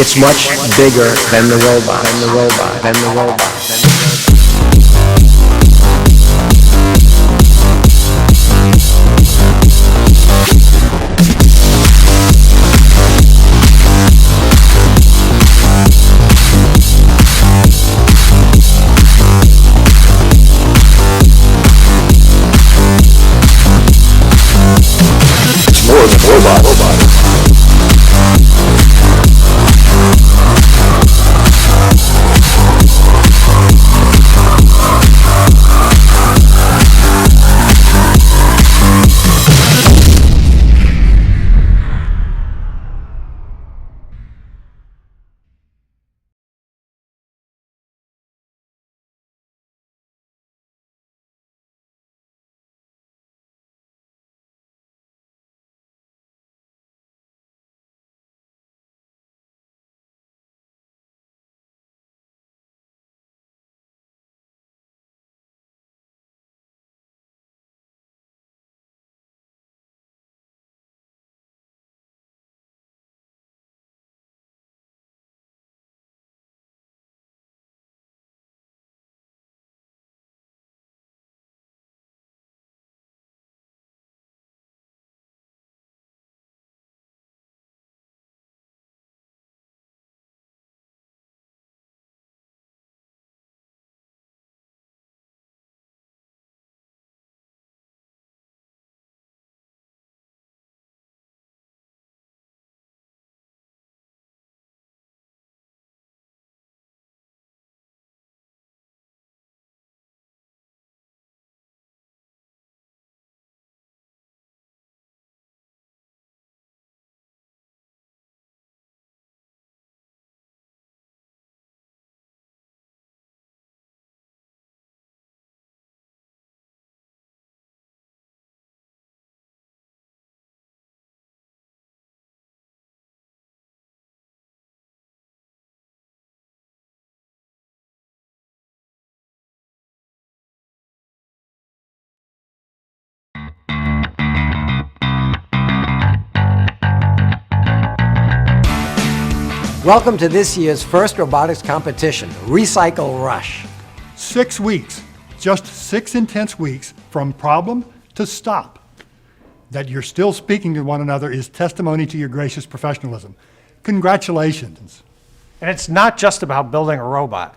It's much bigger than the robot, than the robot, than the robot, than the robot. More than robot. Welcome to this year's first robotics competition, Recycle Rush. 6 weeks, just 6 intense weeks from problem to stop. That you're still speaking to one another is testimony to your gracious professionalism. Congratulations. And it's not just about building a robot.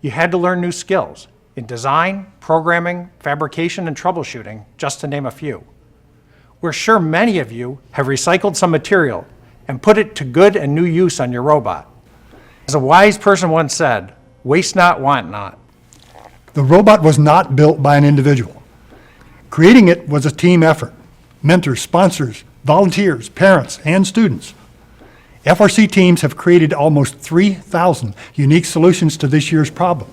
You had to learn new skills in design, programming, fabrication, and troubleshooting, just to name a few. We're sure many of you have recycled some material and put it to good and new use on your robot. As a wise person once said, waste not, want not. The robot was not built by an individual. Creating it was a team effort. Mentors, sponsors, volunteers, parents, and students. FRC teams have created almost 3,000 unique solutions to this year's problem.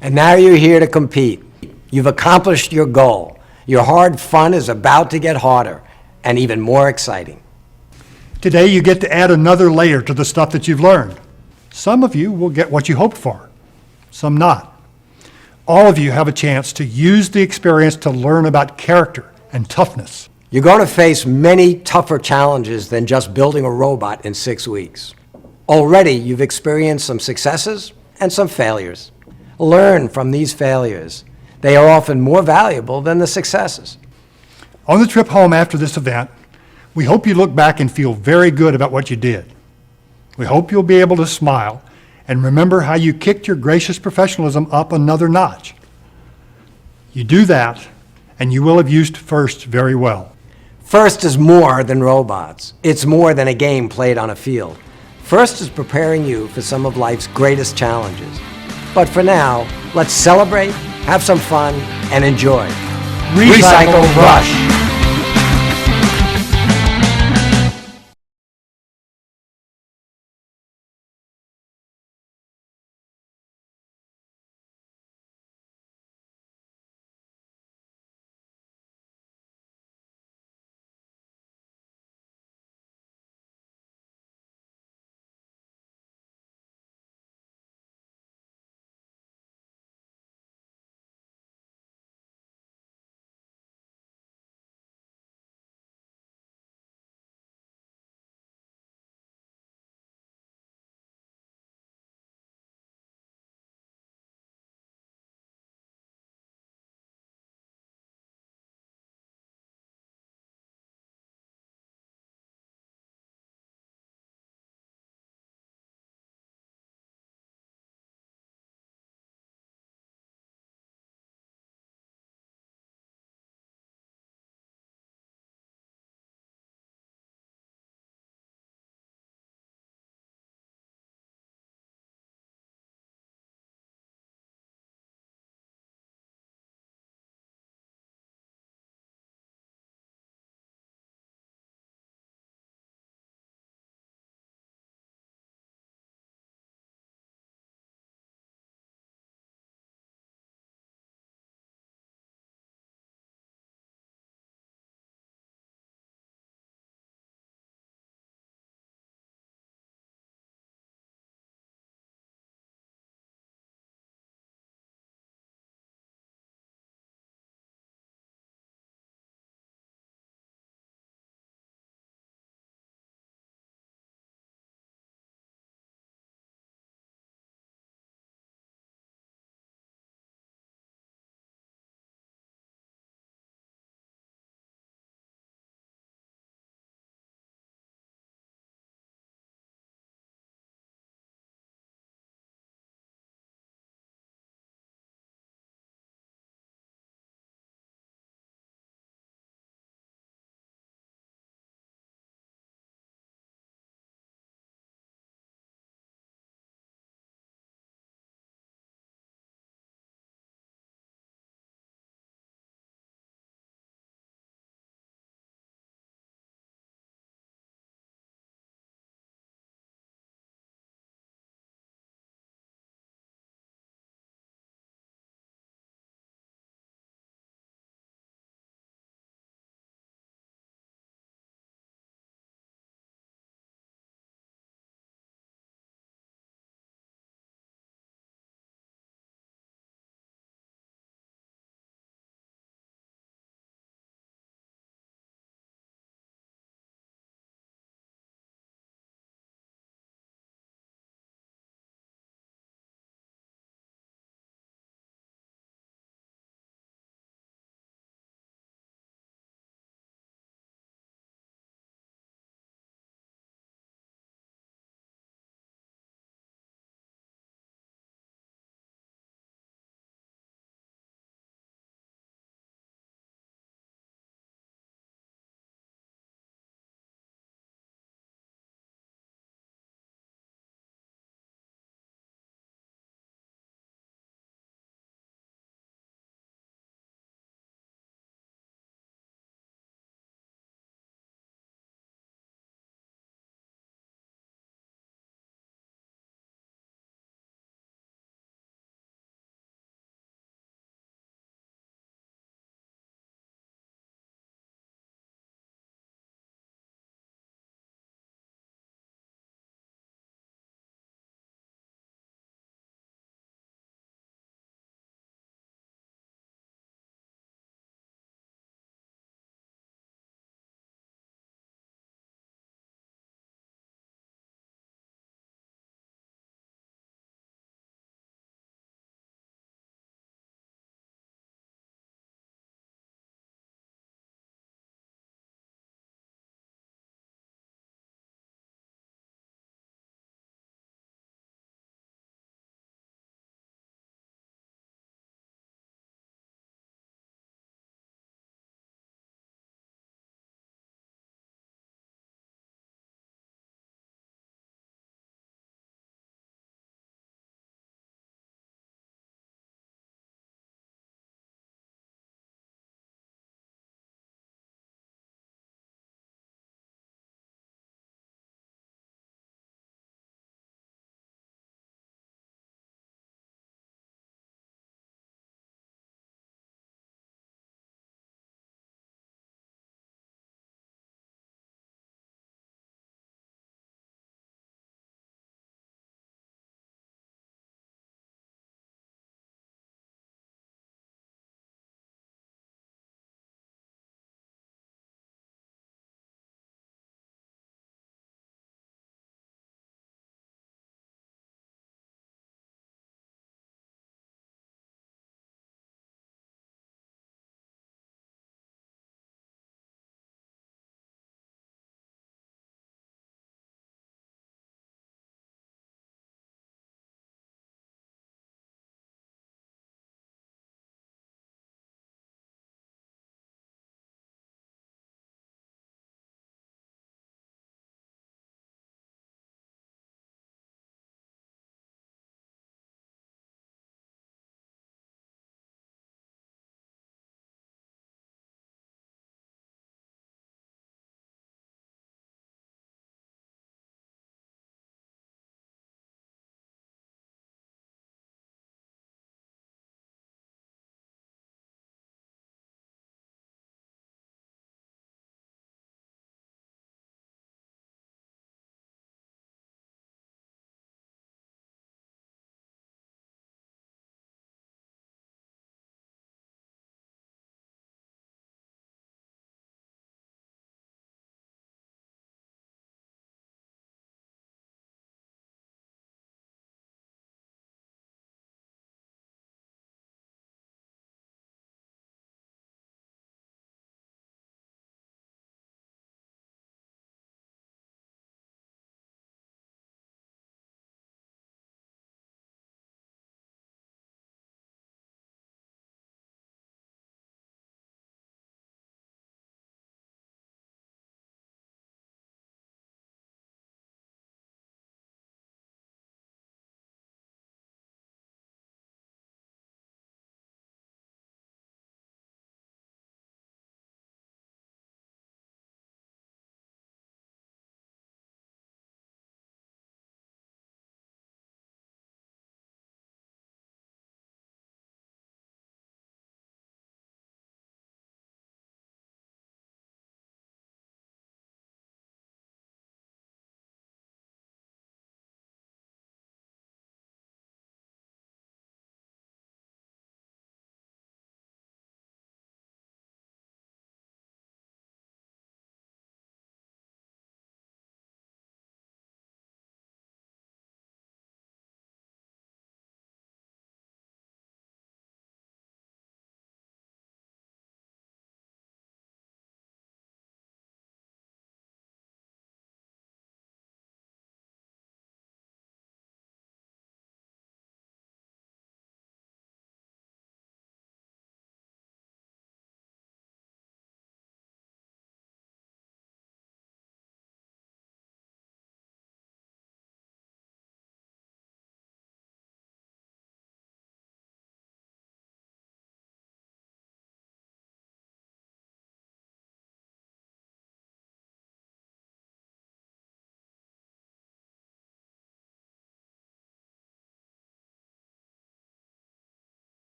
And now you're here to compete. You've accomplished your goal. Your hard fun is about to get harder and even more exciting. Today you get to add another layer to the stuff that you've learned. Some of you will get what you hoped for, some not. All of you have a chance to use the experience to learn about character and toughness. You're going to face many tougher challenges than just building a robot in 6 weeks. Already you've experienced some successes and some failures. Learn from these failures. They are often more valuable than the successes. On the trip home after this event, we hope you look back and feel very good about what you did. We hope you'll be able to smile and remember how you kicked your gracious professionalism up another notch. You do that, and you will have used FIRST very well. FIRST is more than robots. It's more than a game played on a field. FIRST is preparing you for some of life's greatest challenges. But for now, let's celebrate, have some fun, and enjoy. Recycle Rush.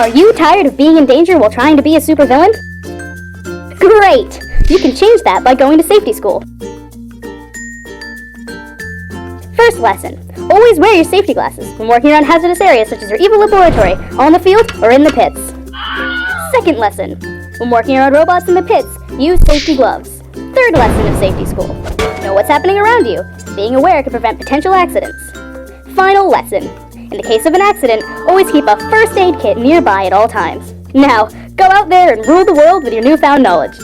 Are you tired of being in danger while trying to be a supervillain? Great! You can change that by going to safety school. First lesson. Always wear your safety glasses when working around hazardous areas such as your evil laboratory, on the field, or in the pits. Second lesson. When working around robots in the pits, use safety gloves. Third lesson of safety school. Know what's happening around you. Being aware can prevent potential accidents. Final lesson. In the case of an accident, always keep a first aid kit nearby at all times. Now, go out there and rule the world with your newfound knowledge.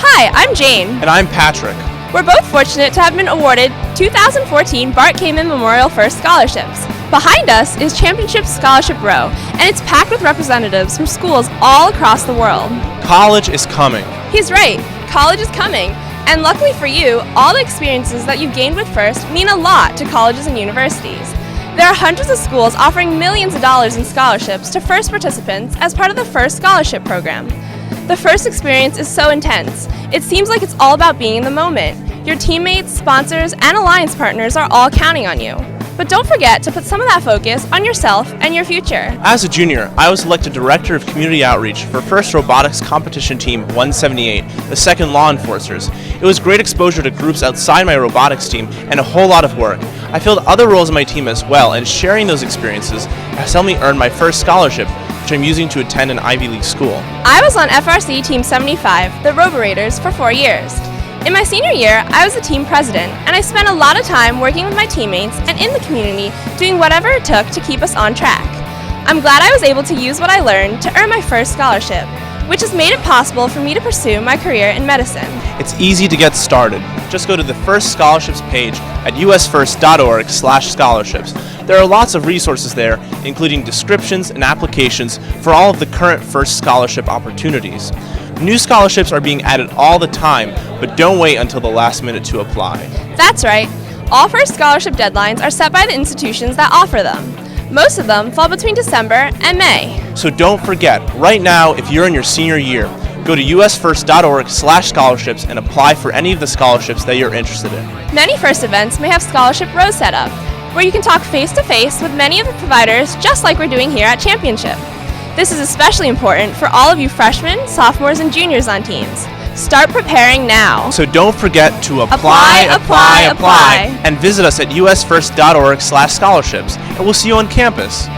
Hi, I'm Jane. And I'm Patrick. We're both fortunate to have been awarded 2014 Bart Kamen Memorial First Scholarships. Behind us is Championship Scholarship Row, and it's packed with representatives from schools all across the world. College is coming. He's right, college is coming. And luckily for you, all the experiences that you've gained with First mean a lot to colleges and universities. There are hundreds of schools offering millions of dollars in scholarships to First participants as part of the First Scholarship Program. The First experience is so intense. It seems like it's all about being in the moment. Your teammates, sponsors, and alliance partners are all counting on you. But don't forget to put some of that focus on yourself and your future. As a junior, I was elected Director of Community Outreach for First Robotics Competition Team 178, the second Law Enforcers. It was great exposure to groups outside my robotics team and a whole lot of work. I filled other roles in my team as well, and sharing those experiences has helped me earn my first scholarship, which I'm using to attend an Ivy League school. I was on FRC Team 75, the Roborators, for 4 years. In my senior year, I was the team president, and I spent a lot of time working with my teammates and in the community doing whatever it took to keep us on track. I'm glad I was able to use what I learned to earn my first scholarship, which has made it possible for me to pursue my career in medicine. It's easy to get started. Just go to the First Scholarships page at usfirst.org/scholarships. There are lots of resources there, including descriptions and applications for all of the current First Scholarship opportunities. New scholarships are being added all the time, but don't wait until the last minute to apply. That's right. All First Scholarship deadlines are set by the institutions that offer them. Most of them fall between December and May. So don't forget, right now, if you're in your senior year, go to usfirst.org/scholarships and apply for any of the scholarships that you're interested in. Many First events may have scholarship rows set up, where you can talk face-to-face with many of the providers just like we're doing here at Championship. This is especially important for all of you freshmen, sophomores, and juniors on teams. Start preparing now. So don't forget to apply, apply. and visit us at usfirst.org/scholarships, and we'll see you on campus.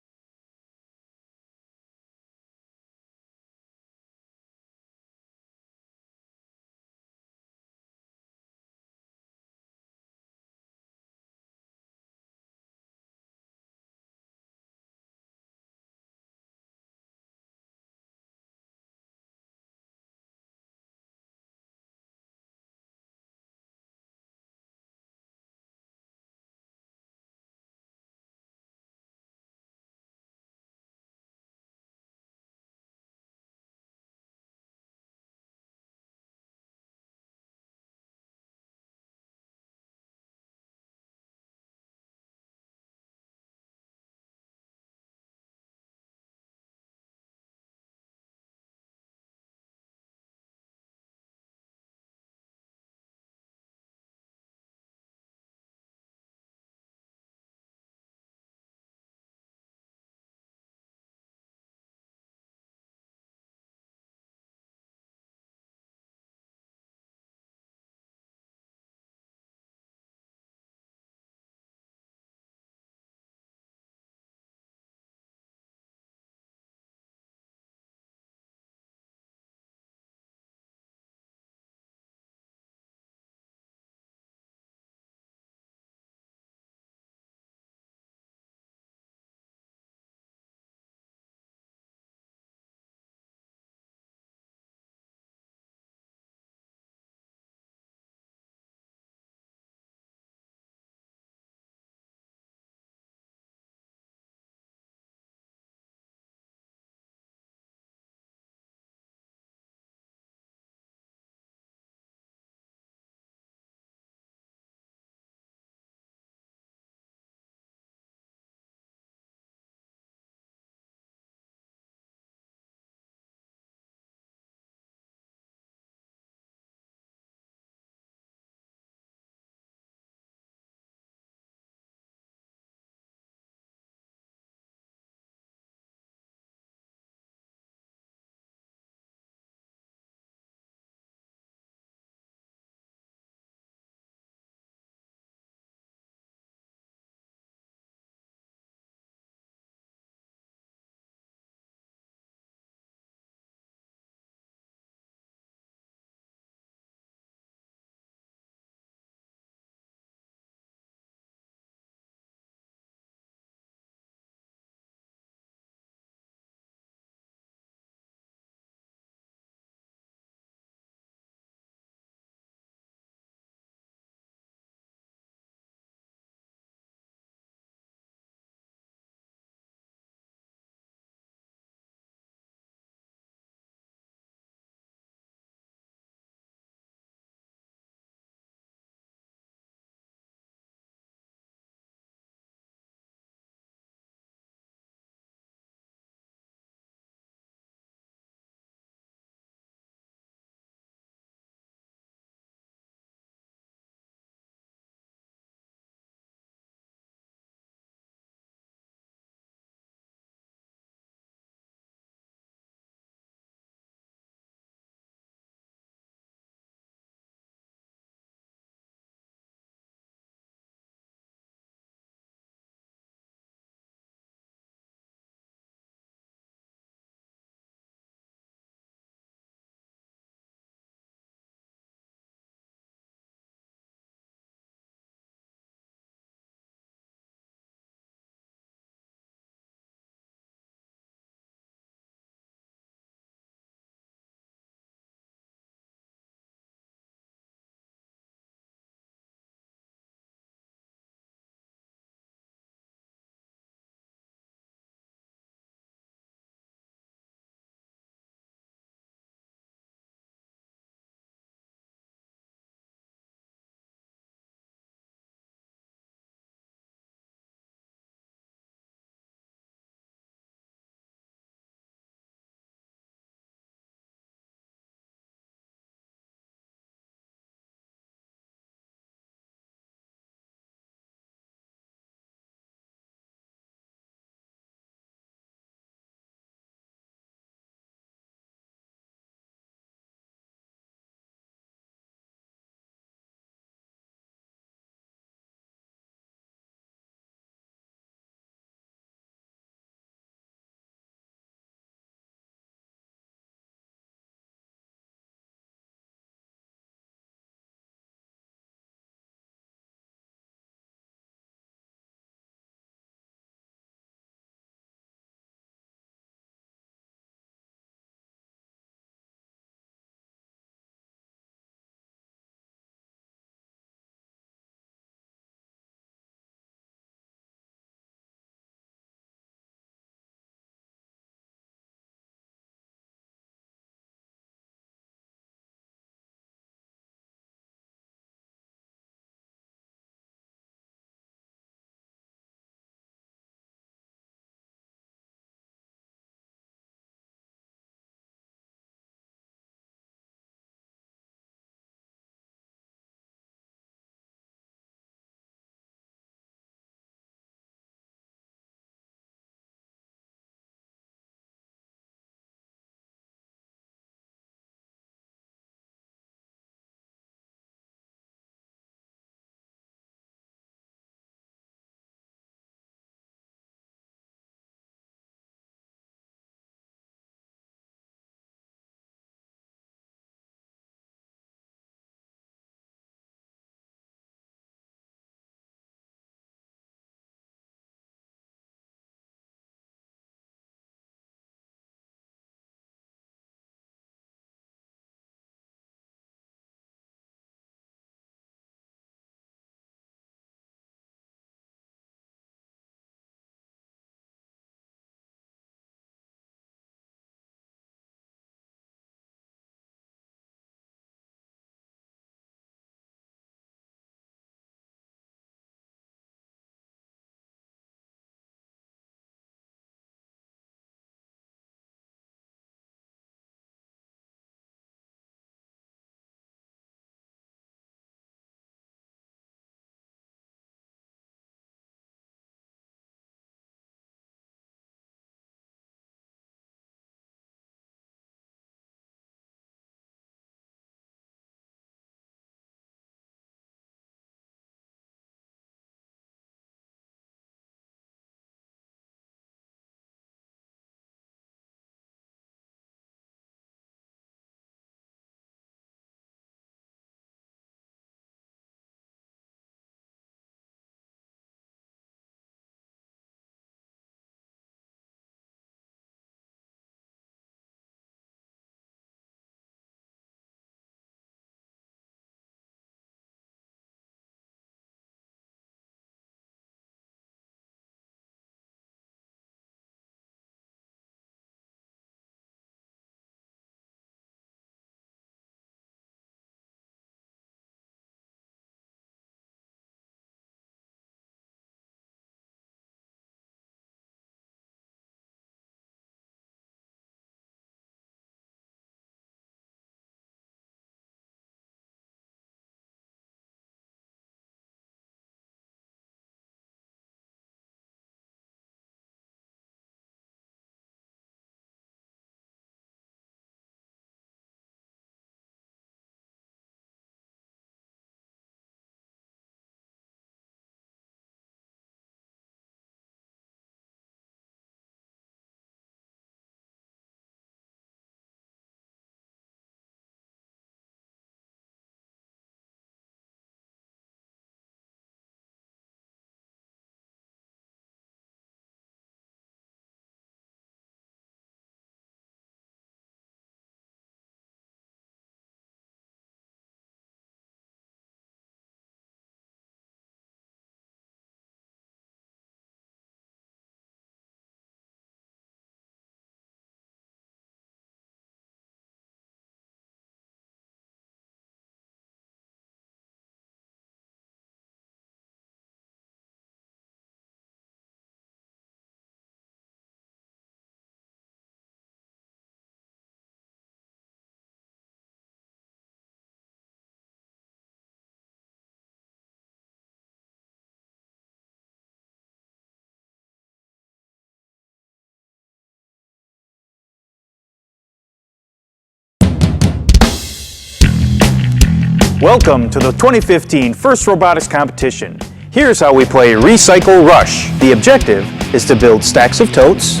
Welcome to the 2015 First Robotics Competition. Here's how we play Recycle Rush. The objective is to build stacks of totes,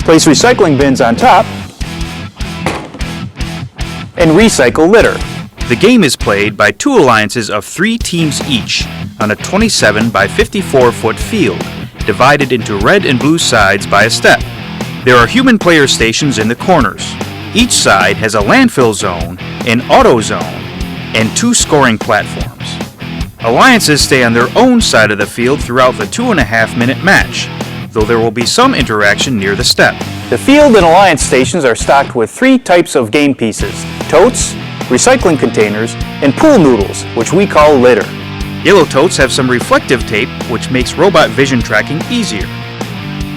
place recycling bins on top, and recycle litter. The game is played by 2 alliances of 3 teams each on a 27 by 54 foot field, divided into red and blue sides by a step. There are human player stations in the corners. Each side has a landfill zone, an auto zone, and 2 scoring platforms. Alliances stay on their own side of the field throughout the 2.5-minute match, though there will be some interaction near the step. The field and alliance stations are stocked with 3 types of game pieces: totes, recycling containers, and pool noodles, which we call litter. Yellow totes have some reflective tape, which makes robot vision tracking easier.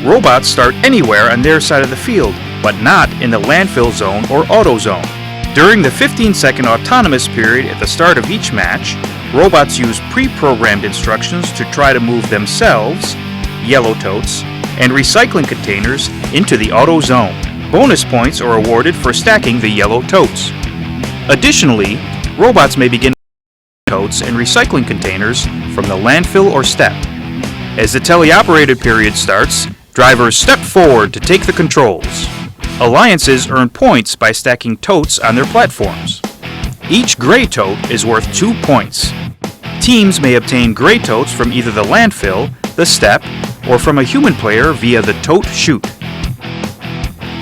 Robots start anywhere on their side of the field, but not in the landfill zone or auto zone. During the 15-second autonomous period at the start of each match, robots use pre-programmed instructions to try to move themselves, yellow totes, and recycling containers into the auto zone. Bonus points are awarded for stacking the yellow totes. Additionally, robots may begin totes and recycling containers from the landfill or step. As the teleoperated period starts, drivers step forward to take the controls. Alliances earn points by stacking totes on their platforms. Each gray tote is worth 2 points. Teams may obtain gray totes from either the landfill, the step, or from a human player via the tote chute.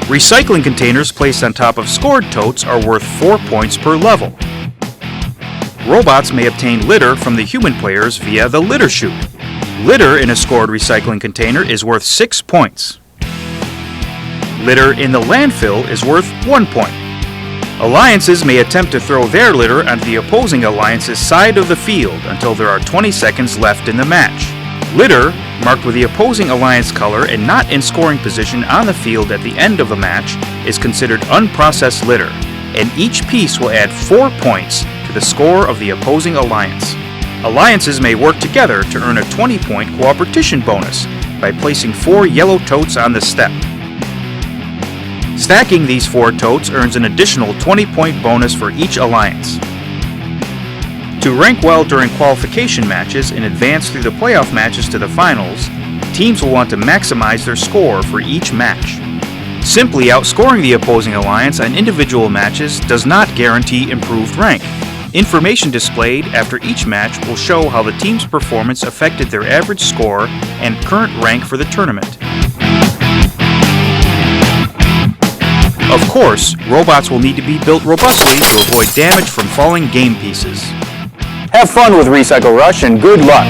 Recycling containers placed on top of scored totes are worth 4 points per level. Robots may obtain litter from the human players via the litter chute. Litter in a scored recycling container is worth 6 points. Litter in the landfill is worth 1 point. Alliances may attempt to throw their litter onto the opposing alliance's side of the field until there are 20 seconds left in the match. Litter, marked with the opposing alliance color and not in scoring position on the field at the end of a match, is considered unprocessed litter, and each piece will add 4 points to the score of the opposing alliance. Alliances may work together to earn a 20-point cooperation bonus by placing 4 yellow totes on the step. Stacking these 4 totes earns an additional 20-point bonus for each alliance. To rank well during qualification matches and advance through the playoff matches to the finals, teams will want to maximize their score for each match. Simply outscoring the opposing alliance on individual matches does not guarantee improved rank. Information displayed after each match will show how the team's performance affected their average score and current rank for the tournament. Of course, robots will need to be built robustly to avoid damage from falling game pieces. Have fun with Recycle Rush and good luck!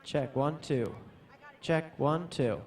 Check 1, 2. Check 1, 2.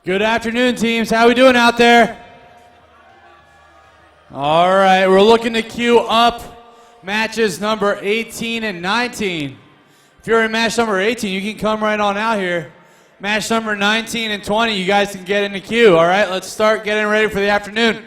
Good afternoon, teams. How we doing out there? All right, we're looking to queue up matches number 18 and 19. If you're in match number 18, you can come right on out here. Match number 19 and 20, you guys can get in the queue. All right, let's start getting ready for the afternoon.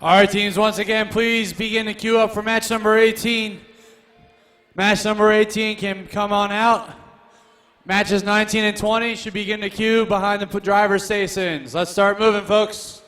All right, teams, once again, please begin to queue up for match number 18. Match number 18 can come on out. Matches 19 and 20 should begin to queue behind the driver's stations. Let's start moving, folks.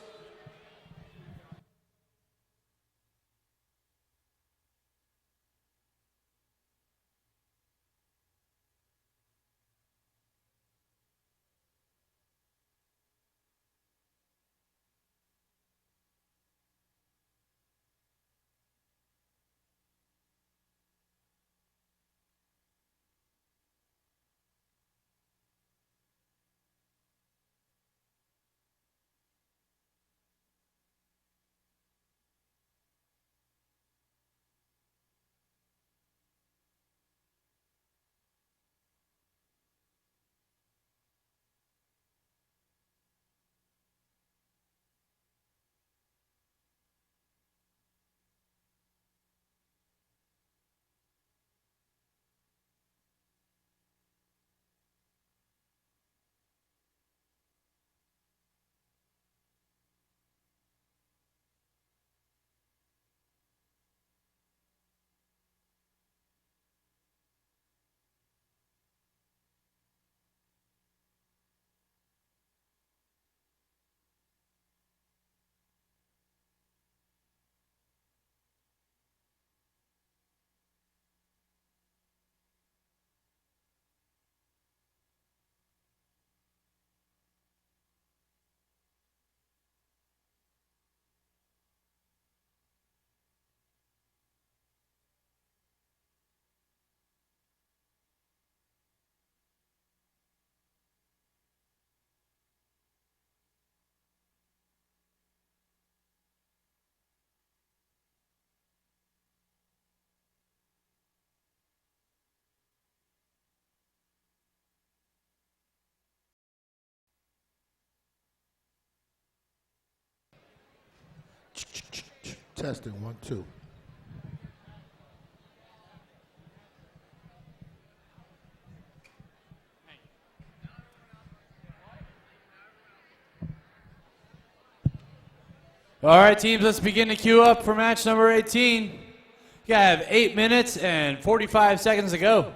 Testing, 1, 2. All right, teams, let's begin to queue up for match number 18. You have 8 minutes and 45 seconds to go.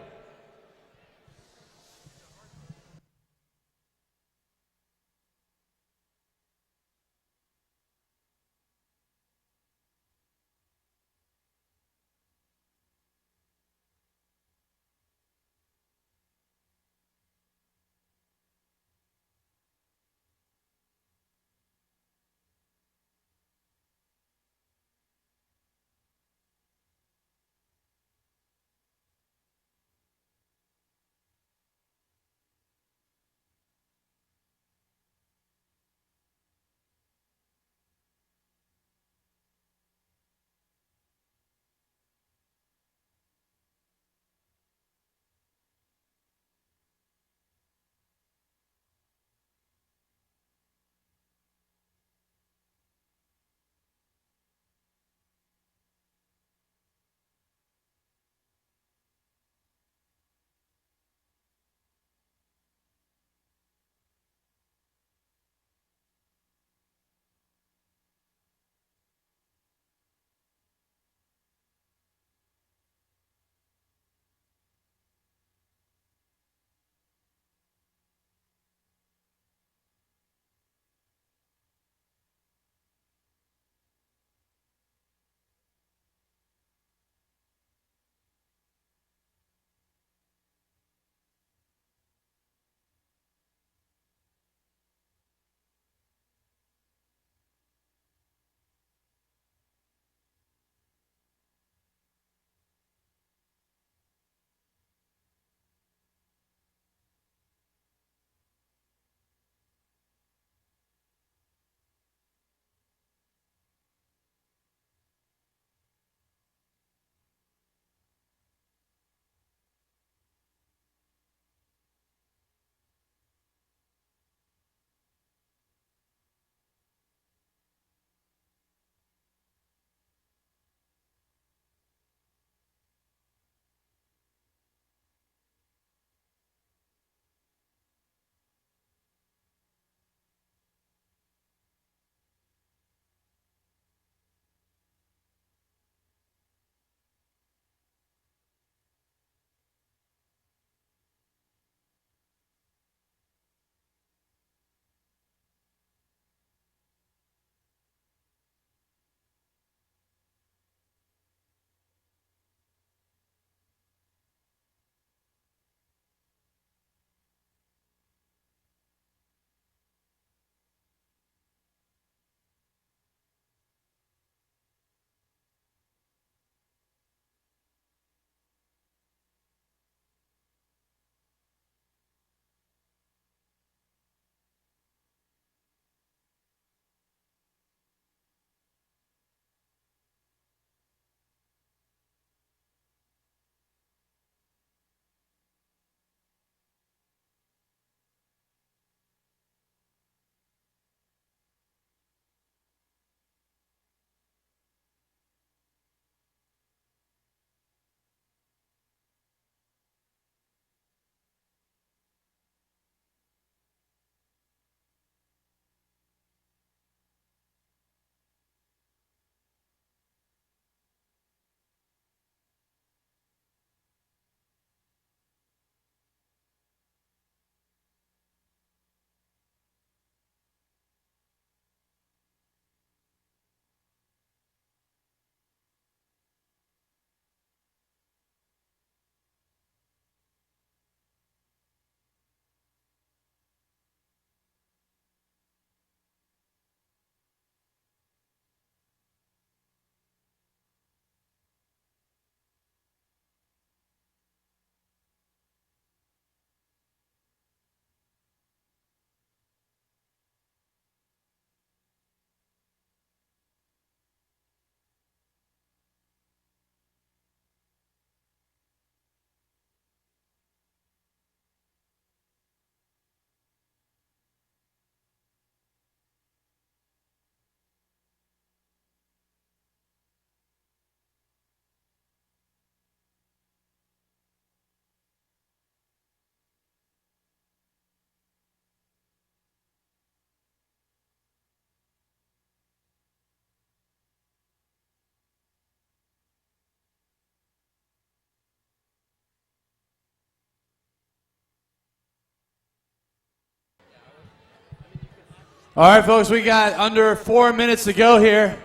All right, folks, we got under 4 minutes to go here.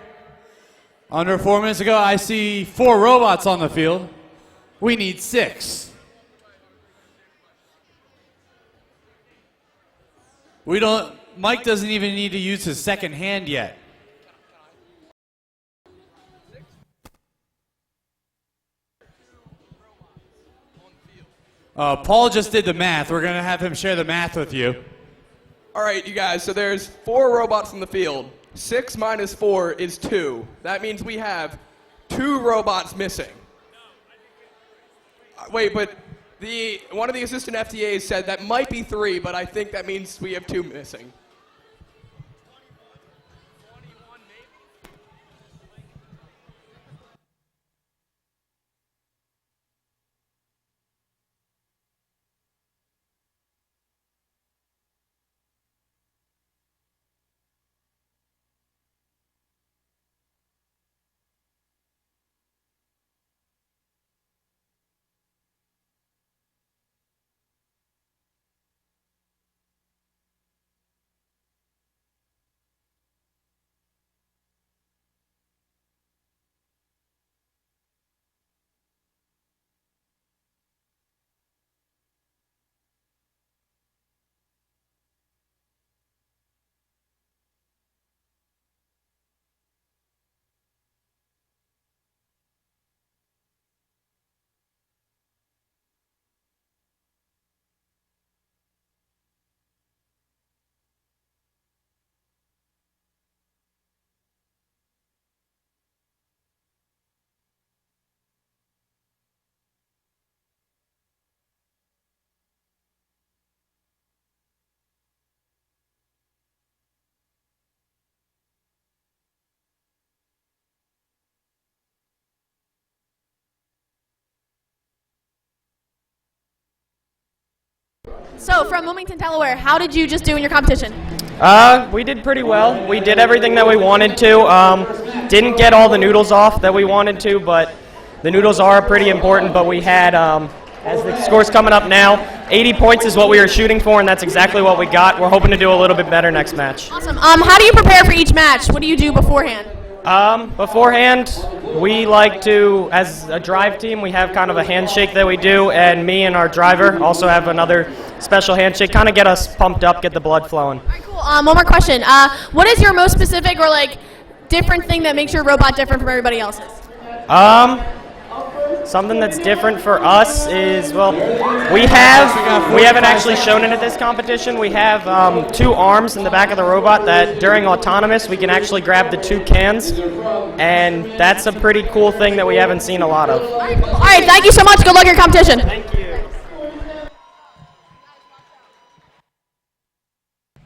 Under 4 minutes to go, I see 4 robots on the field. We need 6. Mike doesn't even need to use his second hand yet. Paul just did the math. We're going to have him share the math with you. All right, you guys, so there's 4 robots in the field. 6 minus 4 is 2. That means we have 2 robots missing. Wait, but one of the assistant FTAs said that might be 3, but I think that means we have 2 missing. So, from Wilmington, Delaware, how did you just do in your competition? We did pretty well. We did everything that we wanted to. Didn't get all the noodles off that we wanted to, but the noodles are pretty important. But we had, as the score's coming up now, 80 points is what we were shooting for, and that's exactly what we got. We're hoping to do a little bit better next match. Awesome. How do you prepare for each match? What do you do beforehand? Beforehand, we like to, as a drive team, we have kind of a handshake that we do, and me and our driver also have another special handshake, kind of get us pumped up, get the blood flowing. All right, cool. One more question. What is your most specific or different thing that makes your robot different from everybody else's? Something that's different for us is, well, we haven't actually shown it at this competition. We have 2 arms in the back of the robot that during autonomous we can actually grab the 2 cans, and that's a pretty cool thing that we haven't seen a lot of. All right, thank you so much. Good luck in your competition. Thank you.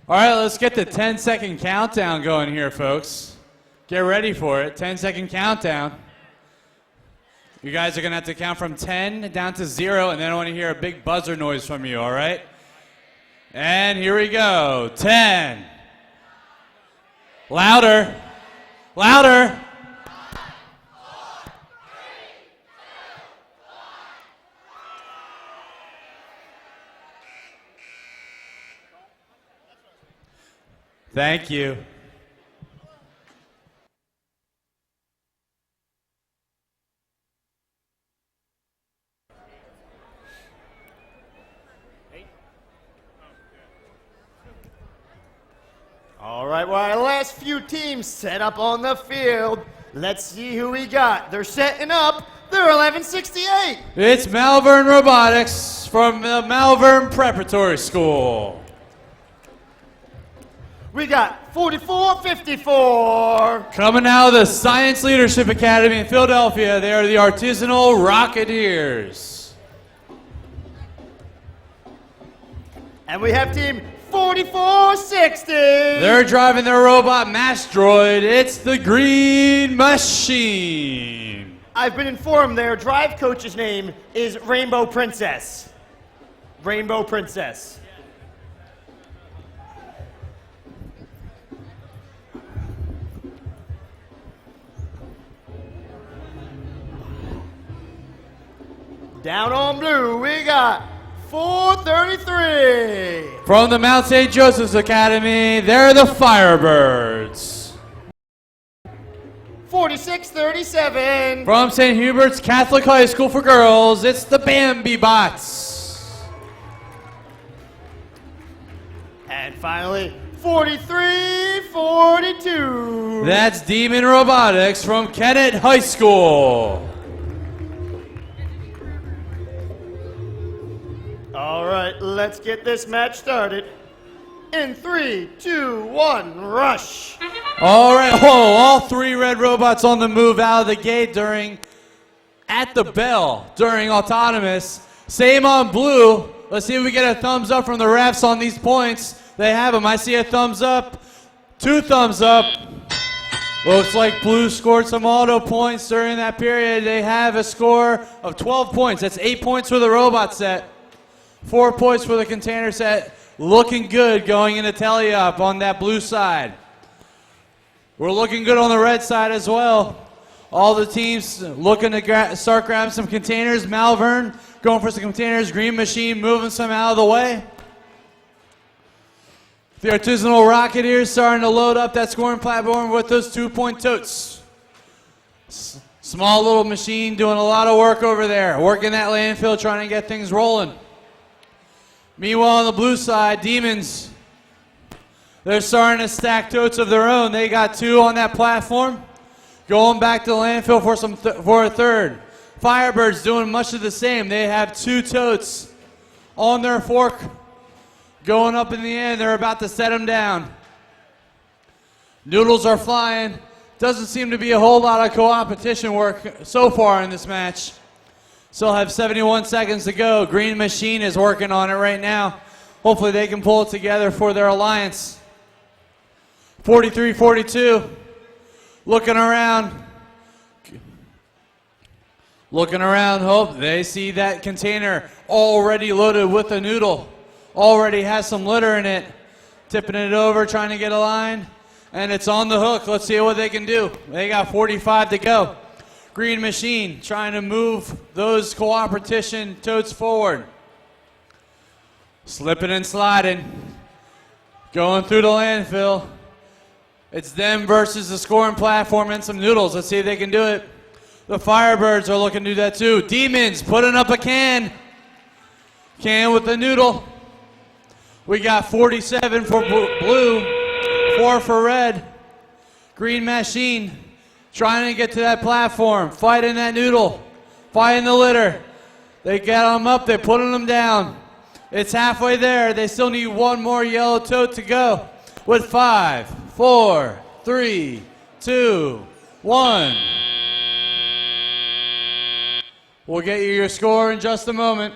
All right, let's get the 10-second countdown going here, folks. Get ready for it. 10-second countdown. You guys are going to have to count from 10 down to 0, and then I want to hear a big buzzer noise from you, all right? And here we go. 10. Louder. Louder. Thank you. All right, well, our last few teams set up on the field. Let's see who we got. They're setting up. They're 1168. It's Malvern Robotics from the Malvern Preparatory School. We got 4454. Coming out of the Science Leadership Academy in Philadelphia, they are the Artisanal Rocketeers. And we have team 4460. They're driving their robot mass droid. It's the Green Machine. I've been informed their drive coach's name is Rainbow Princess. Rainbow Princess. Down on blue, we got 433. From the Mount St. Joseph's Academy, they're the Firebirds. 46-37. From St. Hubert's Catholic High School for girls, it's the Bambi Bots. And finally, 43-42. That's Demon Robotics from Kennett High School. All right, let's get this match started. In 3, 2, 1, rush. All right, whoa, all three red robots on the move out of the gate at the bell during autonomous. Same on blue. Let's see if we get a thumbs up from the refs on these points. They have them. I see a thumbs up, 2 thumbs up. Looks like blue scored some auto points during that period. They have a score of 12 points. That's 8 points for the robot set, 4 points for the container set. Looking good going into tele-up on that blue side. We're looking good on the red side as well. All the teams looking to start grabbing some containers. Malvern going for some containers. Green Machine moving some out of the way. The artisanal Rocketeers starting to load up that scoring platform with those 2-point totes. Small little machine doing a lot of work over there. Working that landfill, trying to get things rolling. Meanwhile, on the blue side, Demons, they're starting to stack totes of their own. They got 2 on that platform. Going back to the landfill for a third. Firebirds doing much of the same. They have 2 totes on their fork. Going up in the end, they're about to set them down. Noodles are flying. Doesn't seem to be a whole lot of competition work so far in this match. Still have 71 seconds to go. Green Machine is working on it right now. Hopefully they can pull it together for their alliance. 43-42. Looking around. Looking around, hope they see that container already loaded with a noodle. Already has some litter in it. Tipping it over, trying to get a line. And it's on the hook. Let's see what they can do. They got 45 to go. Green Machine trying to move those cooperation totes forward. Slipping and sliding. Going through the landfill. It's them versus the scoring platform and some noodles. Let's see if they can do it. The Firebirds are looking to do that too. Demons putting up a can. Can with the noodle. We got 47 for blue, 4 for red. Green Machine trying to get to that platform, fighting that noodle, fighting the litter. They get them up, they're putting them down. It's halfway there. They still need 1 more yellow tote to go. With 5, 4, 3, 2, 1. We'll get you your score in just a moment.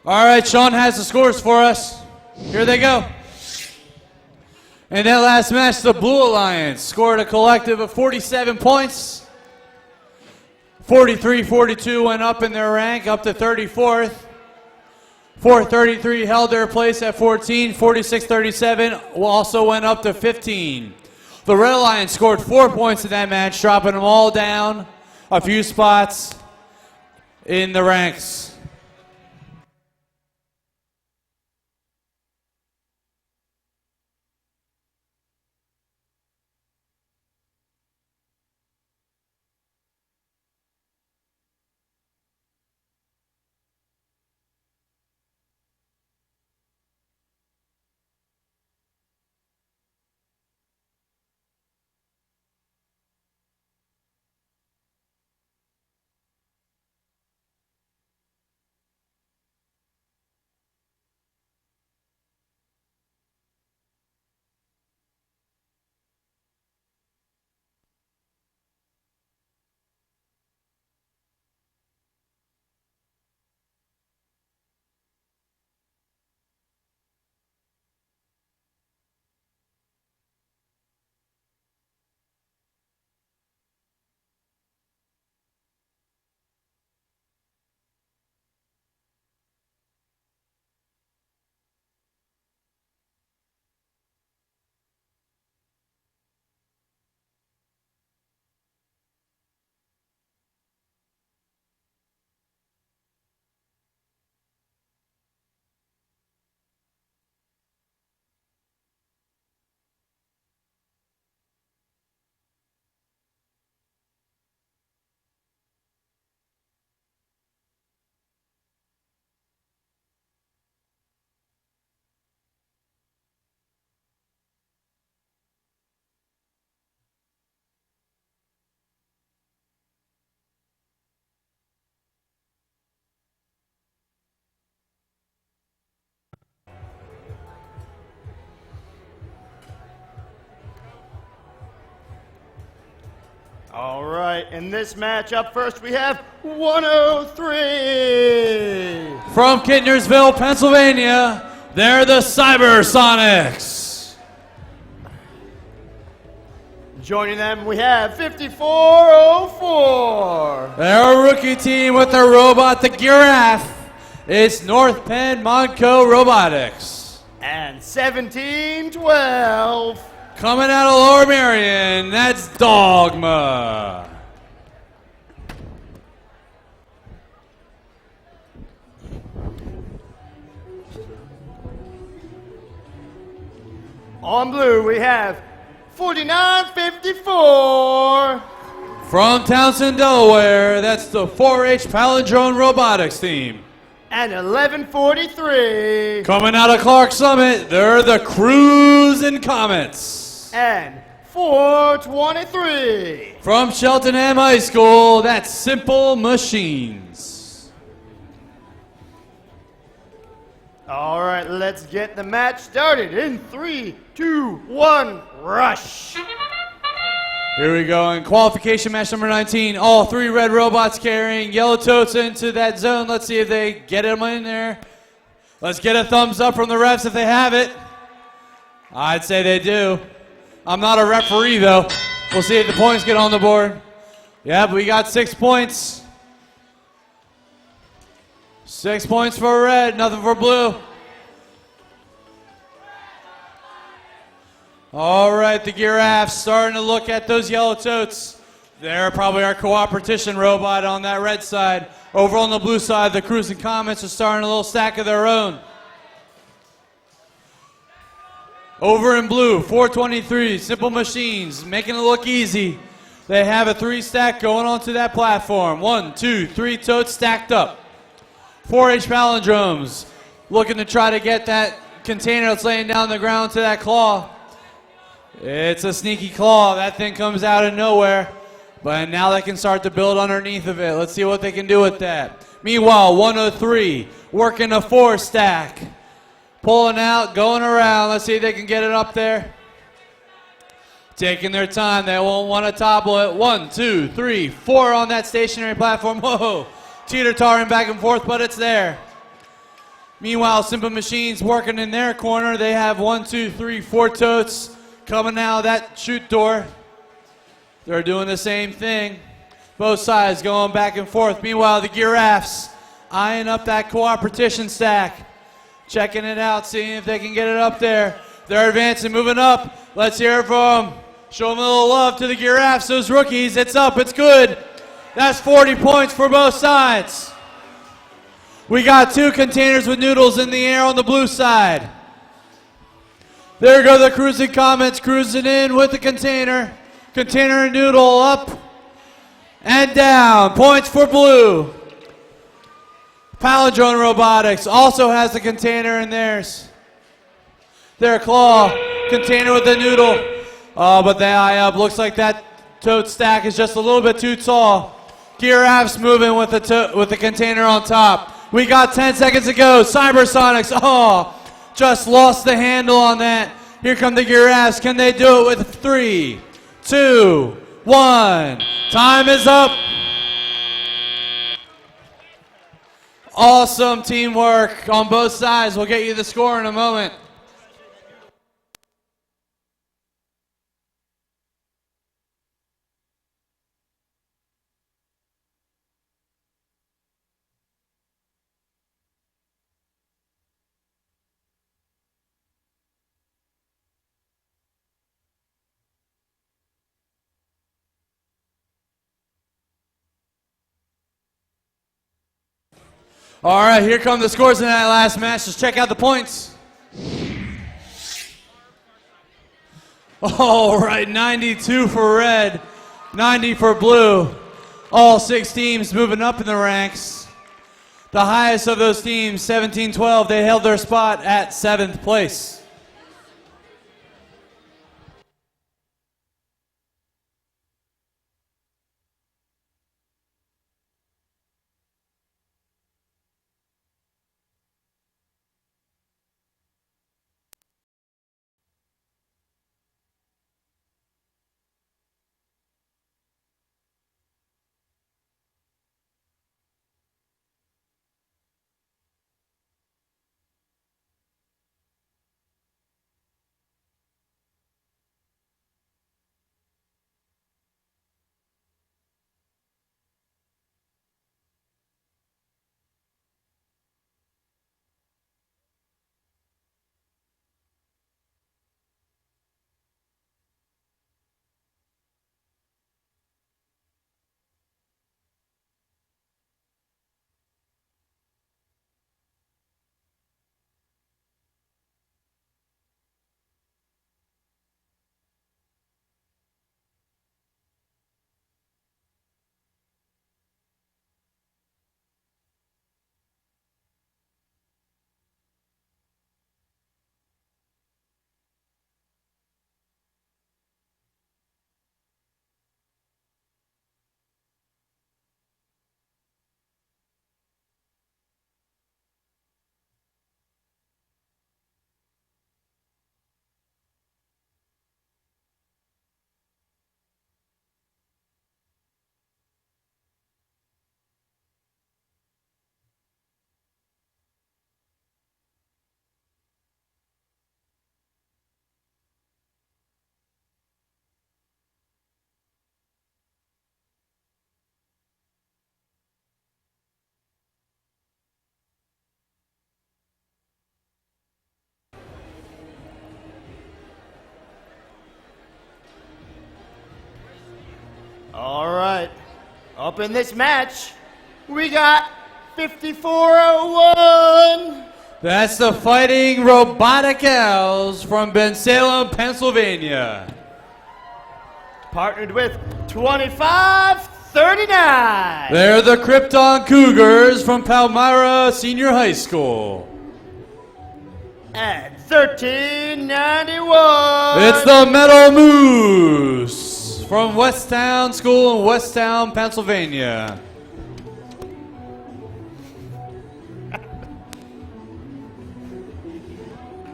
All right, Sean has the scores for us. Here they go. In that last match, the Blue Alliance scored a collective of 47 points. 43-42 went up in their rank, up to 34th. 433 held their place at 14. 46-37 also went up to 15. The Red Alliance scored 4 points in that match, dropping them all down a few spots in the ranks. All right, in this match up first we have 103. From Kitnersville, Pennsylvania, they're the Cybersonics. Joining them we have 5404. They're a rookie team with their robot, the Giraffe. It's North Penn Monco Robotics. And 1712. Coming out of Lower Merion, that's Dogma. On blue we have 4954. From Townsend, Delaware, that's the 4-H Palindrome Robotics team. And 1143. Coming out of Clark Summit, they're the Cruisin' Comets. And 423. From Cheltenham High School, that's Simple Machines. All right, let's get the match started in 3, 2, 1, rush. Here we go in qualification match number 19. All three red robots carrying yellow totes into that zone. Let's see if they get them in there. Let's get a thumbs up from the refs if they have it. I'd say they do. I'm not a referee though. We'll see if the points get on the board. Yep, we got 6 points. 6 points for red, nothing for blue. All right, the Giraffes starting to look at those yellow totes. They're probably our cooperation robot on that red side. Over on the blue side, the Cruising Comets are starting a little stack of their own. Over in blue, 423, Simple Machines, making it look easy. They have a 3-stack going onto that platform. 1, 2, 3 totes stacked up. 4-H Palindromes, looking to try to get that container that's laying down on the ground to that claw. It's a sneaky claw. That thing comes out of nowhere. But now they can start to build underneath of it. Let's see what they can do with that. Meanwhile, 103, working a 4-stack. Pulling out, going around. Let's see if they can get it up there. Taking their time. They won't want to topple it. 1, 2, 3, 4 on that stationary platform. Whoa. Teeter-tottering back and forth, but it's there. Meanwhile, Simple Machines working in their corner. They have 1, 2, 3, 4 totes coming out of that chute door. They're doing the same thing. Both sides going back and forth. Meanwhile, the Giraffes eyeing up that cooperation stack. Checking it out, seeing if they can get it up there. They're advancing, moving up. Let's hear it from them. Show them a little love to the Giraffes, those rookies. It's up, it's good. That's 40 points for both sides. We got 2 containers with noodles in the air on the blue side. There go the Cruising Comets cruising in with the container. Container and noodle up and down. Points for blue. Palindrome Robotics also has the container in theirs. Their claw, container with the noodle. Oh, but they eye up. Looks like that tote stack is just a little bit too tall. Giraffes moving with the container on top. We got 10 seconds to go. Cybersonics, just lost the handle on that. Here come the Giraffes. Can they do it with 3, 2, 1. Time is up. Awesome teamwork on both sides. We'll get you the score in a moment. All right, here come the scores in that last match. Let's check out the points. All right, 92 for red, 90 for blue. All 6 teams moving up in the ranks. The highest of those teams, 17-12, they held their spot at 7th place. All right. Up in this match, we got 5401. That's the Fighting Robotic Owls from Bensalem, Pennsylvania. Partnered with 2539. They're the Krypton Cougars from Palmyra Senior High School. And 1391. It's the Metal Moose from Westtown School in Westtown, Pennsylvania.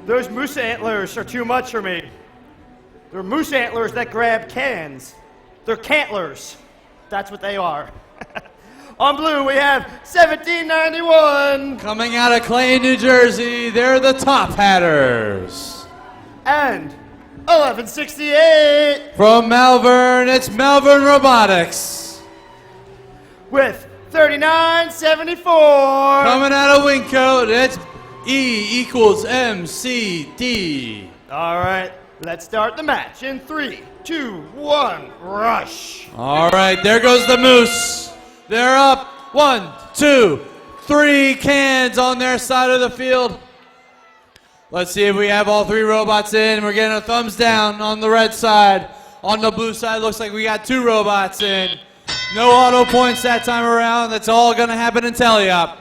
Those moose antlers are too much for me. They're moose antlers that grab cans. They're cantlers. That's what they are. On blue, we have 1791. Coming out of Clay, New Jersey, they're the Top Hatters. And 1168. From Malvern, it's Malvern Robotics. With 3974. Coming out of Wingcoat, it's E equals MCD. All right, let's start the match in 3, 2, 1, rush. All right, there goes the Moose. They're up. 1, 2, 3 cans on their side of the field. Let's see if we have all 3 robots in. We're getting a thumbs down on the red side. On the blue side, looks like we got 2 robots in. No auto points that time around. That's all going to happen in Teleop.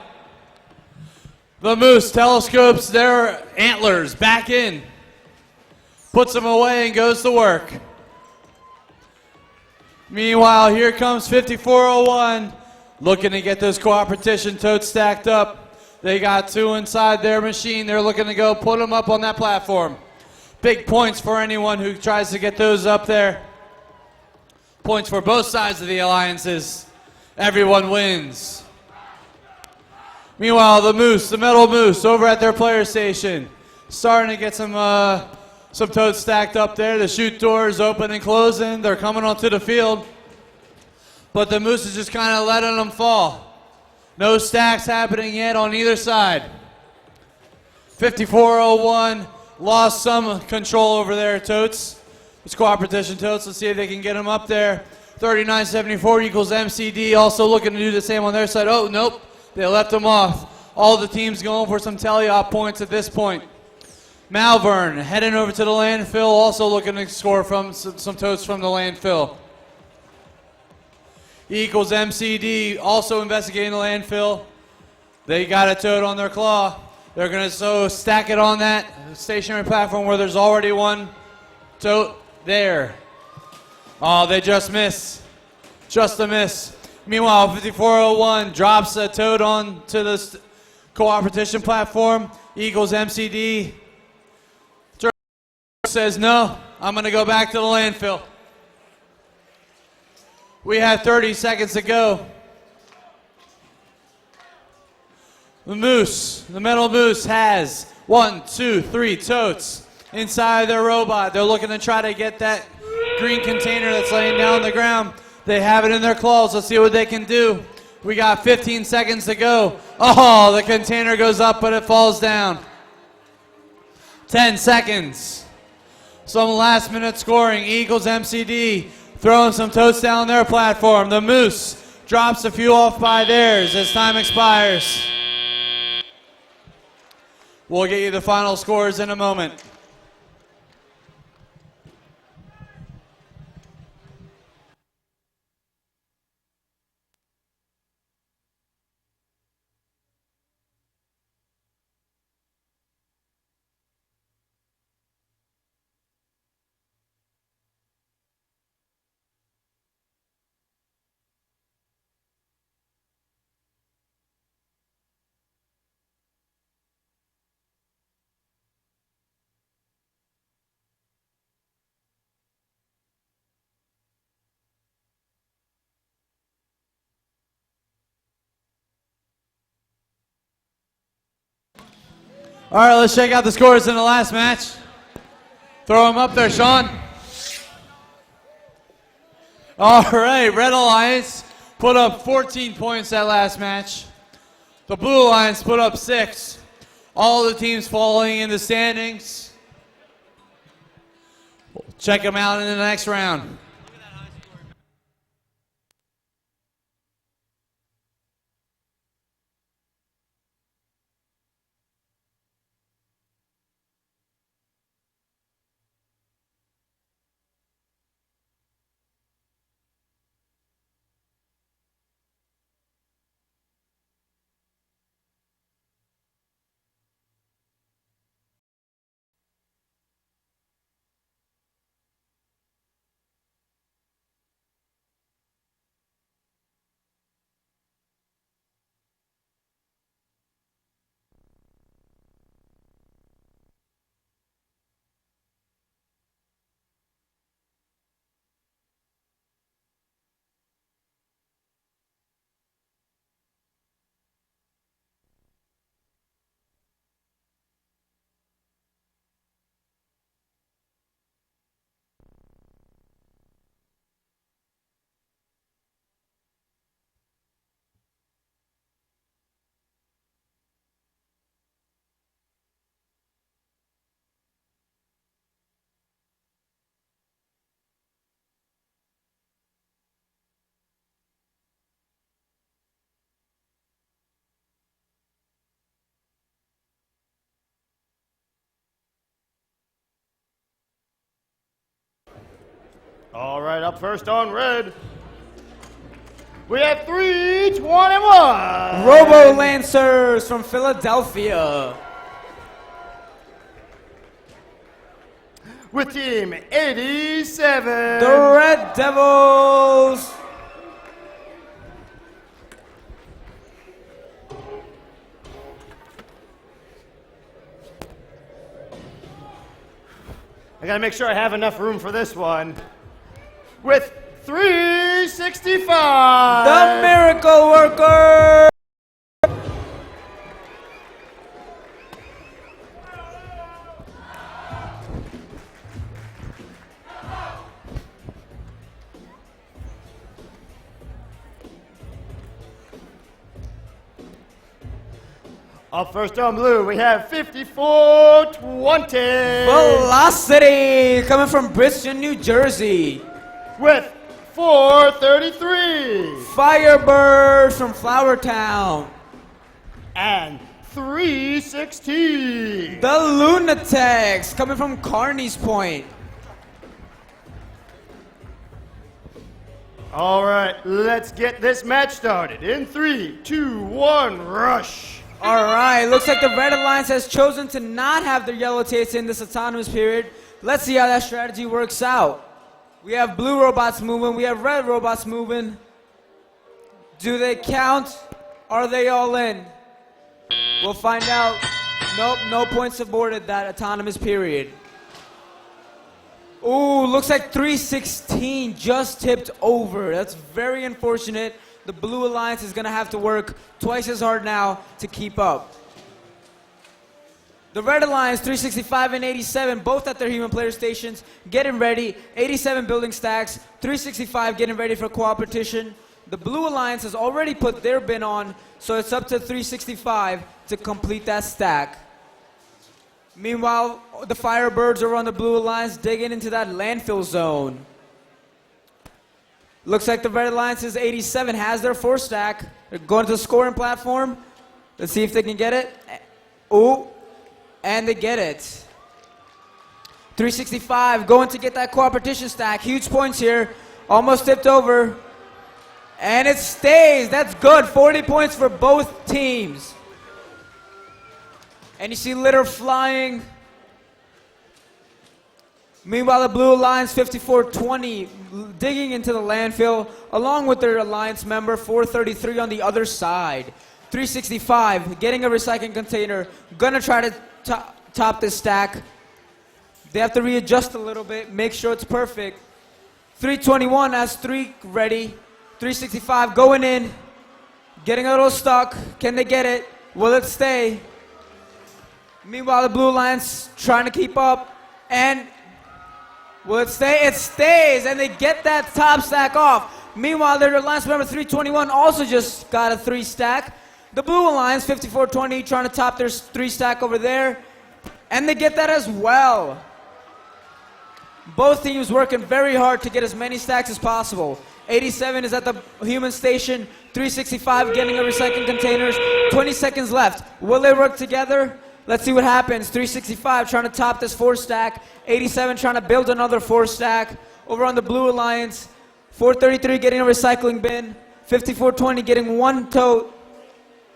The Moose telescopes their antlers back in, puts them away and goes to work. Meanwhile, here comes 5401, looking to get those cooperation totes stacked up. They got 2 inside their machine. They're looking to go put them up on that platform. Big points for anyone who tries to get those up there. Points for both sides of the alliances. Everyone wins. Meanwhile, the Moose, the Metal Moose, over at their player station, starting to get some totes stacked up there. The chute doors open and closing. They're coming onto the field. But the Moose is just kind of letting them fall. No stacks happening yet on either side. 5401 lost some control over their totes. It's cooperation totes. Let's see if they can get them up there. 3974 equals MCD, also looking to do the same on their side. Oh, nope. They left them off. All the teams going for some teleop points at this point. Malvern heading over to the landfill, also looking to score from some totes from the landfill. E equals MCD, also investigating the landfill. They got a tote on their claw. They're going to stack it on that stationary platform where there's already one tote there. Oh, they just miss. Just a miss. Meanwhile, 5401 drops a tote onto the cooperation platform. Equals MCD. Says, no, I'm going to go back to the landfill. We have 30 seconds to go. The Moose, the Metal Moose has 1, 2, 3 totes inside their robot. They're looking to try to get that green container that's laying down on the ground. They have it in their claws. Let's see what they can do. We got 15 seconds to go. Oh, the container goes up, but it falls down. 10 seconds. Some last minute scoring. Eagles MCD throwing some totes down their platform. The Moose drops a few off by theirs as time expires. We'll get you the final scores in a moment. All right, let's check out the scores in the last match. Throw them up there, Sean. All right, Red Alliance put up 14 points that last match. The Blue Alliance put up 6. All the teams falling in the standings. We'll check them out in the next round. All right, up first on red. We have 321. Robo Lancers from Philadelphia. With team 87. The Red Devils. I gotta make sure I have enough room for this one. With 365. The Miracle Worker. Up first on blue, we have 5420. Velocity coming from Bridgeton, New Jersey. With 433. Firebird from Flowertown. And 316. The Lunatics coming from Carney's Point. All right, let's get this match started. In 3, 2, 1, rush. All right, looks like the Red Alliance has chosen to not have their yellow tapes in this autonomous period. Let's see how that strategy works out. We have blue robots moving, we have red robots moving. Do they count? Are they all in? We'll find out. Nope, no points awarded that autonomous period. Ooh, looks like 316 just tipped over. That's very unfortunate. The Blue Alliance is going to have to work twice as hard now to keep up. The Red Alliance, 365 and 87, both at their human player stations, getting ready. 87 building stacks, 365 getting ready for competition. The Blue Alliance has already put their bin on, so it's up to 365 to complete that stack. Meanwhile, the Firebirds are on the Blue Alliance digging into that landfill zone. Looks like the Red Alliance's 87 has their 4 stack. They're going to the scoring platform. Let's see if they can get it. Ooh, and they get it. 365 going to get that competition stack. Huge points here. Almost tipped over. And it stays. That's good. 40 points for both teams. And you see litter flying. Meanwhile, the Blue Alliance 5420 digging into the landfill along with their Alliance member 433 on the other side. 365 getting a recycling container. Gonna try to top this stack. They have to readjust a little bit, make sure it's perfect. 321 has 3 ready. 365 going in, getting a little stuck. Can they get it? Will it stay? Meanwhile, the Blue Alliance trying to keep up. And will it stay? It stays, and they get that top stack off. Meanwhile, their Alliance member 321 also just got a 3 stack. The Blue Alliance 5420 trying to top their 3 stack over there. And they get that as well. Both teams working very hard to get as many stacks as possible. 87 is at the human station. 365 getting a recycling containers. 20 seconds left. Will they work together? Let's see what happens. 365 trying to top this 4 stack. 87 trying to build another 4 stack. Over on the Blue Alliance, 433 getting a recycling bin. 5420 getting 1 tote.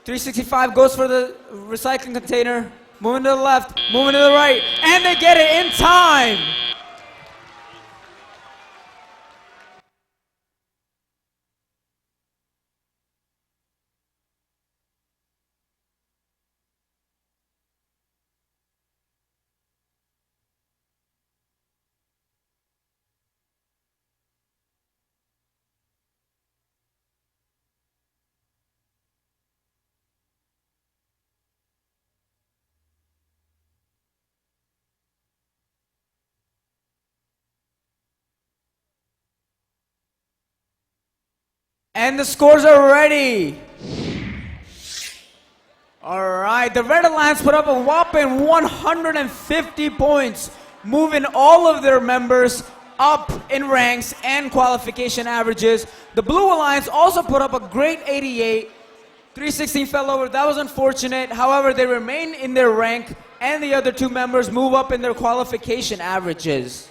365 goes for the recycling container. Moving to the left, moving to the right, and they get it in time. And the scores are ready. All right, the Red Alliance put up a whopping 150 points, moving all of their members up in ranks and qualification averages. The Blue Alliance also put up a great 88. 316 fell over. That was unfortunate. However, they remain in their rank, and the other 2 members move up in their qualification averages.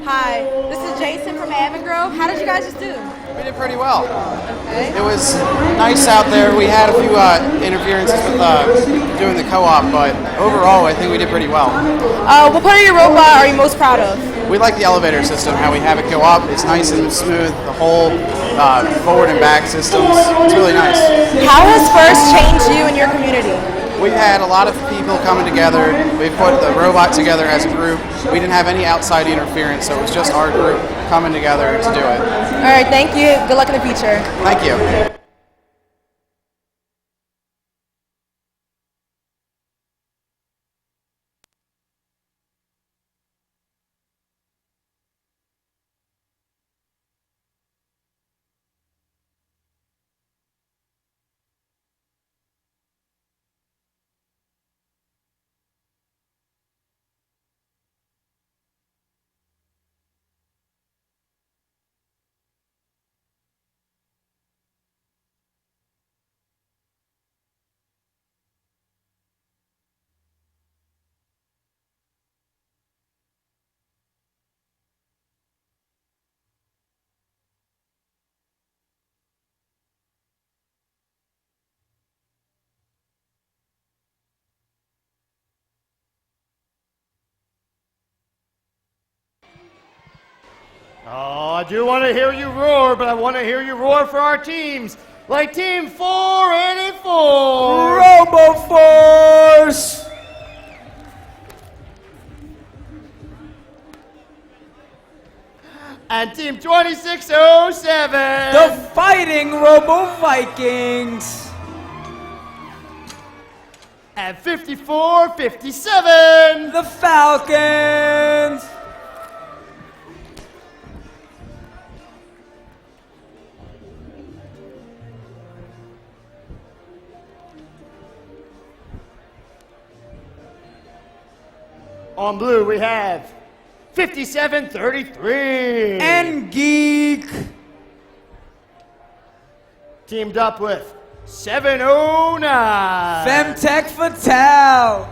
Hi, this is Jason from Avongrove. How did you guys just do? We did pretty well. Okay. It was nice out there. We had a few interferences with doing the co-op, but overall I think we did pretty well. What part of your robot are you most proud of? We like the elevator system, how we have it go up. It's nice and smooth, the whole forward and back systems. It's really nice. How has FIRST changed you and your community? We've had a lot of people coming together. We've put the robot together as a group. We didn't have any outside interference, so it was just our group coming together to do it. All right, thank you. Good luck in the future. Thank you. Oh, I do want to hear you roar, but I want to hear you roar for our teams. Like Team 484. RoboForce! And Team 2607. The Fighting Robo Vikings. And 5457. The Falcons. On blue, we have 5733. And Geek. Teamed up with 709. Femtech Fatale.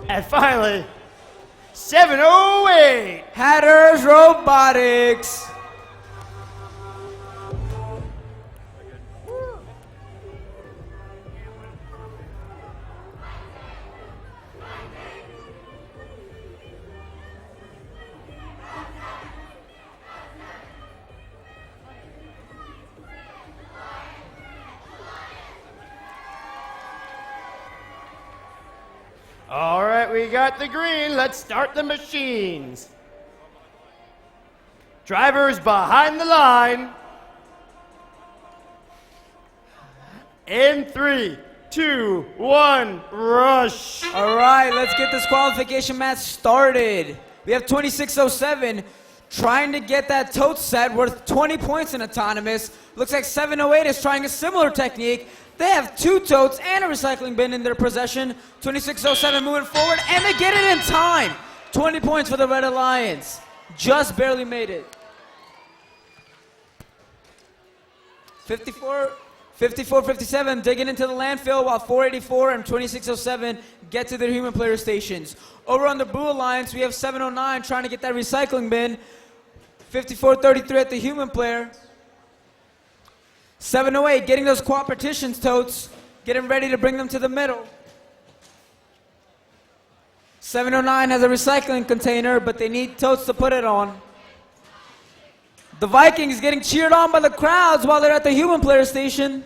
And finally, 708. Hatters Robotics. All right, we got the green. Let's start the machines. Drivers behind the line. In 3, 2, 1, rush. All right, let's get this qualification match started. We have 2607 trying to get that tote set worth 20 points in autonomous. Looks like 708 is trying a similar technique. They have 2 totes and a recycling bin in their possession. 2607 moving forward, and they get it in time. 20 points for the Red Alliance. Just barely made it. 54-57 digging into the landfill while 484 and 2607 get to their human player stations. Over on the Blue Alliance, we have 709 trying to get that recycling bin. 54-33 at the human player. 708 getting those co-partitions totes, getting ready to bring them to the middle. 709 has a recycling container, but they need totes to put it on. The Vikings getting cheered on by the crowds while they're at the human player station.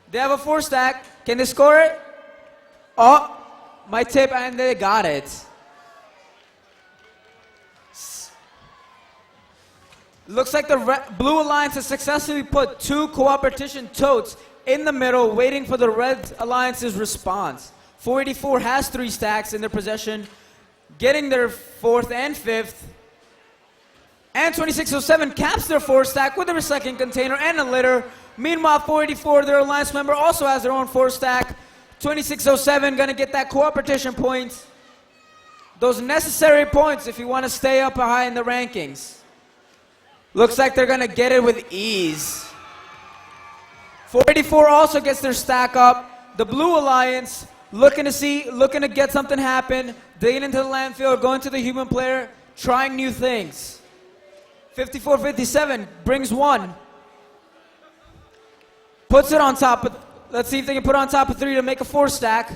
They have a 4-stack. Can they score it? Oh, my tip, and they got it. Looks like the Blue Alliance has successfully put 2 co-partition totes in the middle, waiting for the Red Alliance's response. 484 has 3 stacks in their possession, getting their 4th and 5th. And 2607 caps their 4-stack with a recycling container and a litter. Meanwhile, 484, their Alliance member, also has their own 4-stack. 2607 gonna get that co-partition points. Those necessary points if you want to stay up high in the rankings. Looks like they're gonna get it with ease. 484 also gets their stack up. The Blue Alliance looking to get something happen, digging into the landfill, going to the human player, trying new things. 5457 brings one. Puts it on top. Let's see if they can put it on top of 3 to make a 4 stack.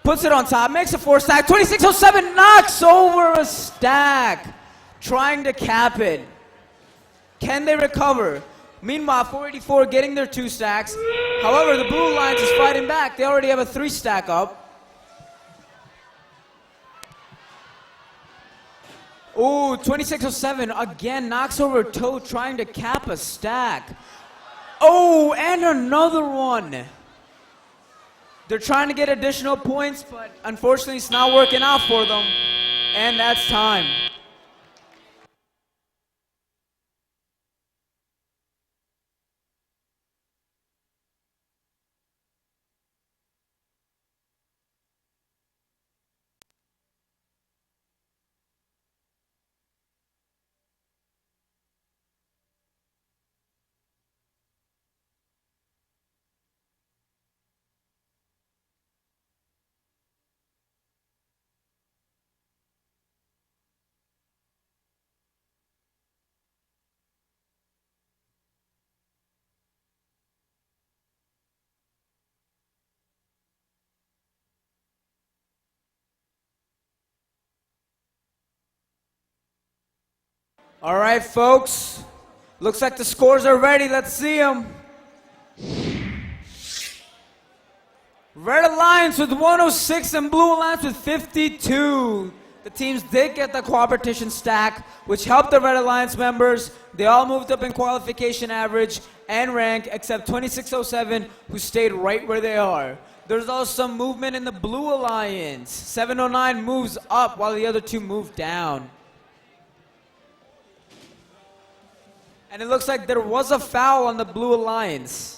Puts it on top, makes a 4 stack. 2607 knocks over a stack, trying to cap it. Can they recover? Meanwhile, 484 getting their 2 stacks. However, the Blue Alliance is fighting back. They already have a 3 stack up. Ooh, 2607 again knocks over Toad, trying to cap a stack. Oh, and another one. They're trying to get additional points, but unfortunately it's not working out for them. And that's time. All right, folks. Looks like the scores are ready. Let's see them. Red Alliance with 106 and Blue Alliance with 52. The teams did get the cooperation stack, which helped the Red Alliance members. They all moved up in qualification average and rank, except 2607, who stayed right where they are. There's also some movement in the Blue Alliance. 709 moves up while the other 2 move down. And it looks like there was a foul on the Blue Alliance.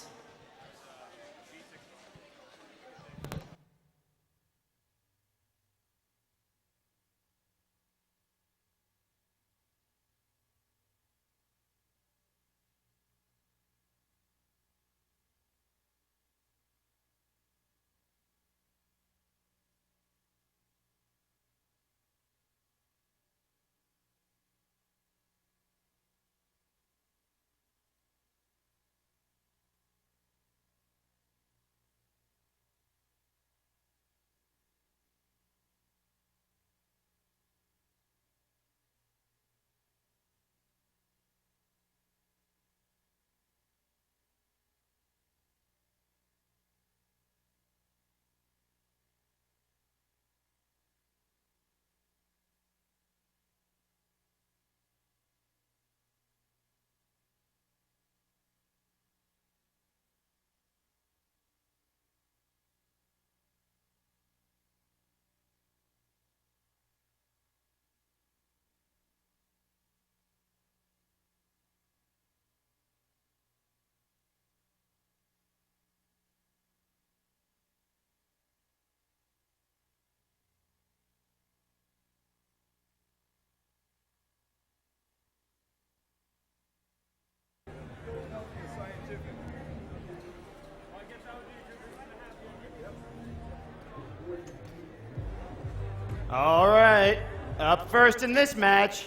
All right, up first in this match,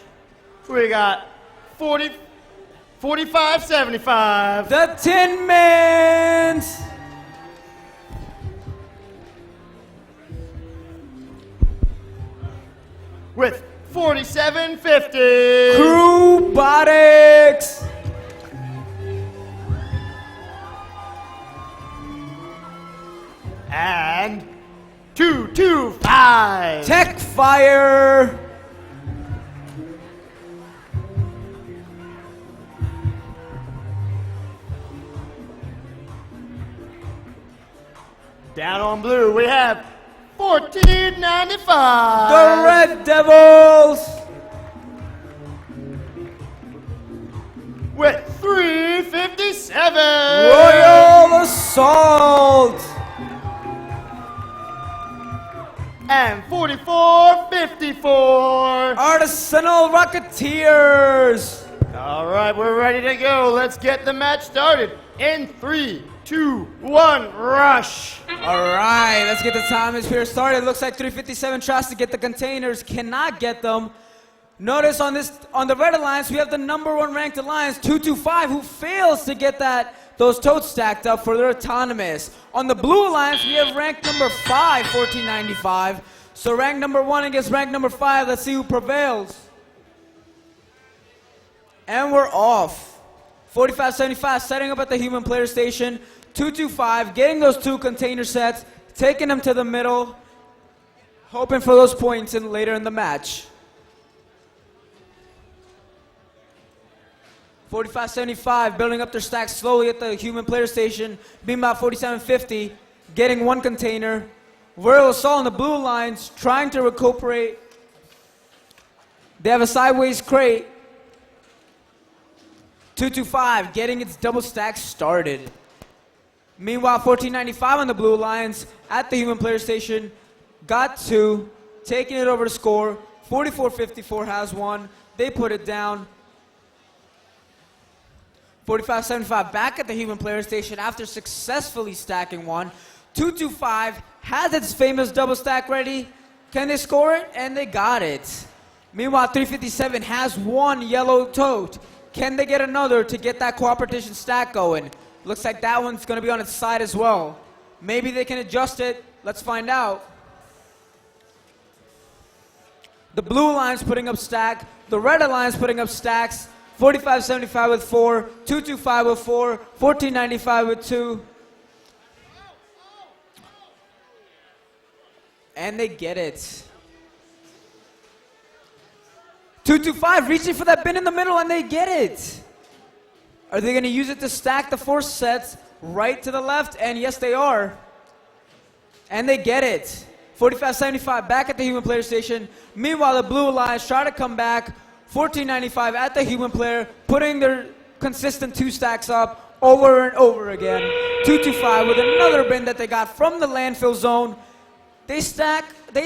we got 45-75. The Tin Mans! With 47-50. Robotics! And 225. Tech Fire! Down on blue, we have 1495. The Red Devils! With 357. Royal Assault! And 44-54. Artisanal Rocketeers! All right, we're ready to go. Let's get the match started. In 3, 2, 1, rush! All right, let's get the timers here started. Looks like 357 tries to get the containers, cannot get them. Notice on the Red Alliance, we have the #1 ranked Alliance, 225, who fails to get those totes stacked up for their autonomous. On the Blue Alliance, we have ranked number 5, 1495. So rank #1 against rank #5. Let's see who prevails. And we're off. 4575 setting up at the human player station. 225 getting those 2 container sets, taking them to the middle, hoping for those points later in the match. 4575 building up their stacks slowly at the human player station. Meanwhile, 4750 getting 1 container. Royal Assault on the blue lines trying to recuperate. They have a sideways crate. 225 getting its double stack started. Meanwhile, 1495 on the blue lines at the human player station got 2, taking it over to score. 4454 has 1. They put it down. 4575 back at the human player station after successfully stacking 1. 225 has its famous double stack ready. Can they score it? And they got it. Meanwhile, 357 has 1 yellow tote. Can they get another to get that cooperation stack going? Looks like that one's going to be on its side as well. Maybe they can adjust it. Let's find out. The blue alliance putting up stack. The red alliance putting up stacks. 4575 with 4. 225 with 4. 1495 with 2. And they get it. 225 reaching for that bin in the middle, and they get it. Are they going to use it to stack the 4 sets right to the left? And yes, they are. And they get it. 4575 back at the human player station. Meanwhile, the blue alliance try to come back. 1495 at the human player, putting their consistent 2 stacks up over and over again. 225 with another bin that they got from the landfill zone. They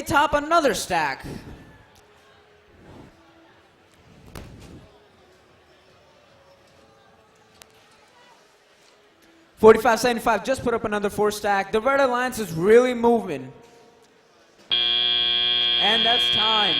top another stack. $45.75 just put up another 4 stack. The red alliance is really moving. And that's time.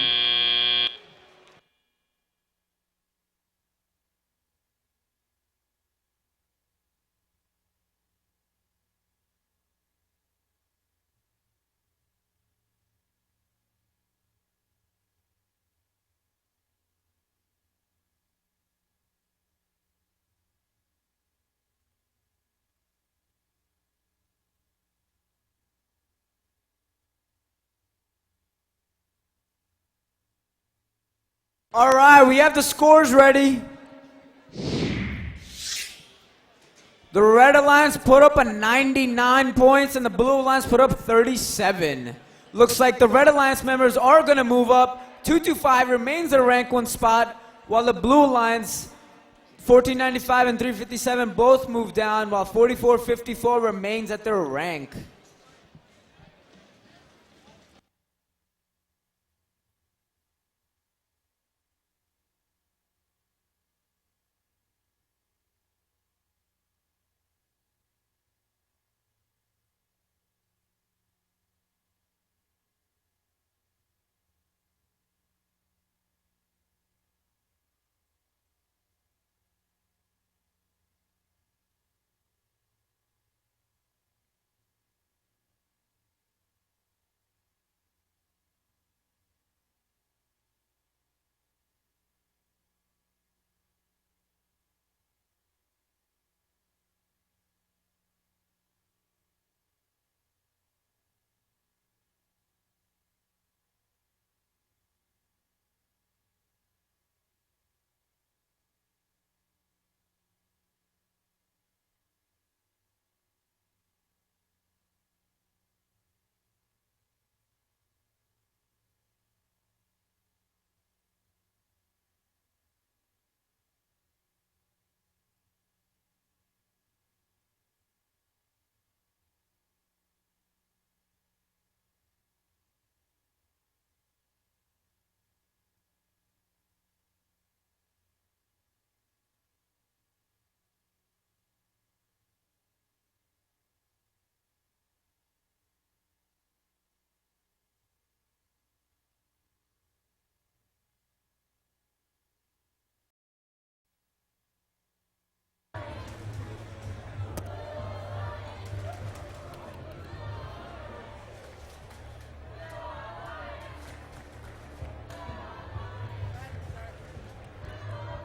All right, we have the scores ready. The Red Alliance put up a 99 points and the Blue Alliance put up 37. Looks like the Red Alliance members are going to move up. 225 remains their rank 1 spot, while the Blue Alliance, 1495 and 357 both move down, while 4454 remains at their rank.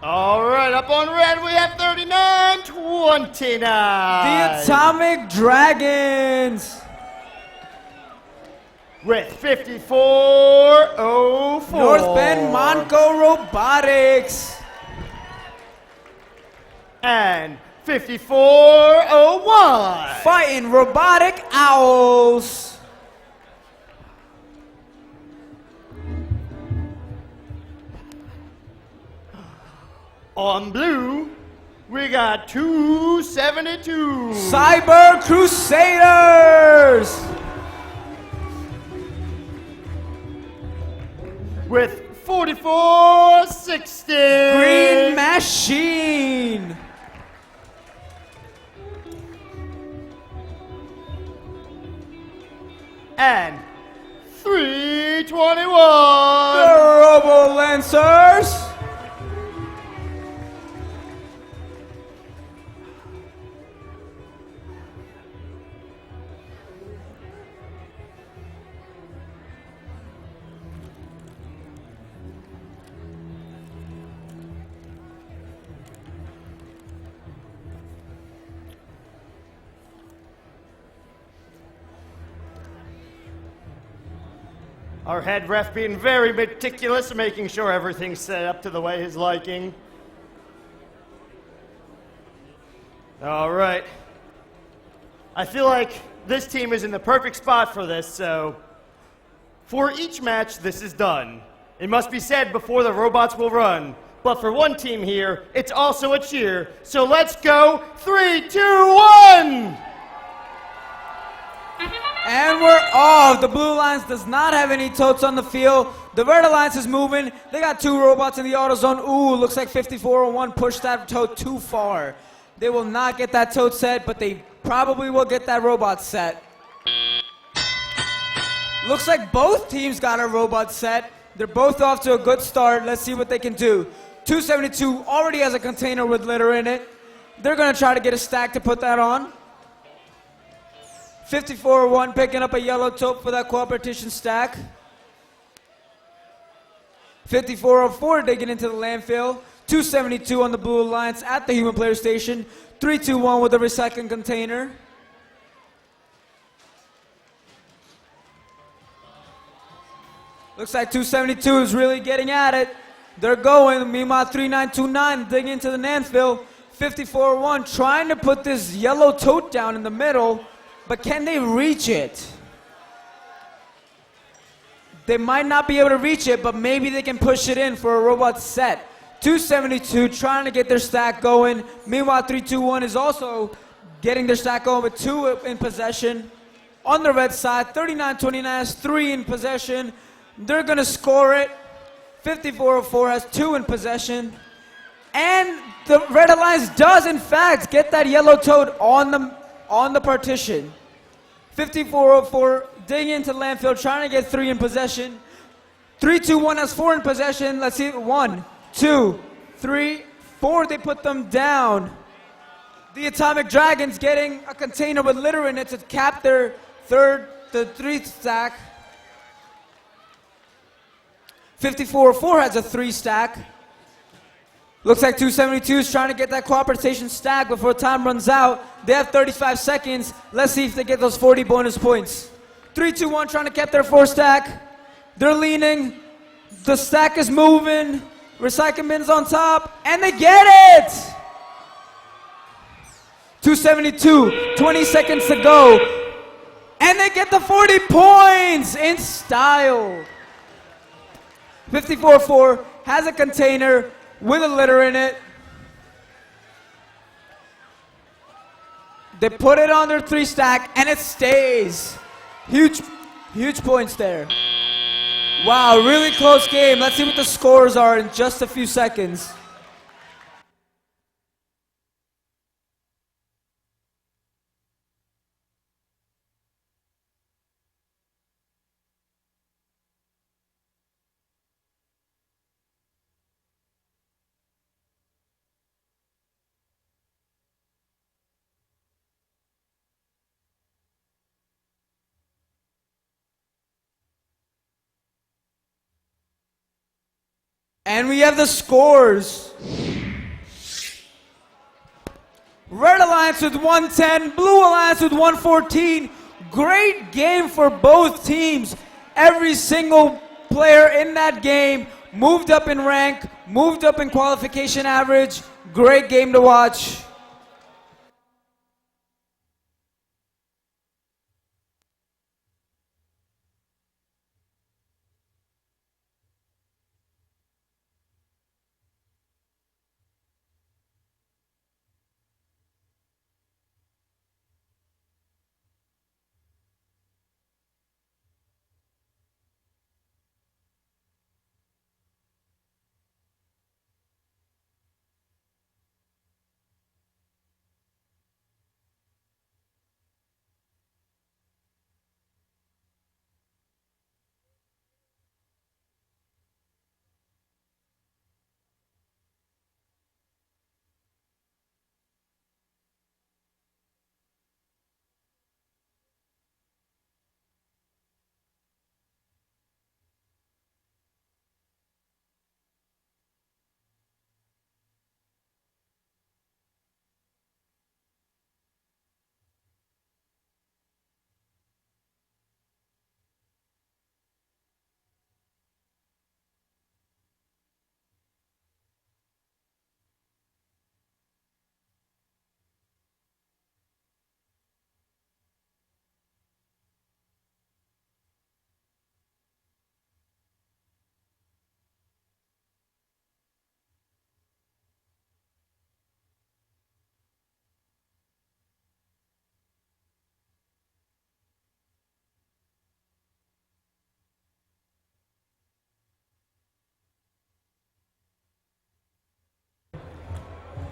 All right, up on red, we have 39-29. The Atomic Dragons. With 54-04. North Bend Monco Robotics. And 54-01. Fighting Robotic Owls. On blue, we got 272. Cyber Crusaders. With 44-60. Green Machine. And 321. The Robo Lancers. Our head ref being very meticulous, making sure everything's set up to the way his liking. All right. I feel like this team is in the perfect spot for this, so for each match, this is done. It must be said before the robots will run. But for one team here, it's also a cheer. So let's go. 3, 2, 1! And we're off. The Blue Alliance does not have any totes on the field. The Red Alliance is moving. They got 2 robots in the auto zone. Ooh, looks like 5401 pushed that tote too far. They will not get that tote set, but they probably will get that robot set. Looks like both teams got a robot set. They're both off to a good start. Let's see what they can do. 272 already has a container with litter in it. They're going to try to get a stack to put that on. 5401 picking up a yellow tote for that cooperation stack. 5404 digging into the landfill. 272 on the Blue Alliance at the human player station. 321 with the recycling container. Looks like 272 is really getting at it. They're going. Meanwhile, 3929 digging into the landfill. 5401 trying to put this yellow tote down in the middle. But can they reach it? They might not be able to reach it, but maybe they can push it in for a robot set. 272 trying to get their stack going. Meanwhile, 321 is also getting their stack going with 2 in possession. On the red side, 3929 has 3 in possession. They're going to score it. 5404 has 2 in possession. And the Red Alliance does, in fact, get that yellow toad on the partition. 5404 digging into landfill, trying to get 3 in possession. 321 has 4 in possession. Let's see, 1, 2, 3, 4. They put them down. The Atomic Dragons getting a container with litter in it to cap their 3 stack. 5404 has a 3 stack. Looks like 272 is trying to get that cooperation stack before time runs out. They have 35 seconds. Let's see if they get those 40 bonus points. 321 trying to get their 4 stack. They're leaning. The stack is moving. Recycling bin's on top. And they get it! 272, 20 seconds to go. And they get the 40 points in style. 54-4 has a container with a litter in it. They put it on their 3 stack and it stays. Huge points there. Wow, really close game. Let's see what the scores are in just a few seconds. And we have the scores. Alliance with 110, Blue Alliance with 114. Great game for both teams. Every single player in that game moved up in rank, moved up in qualification average. Great game to watch.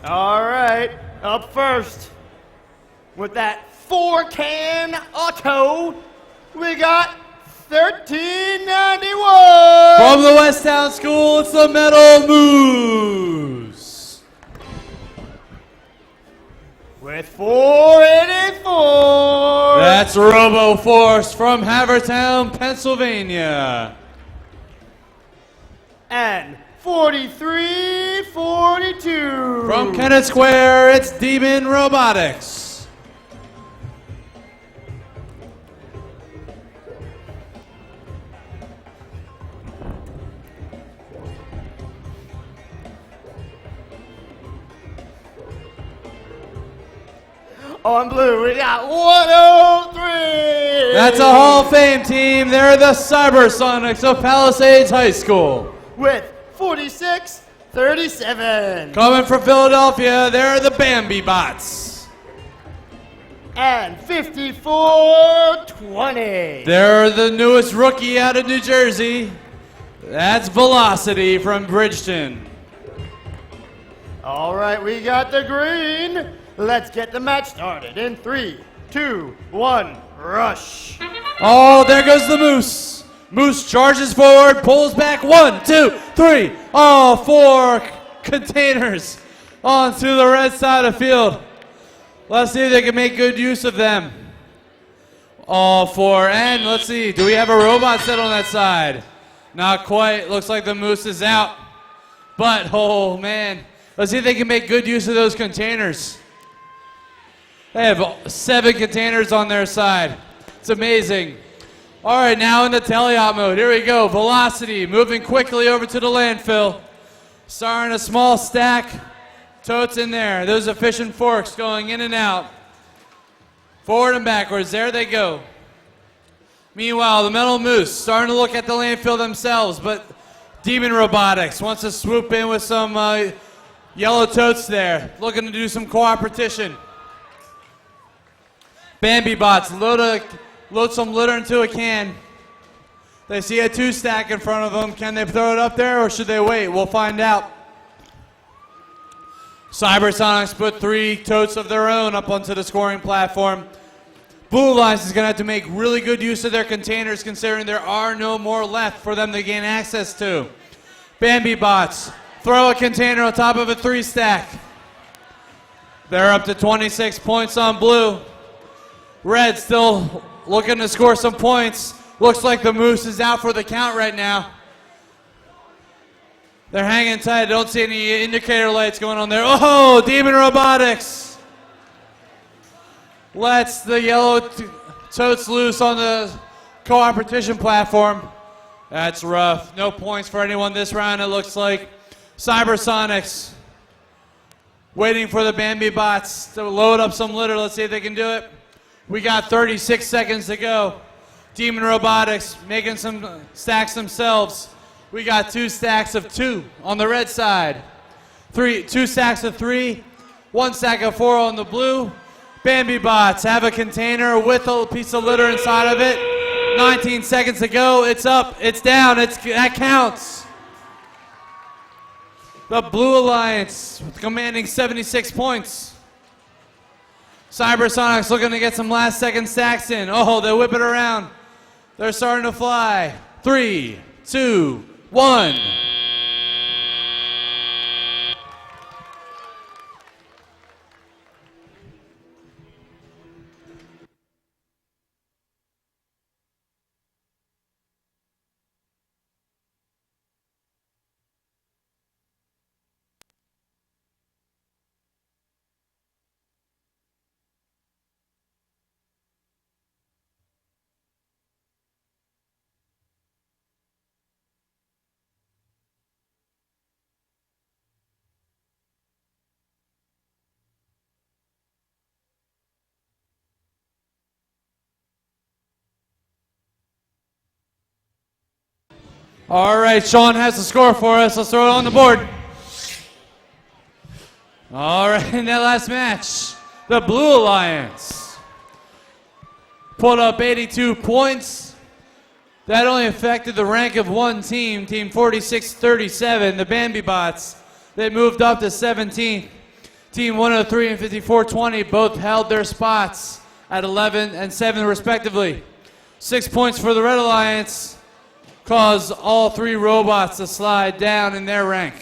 All right, up first with that 4-can auto, we got 1391. From the Westtown School, it's the Metal Moose. With 484. That's Robo Force from Havertown, Pennsylvania. And 4342. From Kennett Square, it's Demon Robotics. On blue, we got 103. That's a Hall of Fame team. They're the Cybersonics of Palisades High School. With 4637. Coming from Philadelphia, they're the Bambi Bots. And 5420. They're the newest rookie out of New Jersey. That's Velocity from Bridgeton. All right, we got the green. Let's get the match started in 3, 2, 1, rush. Oh, there goes the Moose. Moose charges forward, pulls back. 1, 2, 3. Oh, 4 containers onto the red side of the field. Let's see if they can make good use of them. All 4. And let's see, do we have a robot set on that side? Not quite. Looks like the Moose is out. But, oh man, let's see if they can make good use of those containers. They have 7 containers on their side. It's amazing. All right, now in the teleop mode. Here we go. Velocity moving quickly over to the landfill. Starting a small stack. Totes in there. Those efficient forks going in and out. Forward and backwards. There they go. Meanwhile, the Metal Moose starting to look at the landfill themselves, but Demon Robotics wants to swoop in with some yellow totes there. Looking to do some cooperation. Bambi Bots load some litter into a can. They see a 2-stack in front of them. Can they throw it up there or should they wait? We'll find out. Cybersonics put 3 totes of their own up onto the scoring platform. Blue Alliance is going to have to make really good use of their containers considering there are no more left for them to gain access to. Bambi Bots throw a container on top of a 3-stack. They're up to 26 points on blue. Red still looking to score some points. Looks like the Moose is out for the count right now. They're hanging tight. Don't see any indicator lights going on there. Oh, Demon Robotics. lets the yellow totes loose on the competition platform. That's rough. No points for anyone this round, it looks like. Cybersonics waiting for the Bambi bots to load up some litter. Let's see if they can do it. We got 36 seconds to go. Demon Robotics making some stacks themselves. We got 2 stacks of 2 on the red side. 2 stacks of 3. 1 stack of 4 on the blue. Bambi bots have a container with a piece of litter inside of it. 19 seconds to go. It's up. It's down. That counts. The Blue Alliance commanding 76 points. Cybersonics looking to get some last second stacks in. Oh, they whip it around. They're starting to fly. 3, 2, 1. All right, Sean has the score for us. Let's throw it on the board. All right, in that last match, the Blue Alliance pulled up 82 points. That only affected the rank of one team, Team 46-37, the Bambi Bots. They moved up to 17th. Team 103 and 54-20 both held their spots at 11 and 7 respectively. 6 points for the Red Alliance caused all 3 robots to slide down in their rank.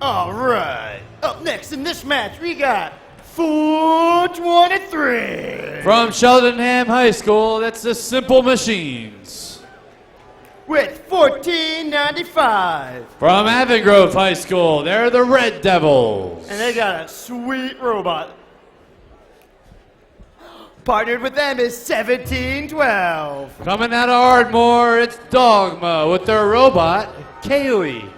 All right. Up next in this match, we got 423. From Cheltenham High School, that's the Simple Machines. With 1495. From Avongrove High School, they're the Red Devils. And they got a sweet robot. Partnered with them is 1712. Coming out of Ardmore, it's Dogma with their robot, Kaylee.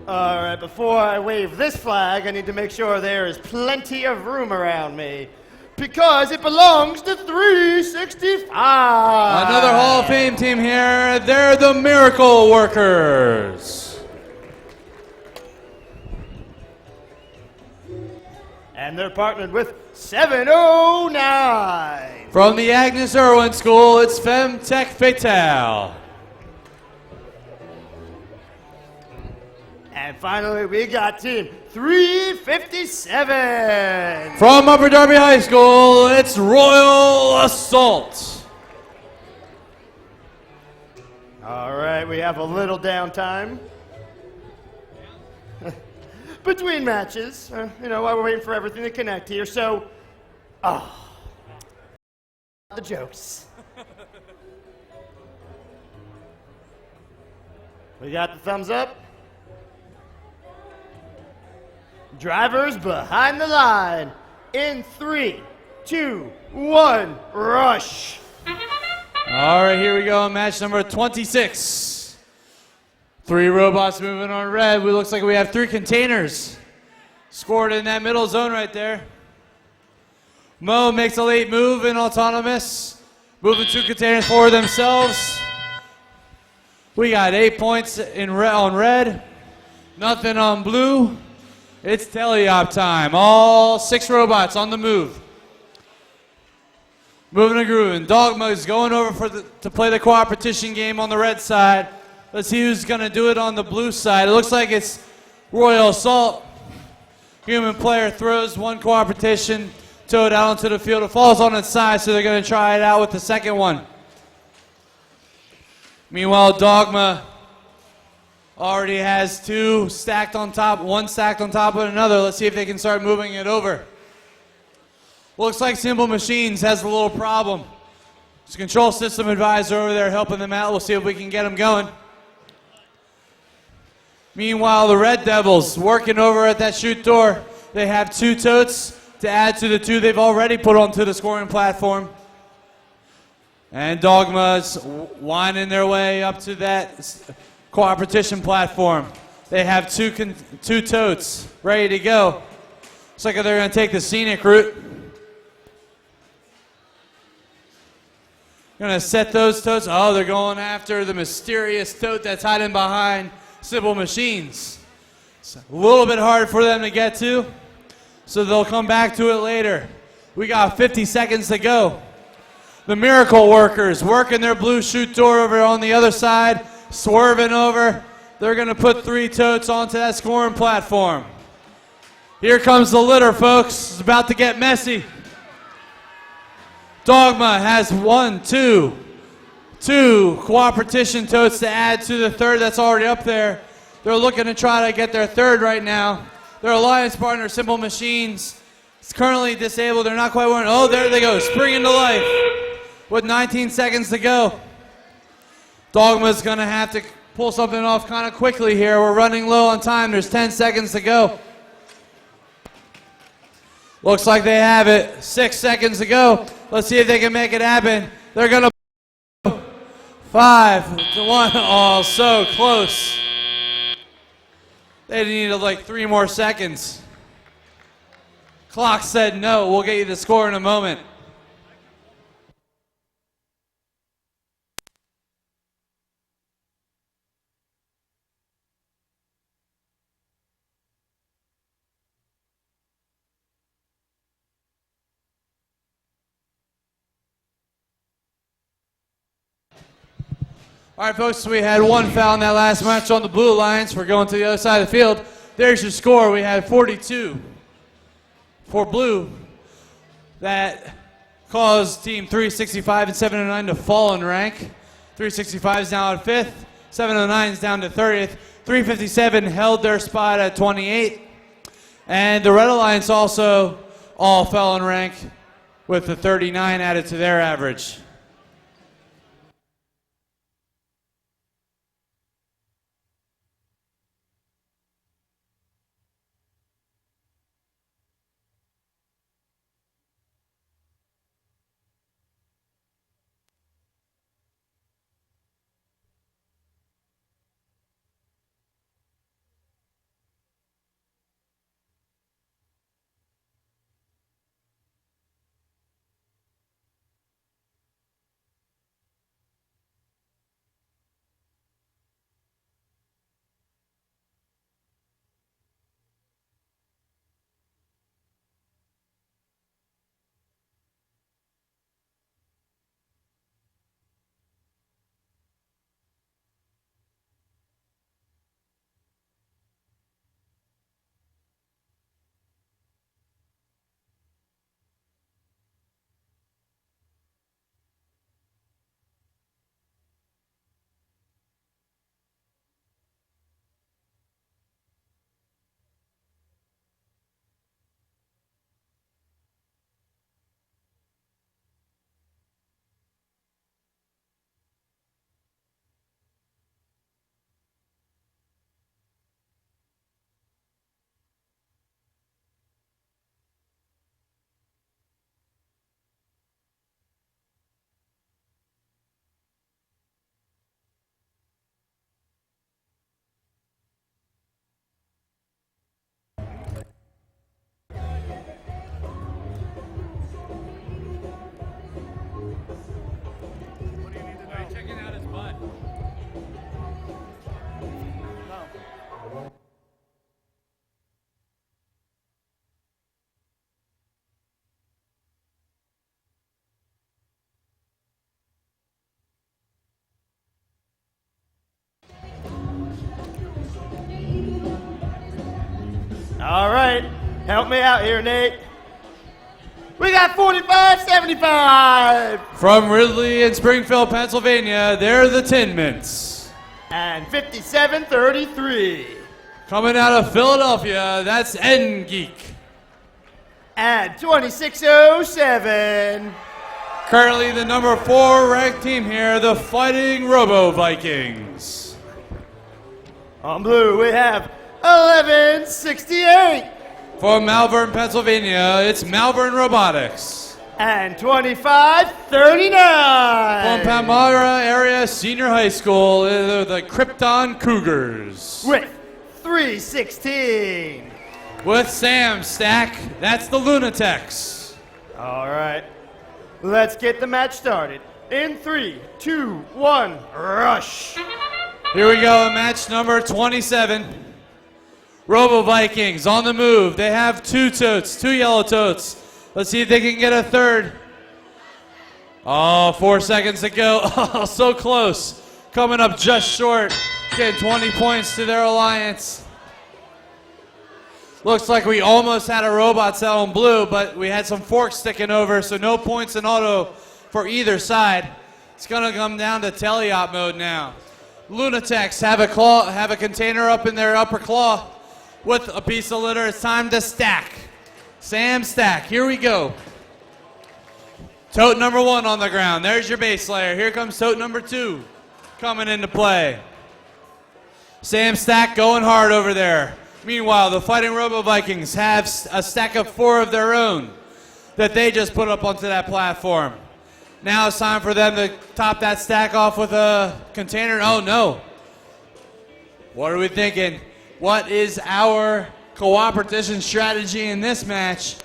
All right, before I wave this flag, I need to make sure there is plenty of room around me. Because it belongs to 365. Another Hall of Fame team here. They're the Miracle Workers. And they're partnered with 709. From the Agnes Irwin School, it's Femtech Fatale. And finally, we got team 357. From Upper Darby High School, it's Royal Assault. All right, we have a little downtime between matches, while we're waiting for everything to connect here. So, the jokes. We got the thumbs up. Drivers behind the line. In 3, 2, 1, rush. All right, here we go. Match number 26. 3 robots moving on red. It looks like we have 3 containers scored in that middle zone right there. Mo makes a late move in autonomous, moving 2 containers for themselves. We got 8 points on red, nothing on blue. It's teleop time. All 6 robots on the move. Moving and grooving. Dogma is going over to play the cooperation game on the red side. Let's see who's going to do it on the blue side. It looks like it's Royal Assault. Human player throws 1 cooperation toad out onto the field. It falls on its side, so they're going to try it out with the second one. Meanwhile, Dogma already has 2 stacked on top, 1 stacked on top of another. Let's see if they can start moving it over. Looks like Simple Machines has a little problem. There's a control system advisor over there helping them out. We'll see if we can get them going. Meanwhile, the Red Devils working over at that chute door. They have 2 totes to add to the 2 they've already put onto the scoring platform. And Dogma's winding their way up to that cooperation platform. They have 2 totes ready to go. Looks like they're going to take the scenic route. Going to set those totes. Oh, they're going after the mysterious tote that's hiding behind Simple Machines. It's a little bit hard for them to get to, so they'll come back to it later. We got 50 seconds to go. The Miracle Workers working their blue chute door over on the other side, swerving over. They're going to put 3 totes onto that scoring platform. Here comes the litter, folks. It's about to get messy. Dogma has 2 cooperation totes to add to the 3rd that's already up there. They're looking to try to get their 3rd right now. Their alliance partner, Simple Machines, is currently disabled. They're not quite wearing. Oh, there they go, springing to life with 19 seconds to go. Dogma's going to have to pull something off kind of quickly here. We're running low on time. There's 10 seconds to go. Looks like they have it. 6 seconds to go. Let's see if they can make it happen. They're going to 5 to 1. Oh, so close. They needed like 3 more seconds. Clock said no. We'll get you the score in a moment. All right, folks, so we had 1 foul in that last match on the Blue Alliance. We're going to the other side of the field. There's your score. We had 42 for Blue. That caused Team 365 and 709 to fall in rank. 365 is now at 5th. 709 is down to 30th. 357 held their spot at 28. And the Red Alliance also all fell in rank with the 39 added to their average. All right, help me out here, Nate. We got 45-75. From Ridley in Springfield, Pennsylvania, they're the Tin Mints. And 57-33. Coming out of Philadelphia, that's N-Geek. And 26-07. Currently the number 4 ranked team here, the Fighting Robo Vikings. On blue, we have 11-68. From Malvern, Pennsylvania, it's Malvern Robotics. And 25-39. From Palmyra Area Senior High School, they're the Krypton Cougars. With 3-16. With Sam Stack, that's the Lunatics. All right, let's get the match started. In 3, 2, 1, rush. Here we go, match number 27. Robo Vikings on the move. They have 2 totes, 2 yellow totes. Let's see if they can get a third. Oh, 4 seconds to go. Oh, so close. Coming up just short. Getting 20 points to their alliance. Looks like we almost had a robot cell in blue, but we had some forks sticking over, so no points in auto for either side. It's gonna come down to teleop mode now. Lunatics have a container up in their upper claw with a piece of litter. It's time to stack. Sam Stack, here we go. Tote number 1 on the ground. There's your base layer. Here comes tote number 2 coming into play. Sam Stack going hard over there. Meanwhile, the Fighting Robo Vikings have a stack of 4 of their own that they just put up onto that platform. Now it's time for them to top that stack off with a container. Oh no. What are we thinking? What is our cooperation strategy in this match?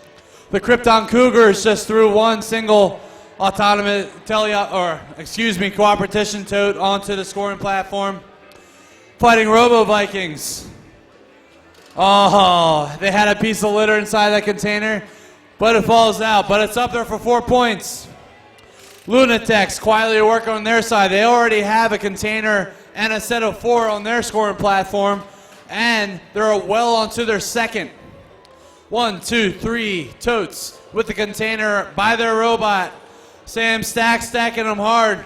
The Krypton Cougars just threw one single autonomous cooperation tote onto the scoring platform. Fighting Robo Vikings. Oh, they had a piece of litter inside that container, but it falls out. But it's up there for 4 points. Lunatics quietly working on their side. They already have a container and a set of 4 on their scoring platform, and they're well onto their second. 1, 2, 3 totes with the container by their robot. Sam Stack stacking them hard.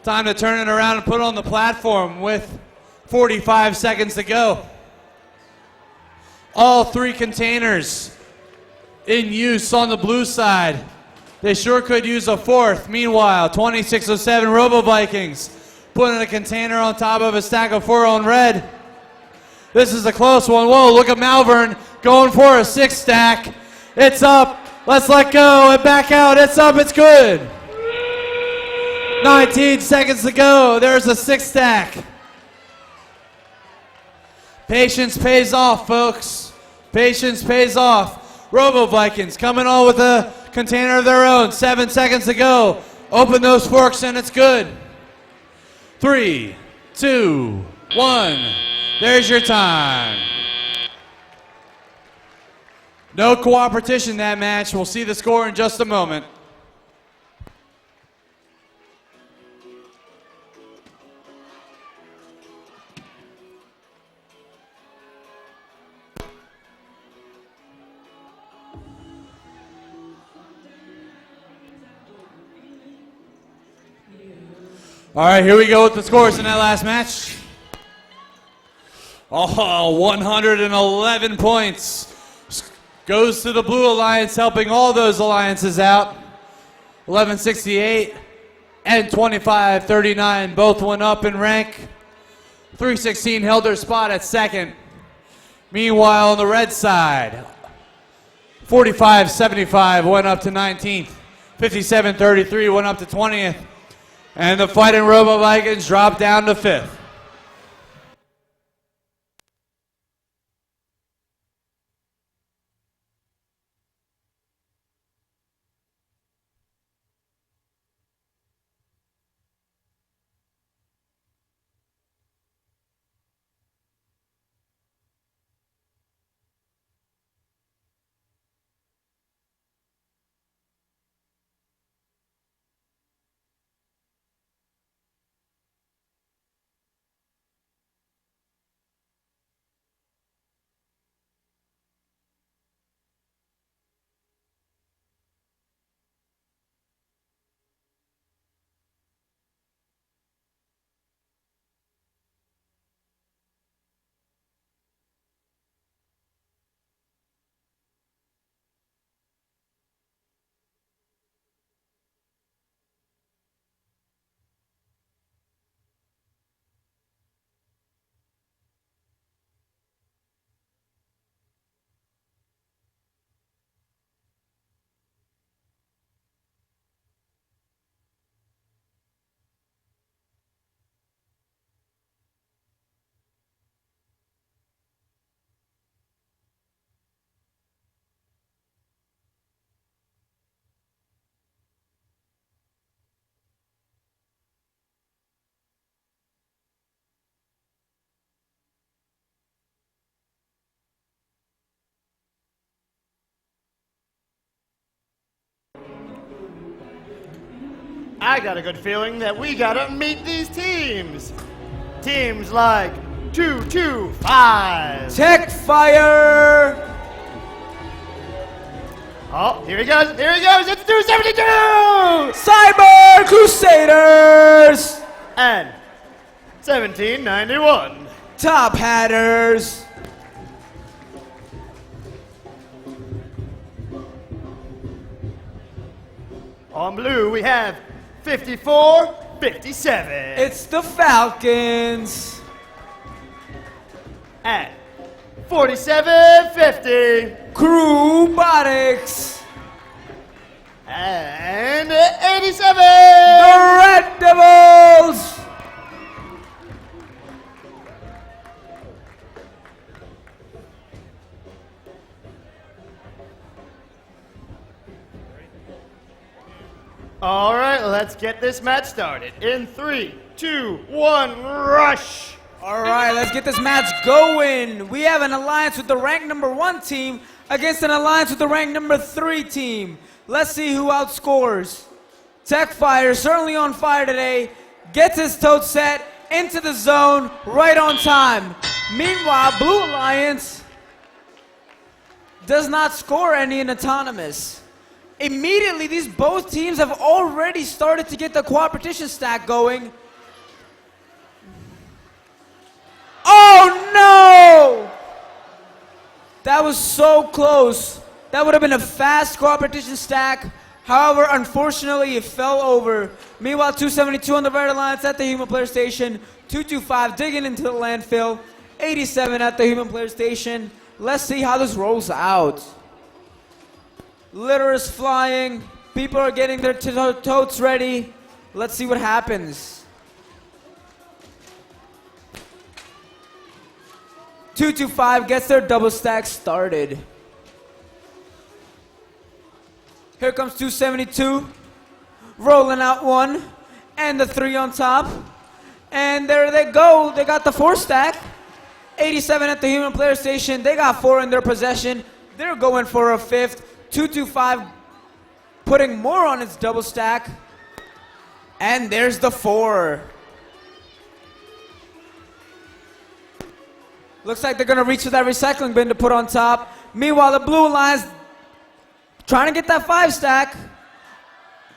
Time to turn it around and put it on the platform with 45 seconds to go. All 3 containers in use on the blue side. They sure could use a 4th. Meanwhile, 2607 Robo Vikings putting a container on top of a stack of 4 on red. This is a close one. Whoa, look at Malvern going for a 6 stack. It's up. Let's let go and back out. It's up. It's good. 19 seconds to go. There's a 6 stack. Patience pays off, folks. Patience pays off. Robo Vikings coming on with a container of their own. 7 seconds to go. Open those forks and it's good. 3, 2, 1. There's your time. No cooperation in that match. We'll see the score in just a moment. All right, here we go with the scores in that last match. Oh, 111 points. Goes to the Blue Alliance, helping all those alliances out. 1168 and 2539 both went up in rank. 316 held their spot at second. Meanwhile, on the red side, 4575 went up to 19th. 5733 went up to 20th. And the Fighting Robo Vikings dropped down to 5th. I got a good feeling that we gotta meet these teams. Teams like 225. Tech Fire! Oh, here he goes, it's 272! Cyber Crusaders! And 1791. Top Hatters! On blue, we have 5457. It's the Falcons. And 4750. Robotics. And 87. The Red Devils. All right, let's get this match started. In 3, 2, 1, rush! All right, let's get this match going. We have an alliance with the ranked number 1 team against an alliance with the ranked number 3 team. Let's see who outscores. Techfire, certainly on fire today, gets his tote set into the zone right on time. Meanwhile, Blue Alliance does not score any in autonomous. Immediately, these both teams have already started to get the cooperation stack going. Oh no! That was so close. That would have been a fast cooperation stack. However, unfortunately, it fell over. Meanwhile, 272 on the Red Alliance at the Human Player Station. 225 digging into the landfill. 87 at the Human Player Station. Let's see how this rolls out. Litter is flying. People are getting their totes ready. Let's see what happens. 225 gets their double stack started. Here comes 272. Rolling out 1. And the 3 on top. And there they go. They got the 4 stack. 87 at the Human Player Station. They got 4 in their possession. They're going for a 5th. 225 putting more on its double stack. And there's the 4. Looks like they're going to reach for that recycling bin to put on top. Meanwhile, the Blue Alliance trying to get that 5 stack.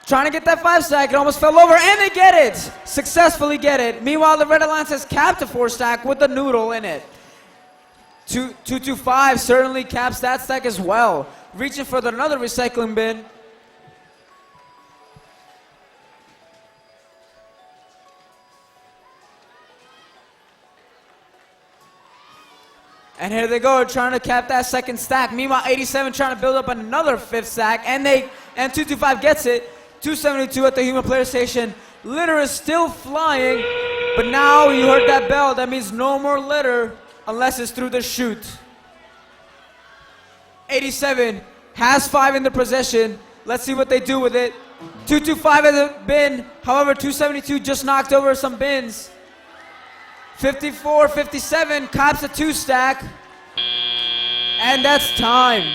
It almost fell over, and they get it. Successfully get it. Meanwhile, the Red Alliance has capped a 4 stack with the noodle in it. 225 certainly caps that stack as well. Reaching for another recycling bin. And here they go, trying to cap that 2nd stack. Meanwhile, 87 trying to build up another 5th stack, and 225 gets it. 272 at the Human Player Station. Litter is still flying, but now you heard that bell. That means no more litter unless it's through the chute. 87 has 5 in their possession. Let's see what they do with it. 225 has a bin. However, 272 just knocked over some bins. 54, 57 cops a 2 stack. And that's time.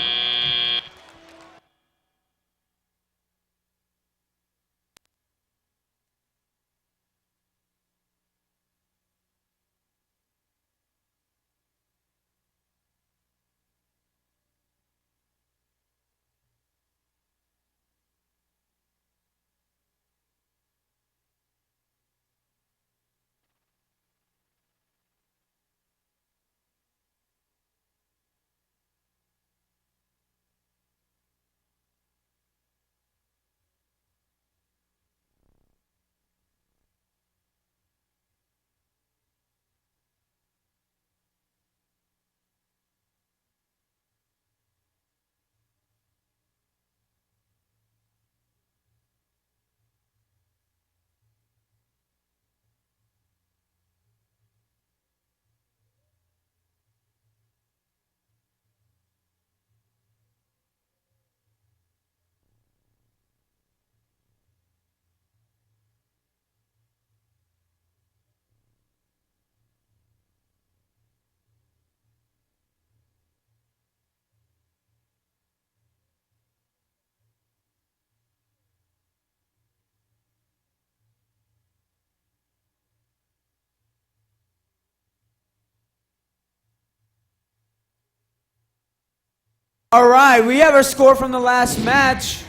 All right, we have our score from the last match.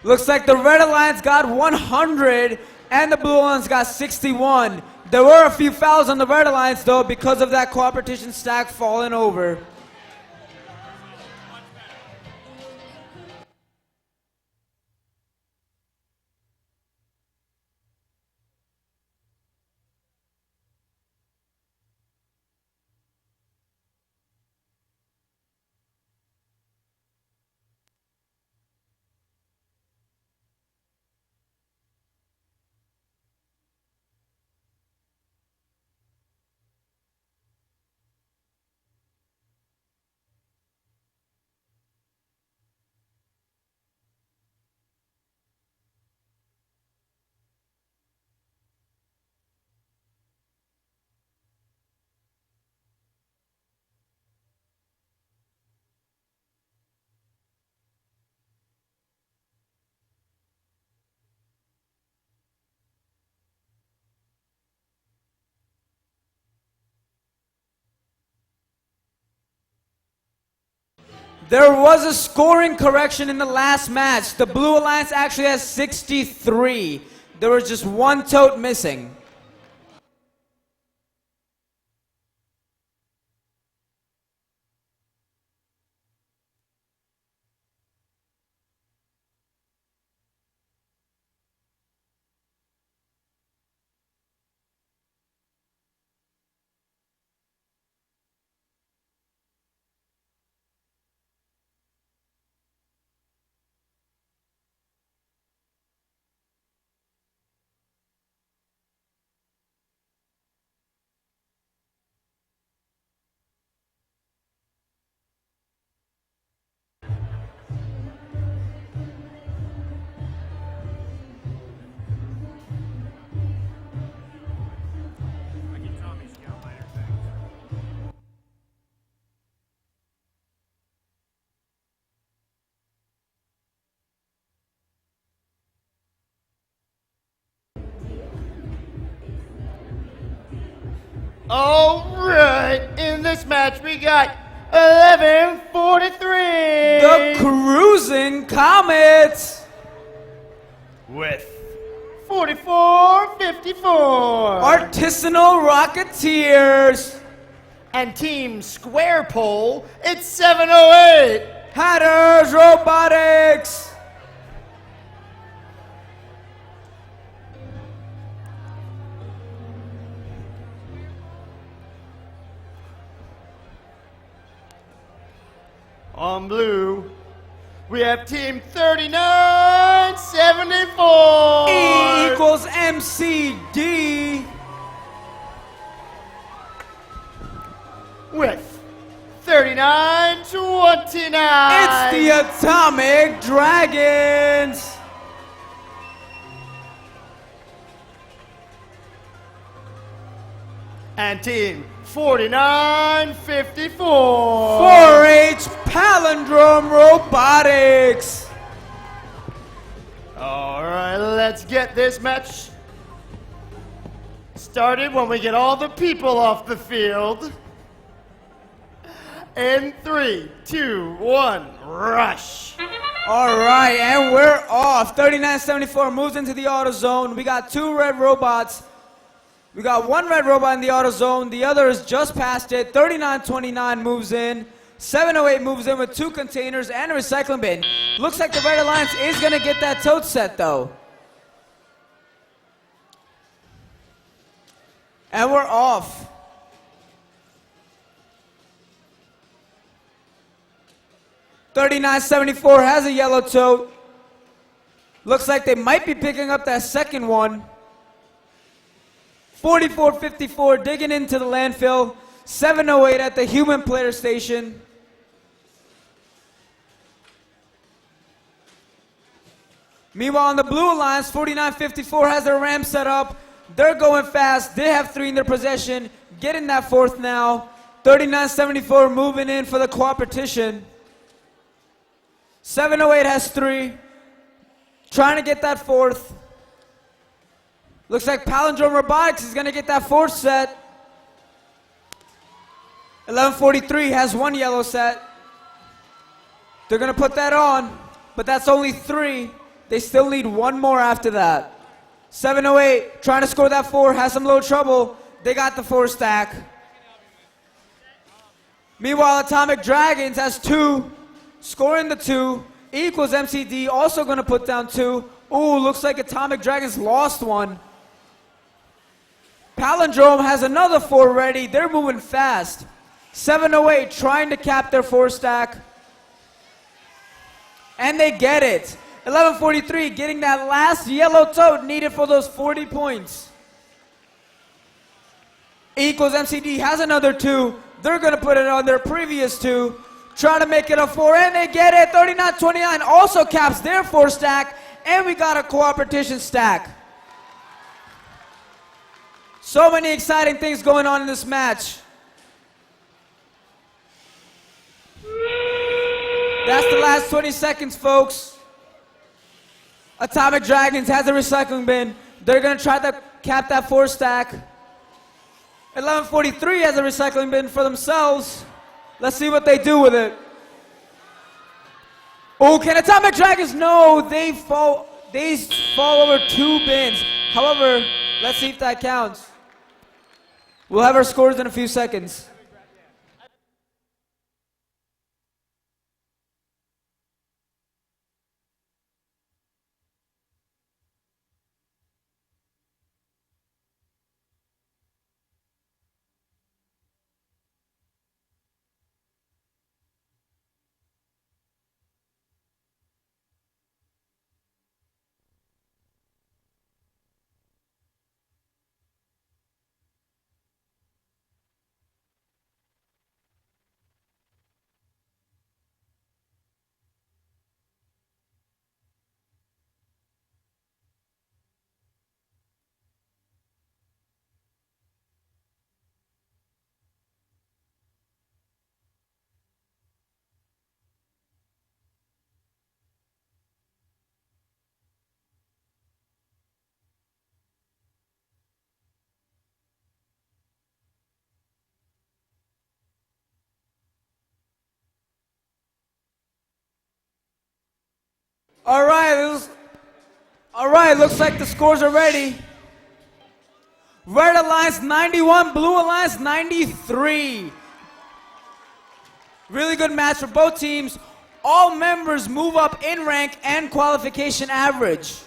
Looks like the Red Alliance got 100 and the Blue Alliance got 61. There were a few fouls on the Red Alliance though because of that cooperation stack falling over. There was a scoring correction in the last match. The Blue Alliance actually has 63. There was just one tote missing. All right, in this match we got 1143. The Cruising Comets. With 4454. Artisanal Rocketeers. And Team Square Pole, it's 708. Hatters Robotics. On blue, we have Team 3974. E equals MCD. With 3929. It's the Atomic Dragons. And Team 4954. 4-H Palindrome Robotics. All right, let's get this match started when we get all the people off the field. In 3, 2, 1, rush. All right, and we're off. 3974 moves into the auto zone. We got 2 red robots. We got 1 red robot in the auto zone. The other is just past it. 3929 moves in. 708 moves in with 2 containers and a recycling bin. Looks like the Red Alliance is going to get that tote set, though. And we're off. $39.74 has a yellow tote. Looks like they might be picking up that second one. $44.54 digging into the landfill. 708 at the human player station. Meanwhile, on the Blue Alliance, 49.54 has their ramp set up. They're going fast. They have 3 in their possession. Getting that 4th now. 39.74 moving in for the competition. 708 has 3. Trying to get that 4th. Looks like Palindrome Robotics is going to get that 4th set. 1143 has one yellow set. They're going to put that on, but that's only 3. They still need one more after that. 708 trying to score that 4, has some little trouble. They got the 4 stack. Meanwhile, Atomic Dragons has 2, scoring the 2, equals MCD, also going to put down 2. Ooh, looks like Atomic Dragons lost one. Palindrome has another 4 ready. They're moving fast. 708 trying to cap their 4 stack. And they get it. 1143 getting that last yellow tote needed for those 40 points. Equals MCD has another 2. They're going to put it on their previous 2. Trying to make it a 4, and they get it. 3929 also caps their 4 stack, and we got a cooperation stack. So many exciting things going on in this match. That's the last 20 seconds, folks. Atomic Dragons has a recycling bin. They're going to try to cap that 4 stack. 1143 has a recycling bin for themselves. Let's see what they do with it. Oh, can Atomic Dragons? No, they fall over 2 bins. However, let's see if that counts. We'll have our scores in a few seconds. All right, looks like the scores are ready. Red Alliance 91, Blue Alliance 93. Really good match for both teams. All members move up in rank and qualification average.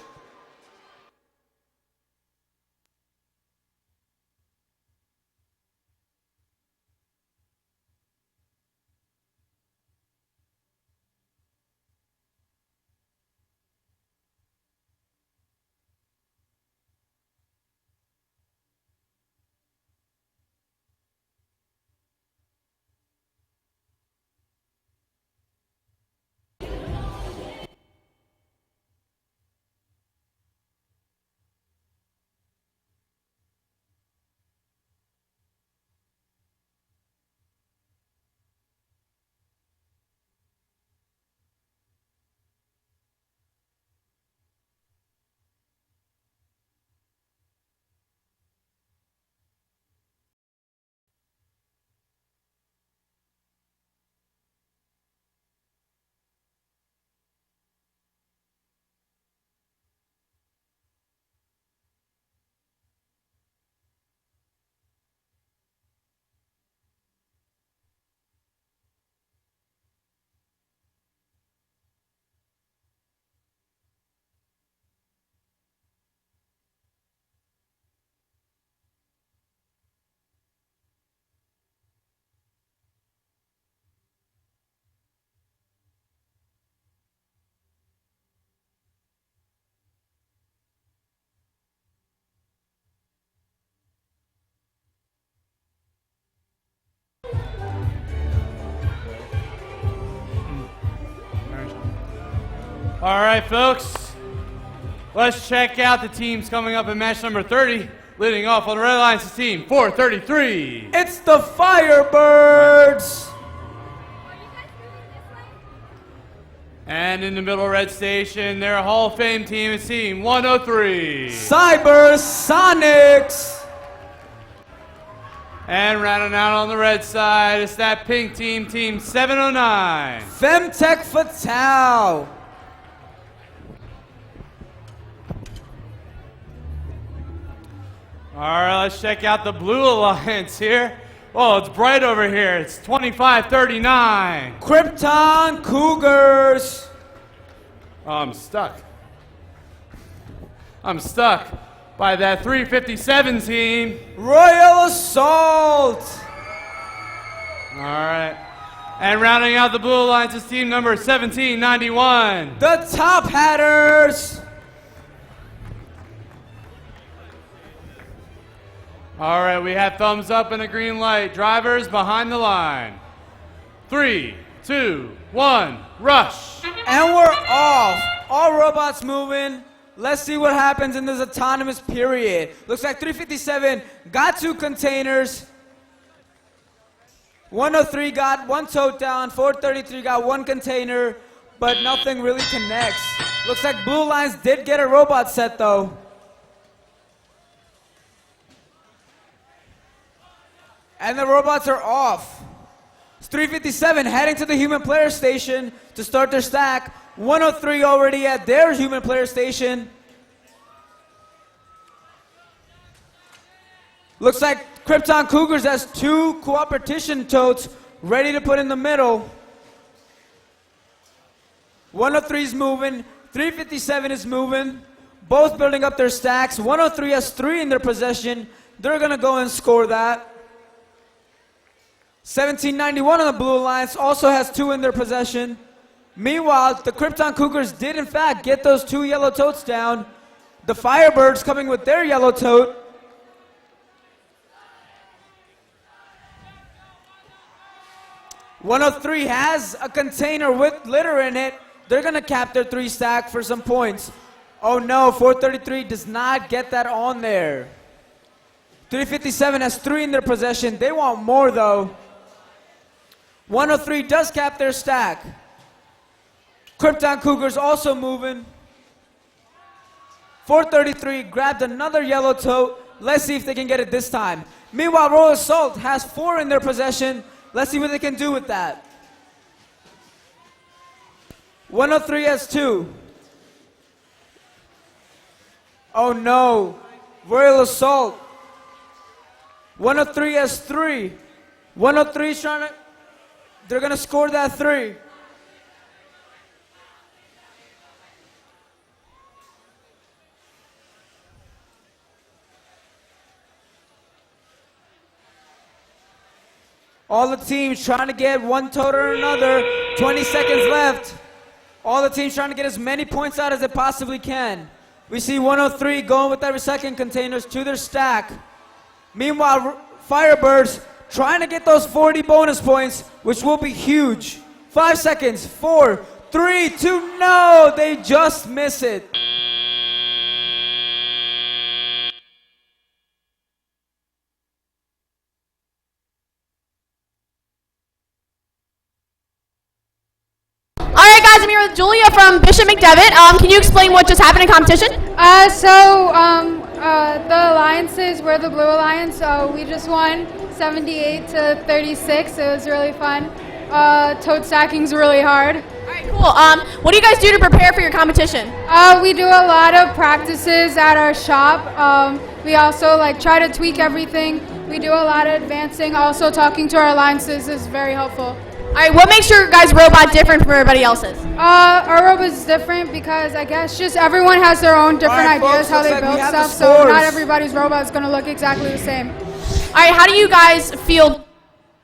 All right, folks. Let's check out the teams coming up in match number 30. Leading off on the Red Alliance's team, 433. It's the Firebirds. And in the middle red station, their Hall of Fame team is team 103. Cyber Sonics. And rounding out on the red side, it's that pink team, Team 709. Femtech Fatale. All right, let's check out the Blue Alliance here. Oh, it's bright over here. It's 25-39. Krypton Cougars. Oh, I'm stuck. I'm stuck by that 357 team. Royal Assault. All right. And rounding out the Blue Alliance is team number 1791. The Top Hatters. All right, we have thumbs up and a green light. Drivers behind the line. 3, 2, 1, rush. And we're off. All robots moving. Let's see what happens in this autonomous period. Looks like 357 got 2 containers. 103 got 1 tote down. 433 got 1 container, but nothing really connects. Looks like Blue Lines did get a robot set though. And the robots are off. It's 357 heading to the human player station to start their stack. 103 already at their human player station. Looks like Krypton Cougars has 2 cooperation totes ready to put in the middle. 103 is moving. 357 is moving. Both building up their stacks. 103 has 3 in their possession. They're going to go and score that. 1791 on the Blue Alliance also has 2 in their possession. Meanwhile, the Krypton Cougars did in fact get those 2 yellow totes down. The Firebirds coming with their yellow tote. .103 has a container with litter in it. They're gonna cap their 3 stack for some points. Oh no, 433 does not get that on there. 357 has 3 in their possession. They want more though. 103 does cap their stack. Krypton Cougars also moving. 433 grabbed another yellow tote. Let's see if they can get it this time. Meanwhile, Royal Assault has 4 in their possession. Let's see what they can do with that. 103 has 2. Oh no, Royal Assault. 103 has 3. 103 is trying to, they're gonna score that 3. All the teams trying to get 1 tote or another. 20 seconds left. All the teams trying to get as many points out as they possibly can. We see 103 going with their recycling containers to their stack. Meanwhile, Firebirds trying to get those 40 bonus points, which will be huge. 5 seconds, 4, 3, 2, no, they just miss it. All right, guys, I'm here with Julia from Bishop McDevitt. Can you explain what just happened in competition? The alliances were the Blue Alliance. We just won 78 to 36. It was really fun. Tote stacking's really hard. All right, cool. What do you guys do to prepare for your competition? We do a lot of practices at our shop. We also try to tweak everything. We do a lot of advancing. Also, talking to our alliances is very helpful. All right, what makes your guys' robot different from everybody else's? Our robot's different because I guess just everyone has their own different ideas how they build stuff, so not everybody's robot is going to look exactly the same. All right, how do you guys feel?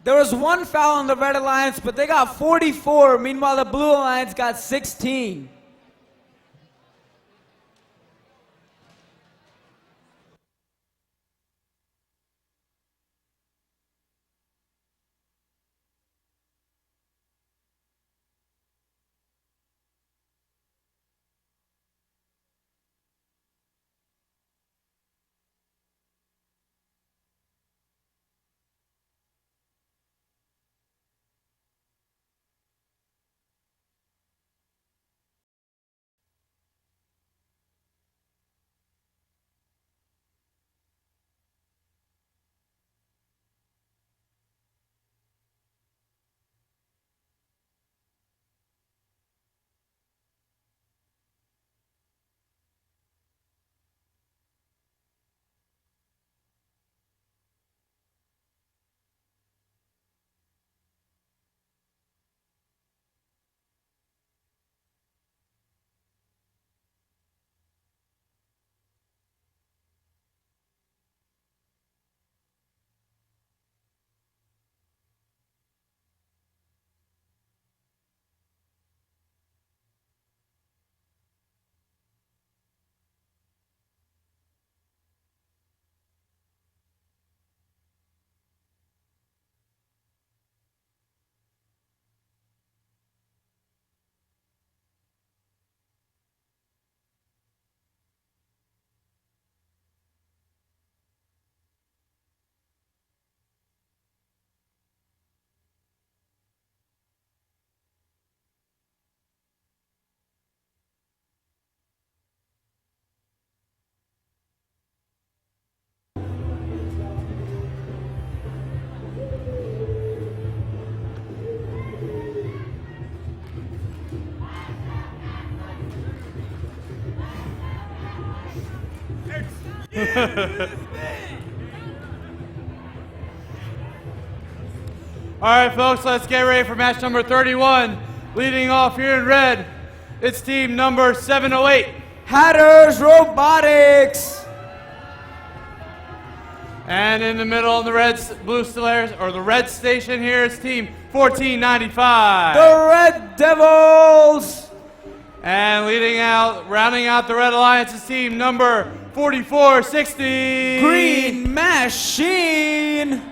There was 1 foul on the Red Alliance, but they got 44. Meanwhile, the Blue Alliance got 16. All right, folks, let's get ready for match number 31. Leading off here in red, it's team number 708. Hatters Robotics. And in the middle on the the red station here is team 1495. The Red Devils. And rounding out the Red Alliance is team number 4460. Green Machine.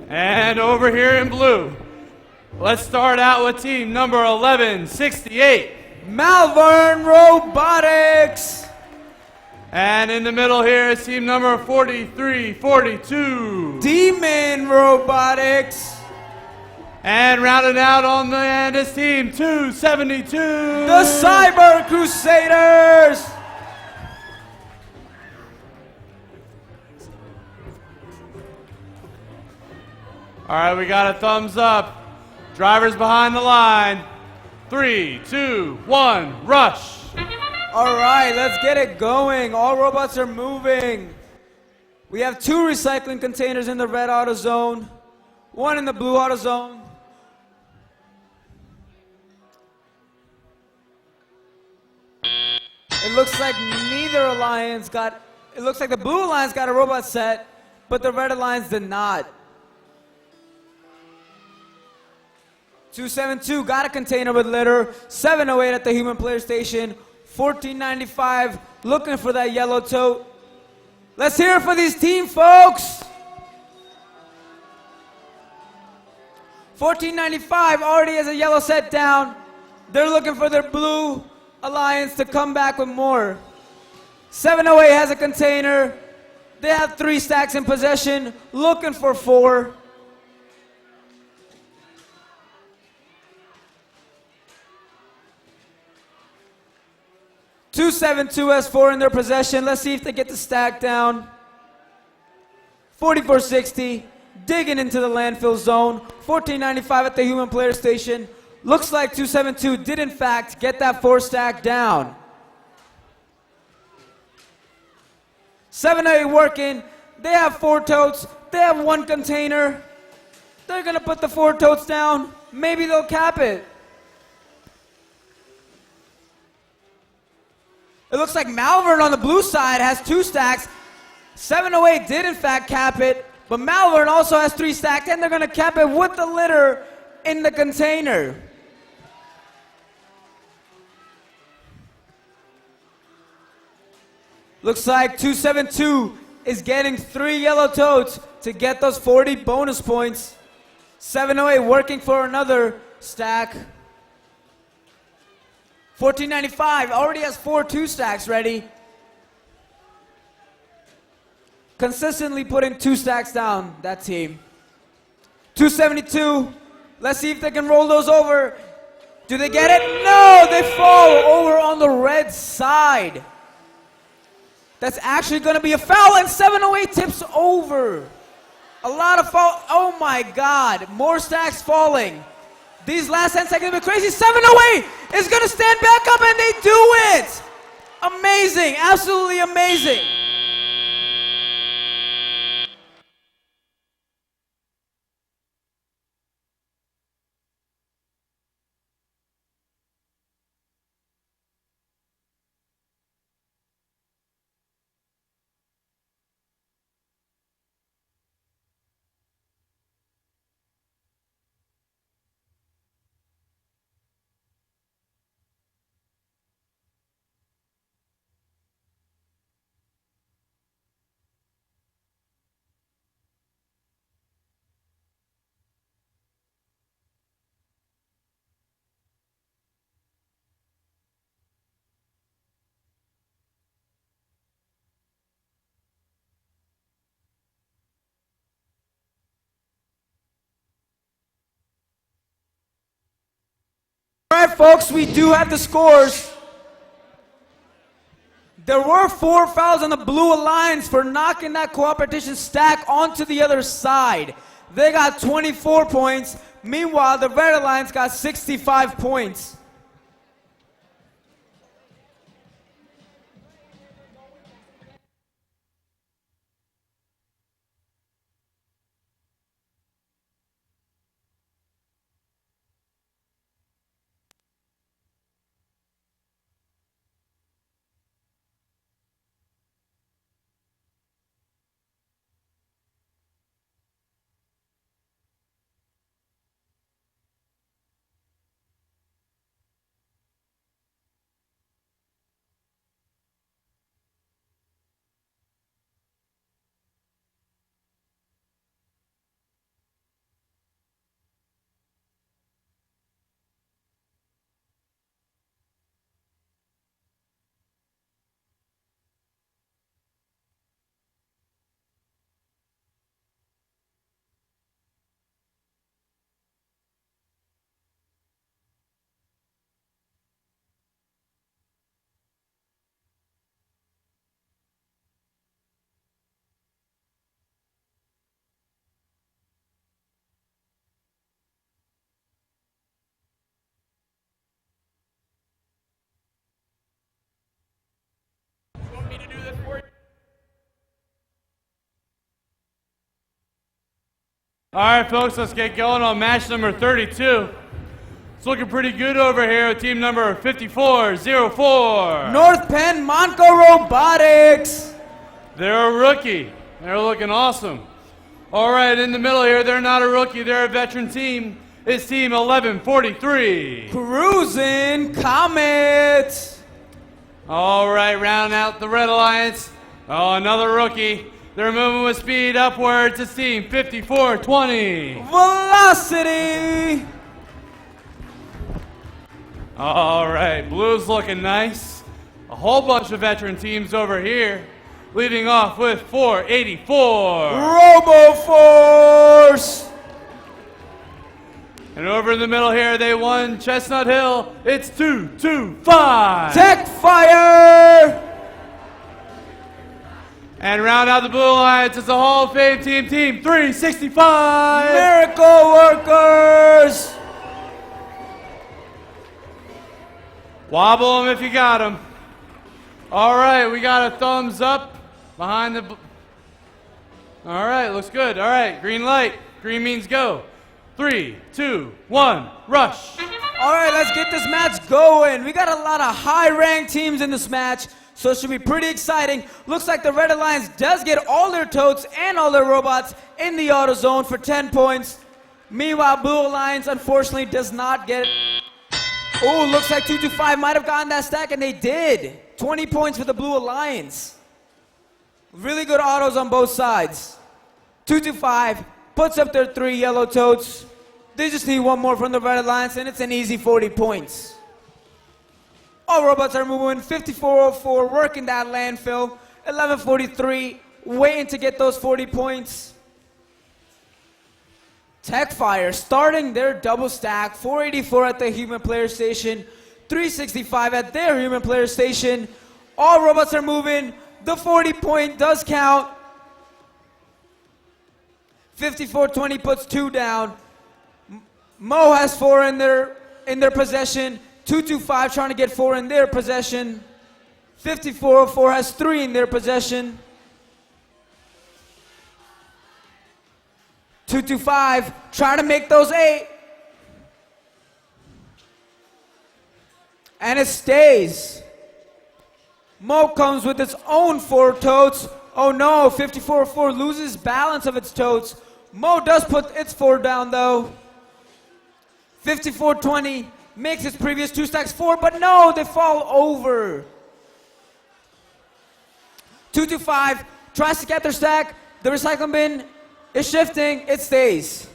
And over here in blue, let's start out with team number 1168. Malvern Robotics. And in the middle here is team number 4342. Demon Robotics. And rounded out on the end is team 272. The Cyber Crusaders. All right, we got a thumbs up. Drivers behind the line. 3, 2, 1, rush. All right, let's get it going. All robots are moving. We have 2 recycling containers in the red auto zone, 1 in the blue auto zone. It looks like it looks like the blue alliance got a robot set, but the red alliance did not. 272 got a container with litter. 708 at the human player station. 1495 looking for that yellow tote. Let's hear it for these team folks. 1495 already has a yellow set down. They're looking for their blue alliance to come back with more. 708 has a container. They have 3 stacks in possession, looking for 4. .272 has 4 in their possession. Let's see if they get the stack down. 4460 digging into the landfill zone. 1495 at the human player station. Looks like 272 did in fact get that 4 stack down. 708 working. They have 4 totes. They have 1 container. They're gonna put the 4 totes down. Maybe they'll cap it. It looks like Malvern on the blue side has 2 stacks. 708 did in fact cap it, but Malvern also has 3 stacked, and they're gonna cap it with the litter in the container. Looks like 272 is getting 3 yellow totes to get those 40 bonus points. 708 working for another stack. 1495 already has 4 2 stacks ready. Consistently putting 2 stacks down, that team. 272, let's see if they can roll those over. Do they get it? No, they fall over on the red side. That's actually gonna be a foul, and 708 tips over. A lot of foul, oh my God, more stacks falling. These last 10 seconds have been crazy. 708 is going to stand back up, and they do it! Amazing, absolutely amazing. All right, folks, we do have the scores. There were 4 fouls on the blue alliance for knocking that cooperation stack onto the other side. They got 24 points. Meanwhile, the red alliance got 65 points. All right, folks, let's get going on match number 32. It's looking pretty good over here with team number 5404. North Penn Monco Robotics. They're a rookie. They're looking awesome. All right, in the middle here, they're not a rookie. They're a veteran team. It's team 1143. Cruising Comet. All right, round out the Red Alliance. Oh, another rookie. They're moving with speed upwards. It's team 5420. Velocity. All right, blue's looking nice. A whole bunch of veteran teams over here. Leading off with 484. RoboForce. And over in the middle here, they won Chestnut Hill. It's 225. Tech Fire. And round out the Blue Alliance, it's a Hall of Fame team, team 365. Miracle Workers. Wobble them if you got them. All right, we got a thumbs up behind the... All right, looks good. All right, green light. Green means go. 3, 2, 1, rush. All right, let's get this match going. We got a lot of high-ranked teams in this match, so it should be pretty exciting. Looks like the Red Alliance does get all their totes and all their robots in the auto zone for 10 points. Meanwhile, Blue Alliance unfortunately does not get... Oh, looks like 225 might have gotten that stack, and they did. 20 points for the Blue Alliance. Really good autos on both sides. 225 puts up their 3 yellow totes. They just need one more from the Red Alliance, and it's an easy 40 points. All robots are moving. 5404 working that landfill. 1143 waiting to get those 40 points. Techfire starting their double stack. 484 at the human player station. 365 at their human player station. All robots are moving. The 40 point does count. 5420 puts 2 down. Mo has 4 in their possession. 225 trying to get 4 in their possession. 5404 has 3 in their possession. 225 trying to make those 8. And it stays. Mo comes with its own 4 totes. Oh no, 5404 loses balance of its totes. Mo does put its 4 down though. 5420 makes its previous 2 stacks 4, but no, they fall over. 225 tries to get their stack. The recycling bin is shifting, it stays.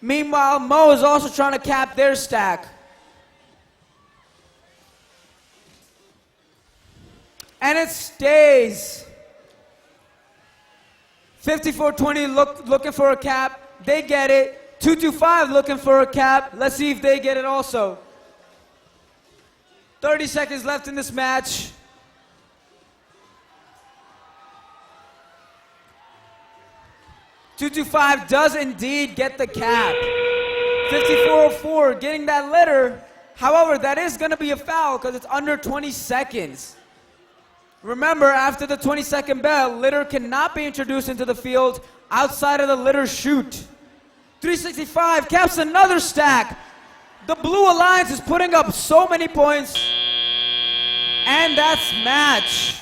Meanwhile, Mo is also trying to cap their stack. And it stays. 5420 looking for a cap. They get it. 225 looking for a cap. Let's see if they get it also. 30 seconds left in this match. .225 does indeed get the cap. 5404 getting that litter. However, that is going to be a foul because it's under 20 seconds. Remember, after the 20-second bell, litter cannot be introduced into the field outside of the litter chute. 365 caps another stack. The Blue Alliance is putting up so many points. And that's match.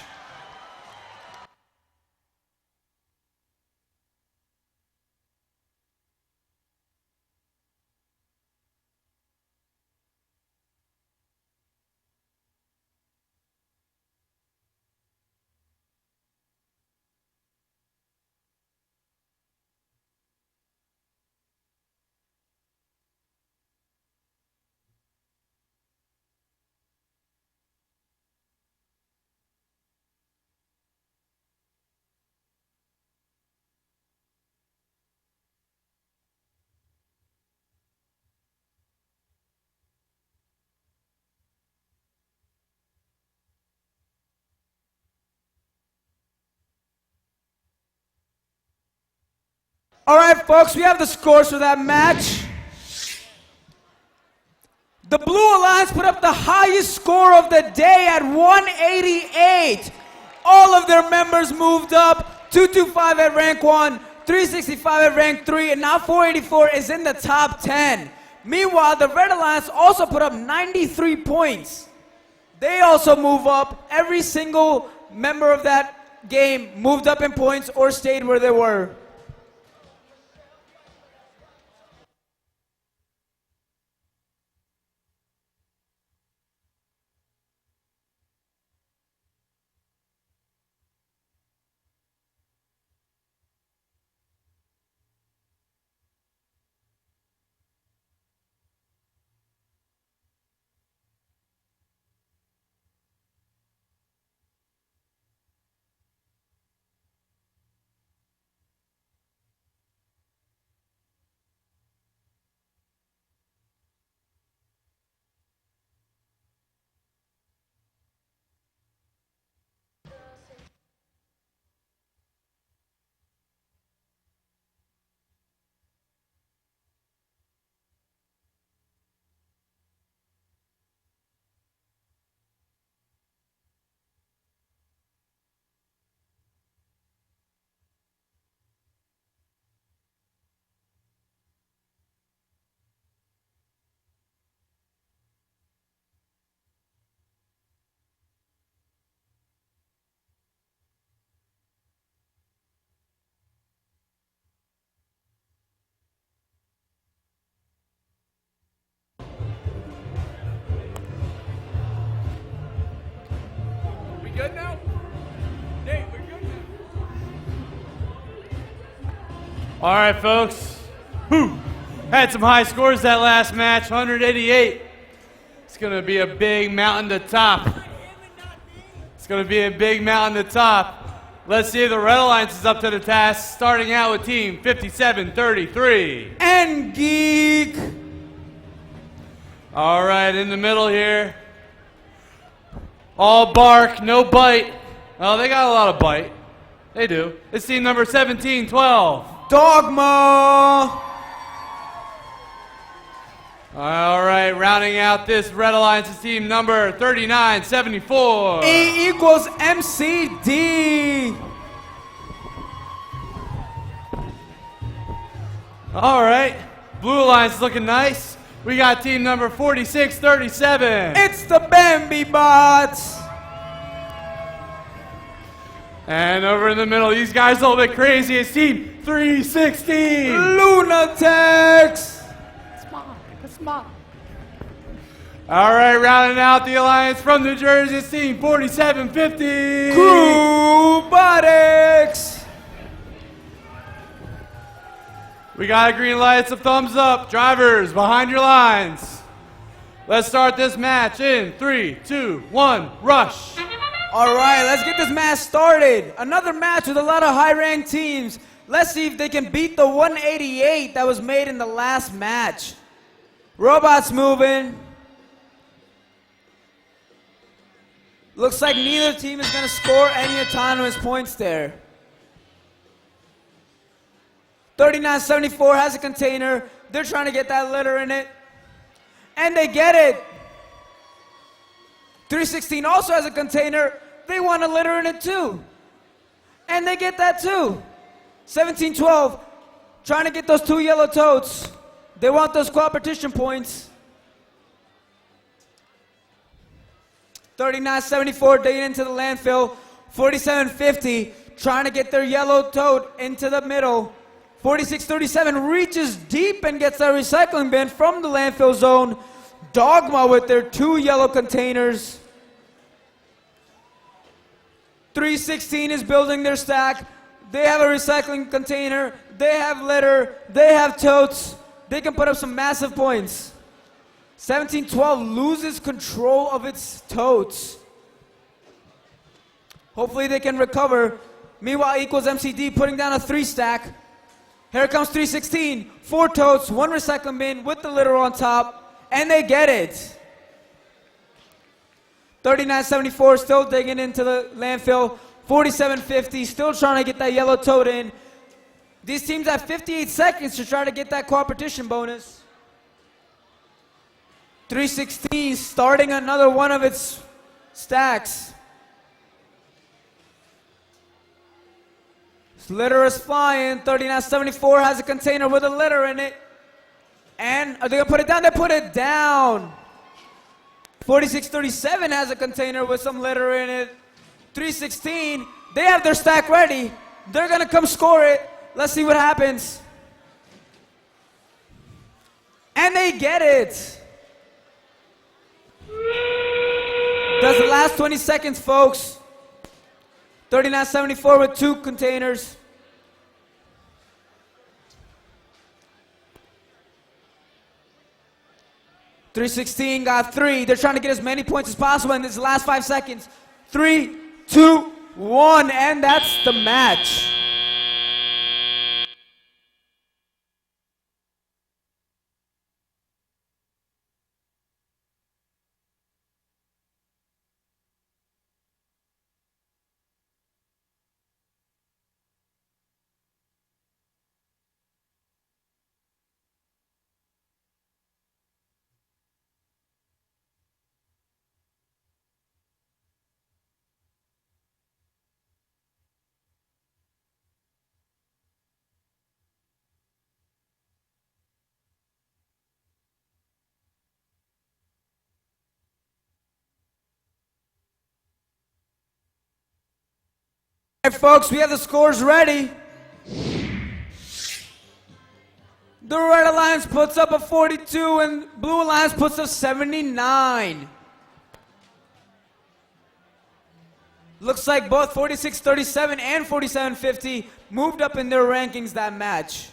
All right, folks, we have the scores for that match. The Blue Alliance put up the highest score of the day at 188. All of their members moved up. 225 at rank 1, 365 at rank 3, and now 484 is in the top 10. Meanwhile, the Red Alliance also put up 93 points. They also move up. Every single member of that game moved up in points or stayed where they were. Good now? Nate, we're good now. All right, folks. Whew. Had some high scores that last match, 188. It's going to be a big mountain to top. It's going to be a big mountain to top. Let's see if the Red Alliance is up to the task, starting out with team 5733. And Geek. All right, in the middle here. All bark, no bite. Oh, they got a lot of bite. They do. It's team number 1712. Dogma. All right, rounding out this Red Alliance is team number 3974. E equals MCD. All right, Blue Alliance is looking nice. We got team number 4637. It's the Bambi Bots. And over in the middle, these guys a little bit crazy. It's team 316. Lunatics. All right, rounding out the alliance from New Jersey, it's team 4750. Robotics. We got a green light, it's a thumbs up. Drivers, behind your lines. Let's start this match in 3, 2, 1, rush. All right, let's get this match started. Another match with a lot of high-ranked teams. Let's see if they can beat the 188 that was made in the last match. Robots moving. Looks like neither team is going to score any autonomous points there. 3974 has a container. They're trying to get that litter in it. And they get it. 316 also has a container. They want a litter in it too. And they get that too. 1712 trying to get those 2 yellow totes. They want those competition points. 3974 digging into the landfill. 4750 trying to get their yellow tote into the middle. 4637 reaches deep and gets a recycling bin from the landfill zone. Dogma with their 2 yellow containers. 316 is building their stack. They have a recycling container. They have litter. They have totes. They can put up some massive points. 1712 loses control of its totes. Hopefully they can recover. Meanwhile, equals MCD putting down a 3 stack. Here comes 316. 4 totes, 1 recycling bin with the litter on top. And they get it. 3974 still digging into the landfill. 4750 still trying to get that yellow tote in. These teams have 58 seconds to try to get that competition bonus. 316 starting another one of its stacks. Litter is flying. 3974 has a container with a litter in it. And are they going to put it down? They put it down. 4637 has a container with some litter in it. 316, they have their stack ready. They're going to come score it. Let's see what happens. And they get it. That's the last 20 seconds, folks. 3974 with 2 containers. .316 got 3. They're trying to get as many points as possible in this last 5 seconds. 3, 2, 1, and that's the match. All right, folks, we have the scores ready. The Red Alliance puts up a 42 and Blue Alliance puts up 79. Looks like both 4637 and 4750 moved up in their rankings that match.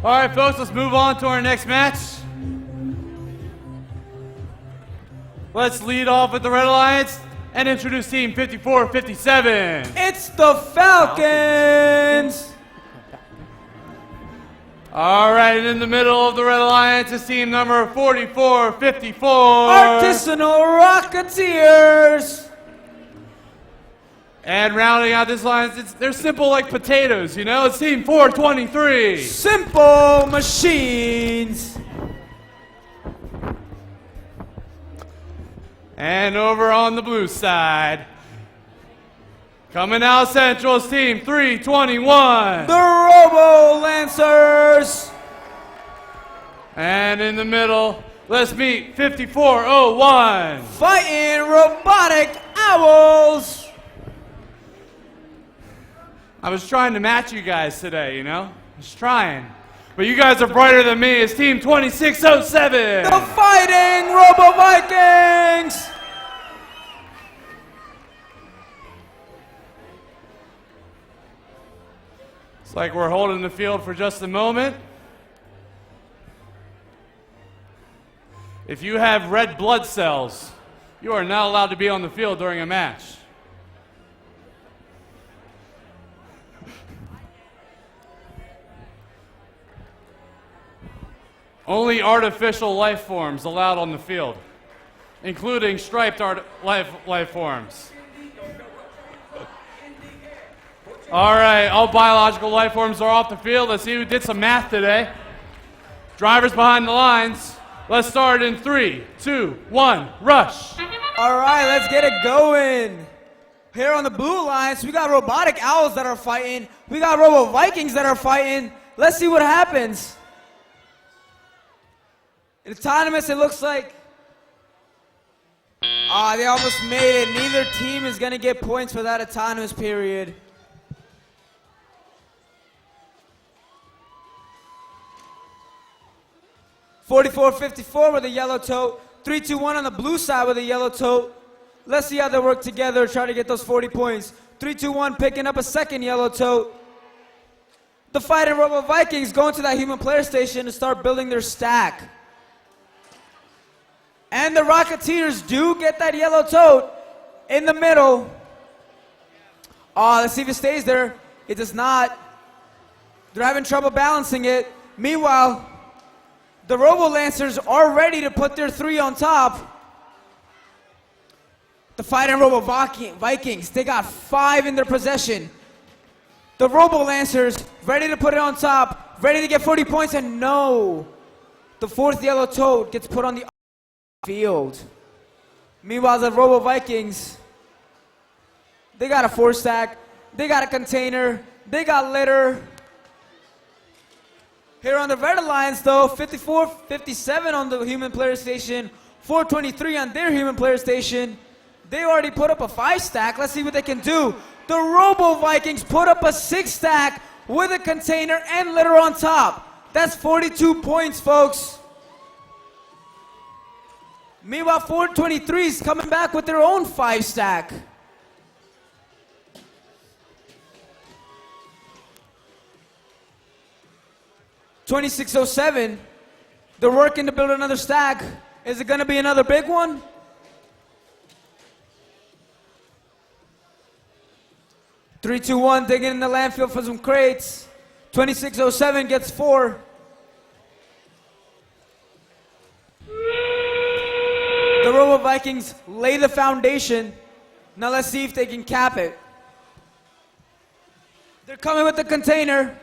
All right, folks, let's move on to our next match. Let's lead off with the Red Alliance and introduce Team 5457. It's the Falcons! All right, and in the middle of the Red Alliance is team number 4454. Artisanal Rocketeers! And rounding out this alliance, they're simple like potatoes, you know? It's team 423. Simple Machines! And over on the blue side, coming out central is team 321. The Robo Lancers! And in the middle, let's meet 5401. Fighting Robotic Owls! I was trying to match you guys today, you know? I was trying. But you guys are brighter than me. It's team 2607. The Fighting Robo Vikings! It's like we're holding the field for just a moment. If you have red blood cells, you are not allowed to be on the field during a match. Only artificial life forms allowed on the field, including striped life forms. All right, all biological life forms are off the field. Let's see who did some math today. Drivers behind the lines. Let's start in 3, 2, 1, rush. All right, let's get it going. Here on the blue lines, we got Robotic Owls that are fighting. We got Robo Vikings that are fighting. Let's see what happens. In autonomous, it looks like they almost made it. Neither team is going to get points for that autonomous period. (44-54) with a yellow tote. 3-2-1 on the blue side with a yellow tote. Let's see how they work together, try to get those 40 points. 3-2-1 picking up a second yellow tote. The Fighting Robo Vikings going to that human player station to start building their stack. And the Rocketeers do get that yellow tote in the middle. Let's see if it stays there. It does not. They're having trouble balancing it. Meanwhile, the Robo Lancers are ready to put their 3 on top. The Fighting Robo Vikings, they got 5 in their possession. The Robo Lancers ready to put it on top, ready to get 40 points, and no. The 4th yellow toad gets put on the field. Meanwhile, the Robo Vikings, they got a 4-stack, they got a container, they got litter. Here on the Red Alliance, though, 54-57 on the human player station, 423 on their human player station. They already put up a 5-stack. Let's see what they can do. The Robo Vikings put up a 6-stack with a container and litter on top. That's 42 points, folks. Meanwhile, 423 is coming back with their own 5-stack. (26:07), they're working to build another stack. Is it going to be another big one? Three, two, one, digging in the landfill for some crates. 26:07 gets 4. The Robo Vikings lay the foundation. Now let's see if they can cap it. They're coming with the container.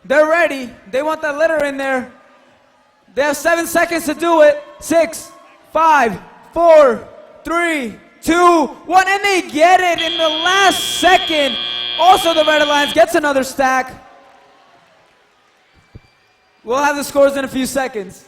They're ready. They want that litter in there. They have 7 seconds to do it. 6, 5, 4, 3, 2, 1, and they get it in the last second. Also, the Red Alliance gets another stack. We'll have the scores in a few seconds.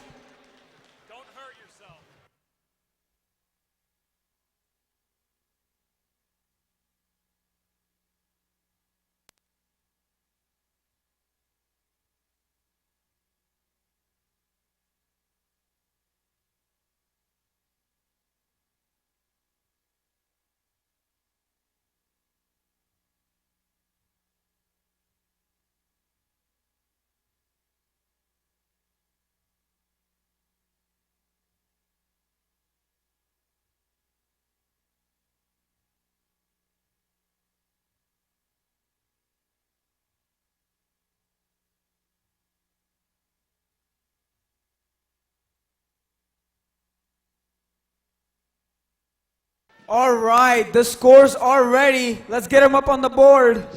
All right, the scores are ready. Let's get them up on the board.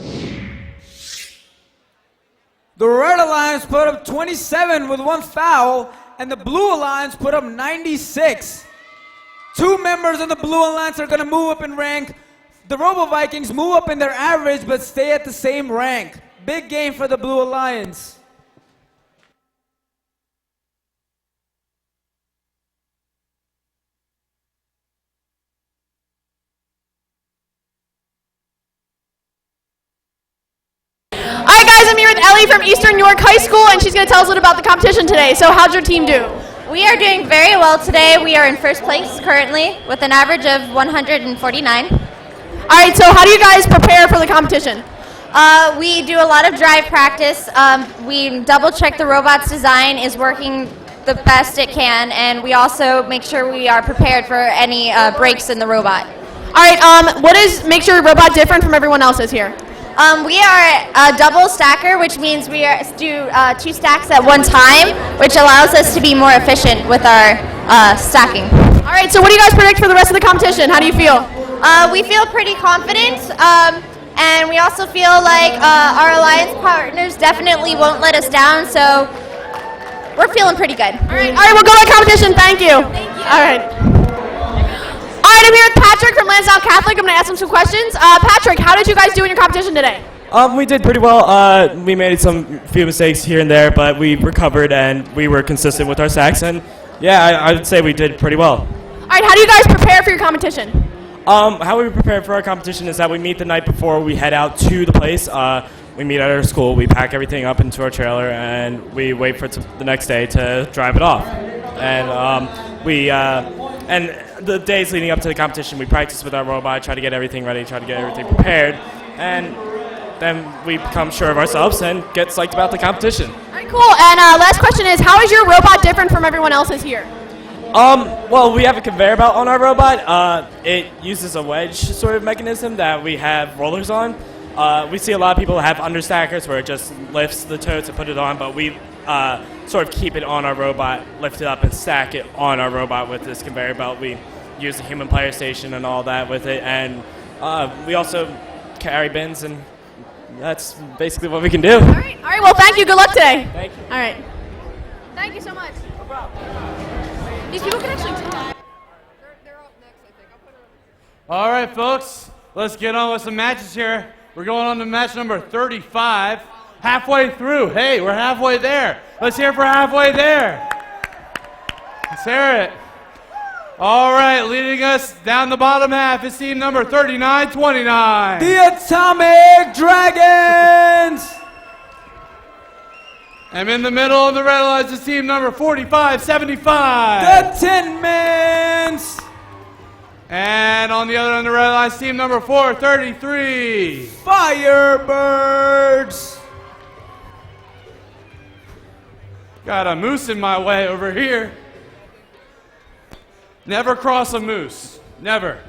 The Red Alliance put up 27 with 1 foul, and the Blue Alliance put up 96. 2 members of the Blue Alliance are going to move up in rank. The Robo Vikings move up in their average, but stay at the same rank. Big game for the Blue Alliance. All right, guys, I'm here with Ellie from Eastern York High School, and she's going to tell us a little about the competition today. So how'd your team do? We are doing very well today. We are in first place currently with an average of 149. All right, so how do you guys prepare for the competition? We do a lot of drive practice. We double check the robot's design is working the best it can, and we also make sure we are prepared for any breaks in the robot. All right, what makes your robot different from everyone else's here? We are a double stacker, which means we do 2 stacks at one time, which allows us to be more efficient with our stacking. All right, so what do you guys predict for the rest of the competition? How do you feel? We feel pretty confident, and we also feel like our alliance partners definitely won't let us down, so we're feeling pretty good. All right, we'll go to the competition. Thank you. All right. All right, I'm here with Patrick from Lansdowne Catholic. I'm going to ask him some questions. Patrick, how did you guys do in your competition today? We did pretty well. We made some few mistakes here and there, but we recovered and we were consistent with our sacks. And yeah, I would say we did pretty well. All right, how do you guys prepare for your competition? How we prepare for our competition is that we meet the night before we head out to the place. We meet at our school, we pack everything up into our trailer, and we wait for the next day to drive it off. And and the days leading up to the competition, we practice with our robot, try to get everything ready, try to get everything prepared, and then we become sure of ourselves and get psyched about the competition. All right, cool. And last question is, how is your robot different from everyone else's here? Well, we have a conveyor belt on our robot. It uses a wedge sort of mechanism that we have rollers on. We see a lot of people have understackers where it just lifts the totes and put it on, but we sort of keep it on our robot, lift it up and stack it on our robot with this conveyor belt. We use the human player station and all that with it, and we also carry bins, and that's basically what we can do. All right, well, thank you. Good luck today. Thank you. All right. Thank you so much. No problem. These people can actually talk. They're up next, I think. All right, folks, let's get on with some matches here. We're going on to match number 35. Halfway through. Hey, we're halfway there. Let's hear it for halfway there. Let's hear it. All right, leading us down the bottom half is team number 3929. The Atomic Dragons! And in the middle of the red lines is team number 4575. The Tin Mins! And on the other end of the red line is team number 433. Firebirds! Got a moose in my way over here. Never cross a moose. Never.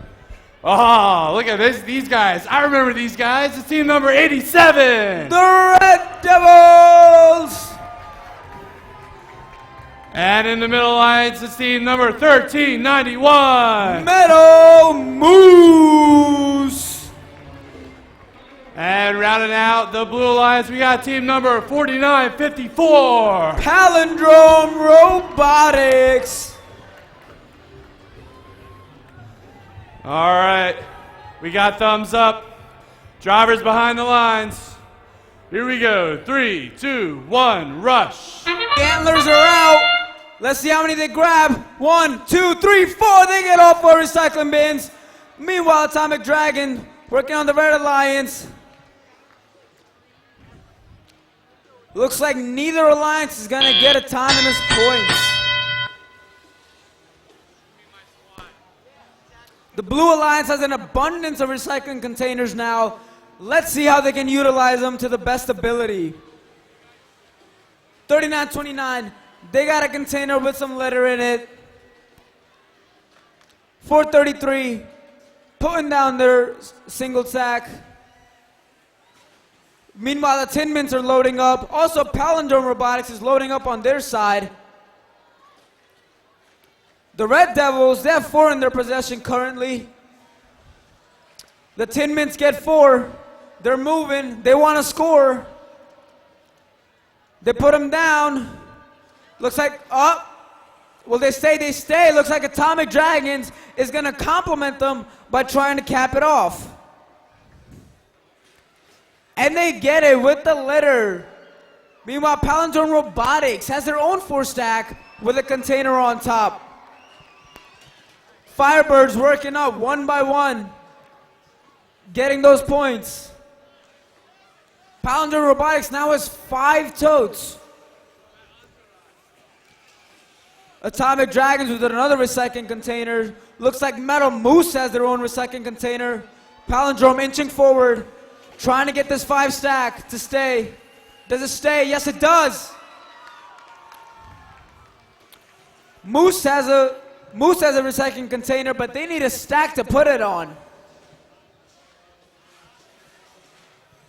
Oh, look at these guys. I remember these guys. It's team number 87. The Red Devils! And in the middle lines, it's team number 1391. Meadow Moose! And rounding out the blue alliance, we got team number 4954. Palindrome Robotics! All right, we got thumbs up. Drivers behind the lines. Here we go. 3, 2, 1, rush. Antlers are out. Let's see how many they grab. 1, 2, 3, 4. They get off for recycling bins. Meanwhile, Atomic Dragon working on the Red Alliance. Looks like neither alliance is going to get autonomous points. The Blue Alliance has an abundance of recycling containers now. Let's see how they can utilize them to the best ability. 3929, they got a container with some litter in it. 433, putting down their single sack. Meanwhile, the Tin Mints are loading up. Also, Palindrome Robotics is loading up on their side. The Red Devils, they have 4 in their possession currently. The Tin Mints get 4. They're moving. They want to score. They put them down. Looks like, well, they stay. Looks like Atomic Dragons is going to compliment them by trying to cap it off. And they get it with the litter. Meanwhile, Palindrome Robotics has their own 4-stack with a container on top. Firebirds working up one by one, getting those points. Palindrome Robotics now has 5 totes. Atomic Dragons with another recycling container. Looks like Metal Moose has their own recycling container. Palindrome inching forward. Trying to get this 5 stack to stay. Does it stay? Yes, it does. Moose has a recycling container, but they need a stack to put it on.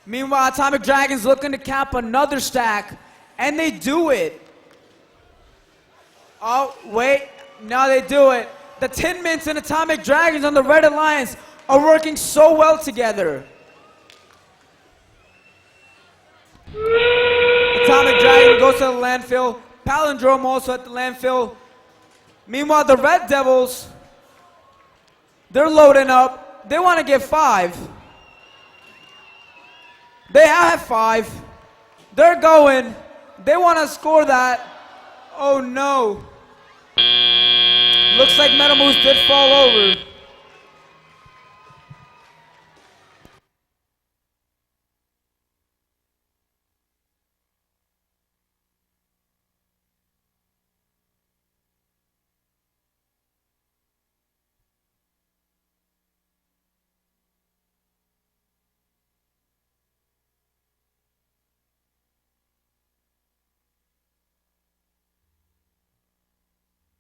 Meanwhile, Atomic Dragon's looking to cap another stack, and they do it. Oh, wait. Now they do it. The Tin Mints and Atomic Dragons on the Red Alliance are working so well together. Atomic Dragon goes to the landfill. Palindrome also at the landfill. Meanwhile, the Red Devils, they're loading up. They want to get 5. They have 5. They're going. They want to score that. Oh no. Looks like Metal Moose did fall over.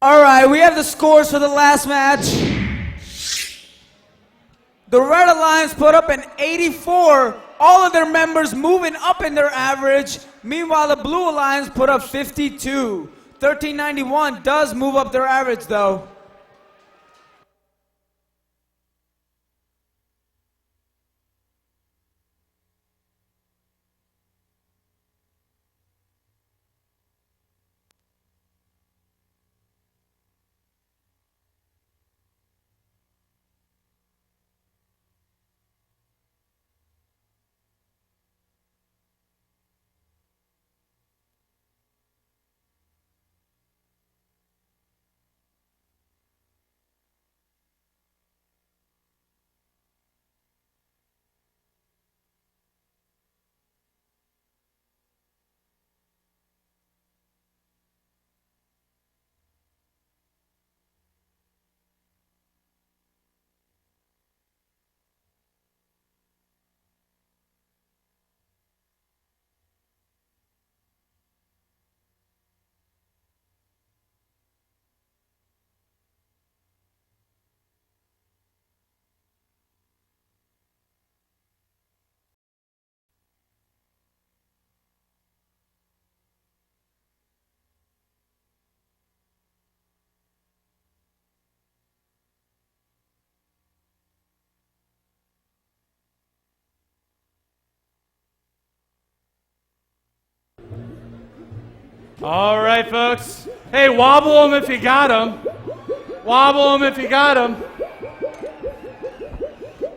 All right, we have the scores for the last match. The Red Alliance put up an 84, all of their members moving up in their average. Meanwhile, the Blue Alliance put up 52. 1391 does move up their average, though. All right, folks. Hey, wobble them if you got them. Wobble them if you got them.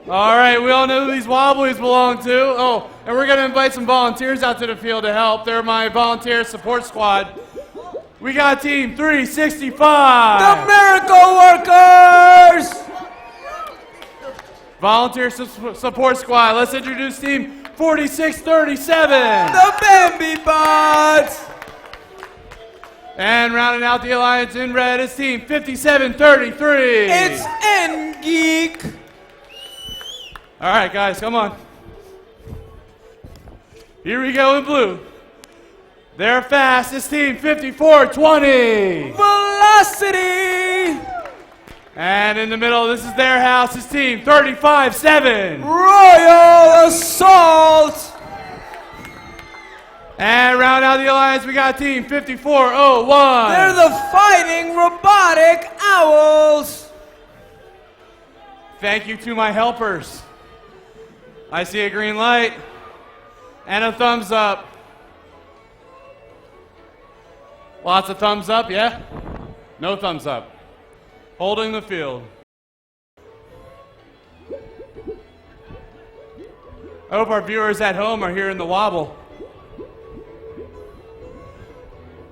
All right, we all know who these wobblies belong to. Oh, and we're going to invite some volunteers out to the field to help. They're my volunteer support squad. We got Team 365. The Miracle Workers! Volunteer support squad. Let's introduce Team 4637. The Bambi Bots! And rounding out the alliance in red is Team 5733. It's N-Geek. All right, guys, come on. Here we go in blue. They're fast. It's Team 5420. Velocity. And in the middle, this is their house. It's Team 357. Royal Assault. And round out the alliance, we got Team 5401. They're the Fighting Robotic Owls. Thank you to my helpers. I see a green light and a thumbs up. Lots of thumbs up, yeah? No thumbs up. Holding the field. I hope our viewers at home are hearing the wobble.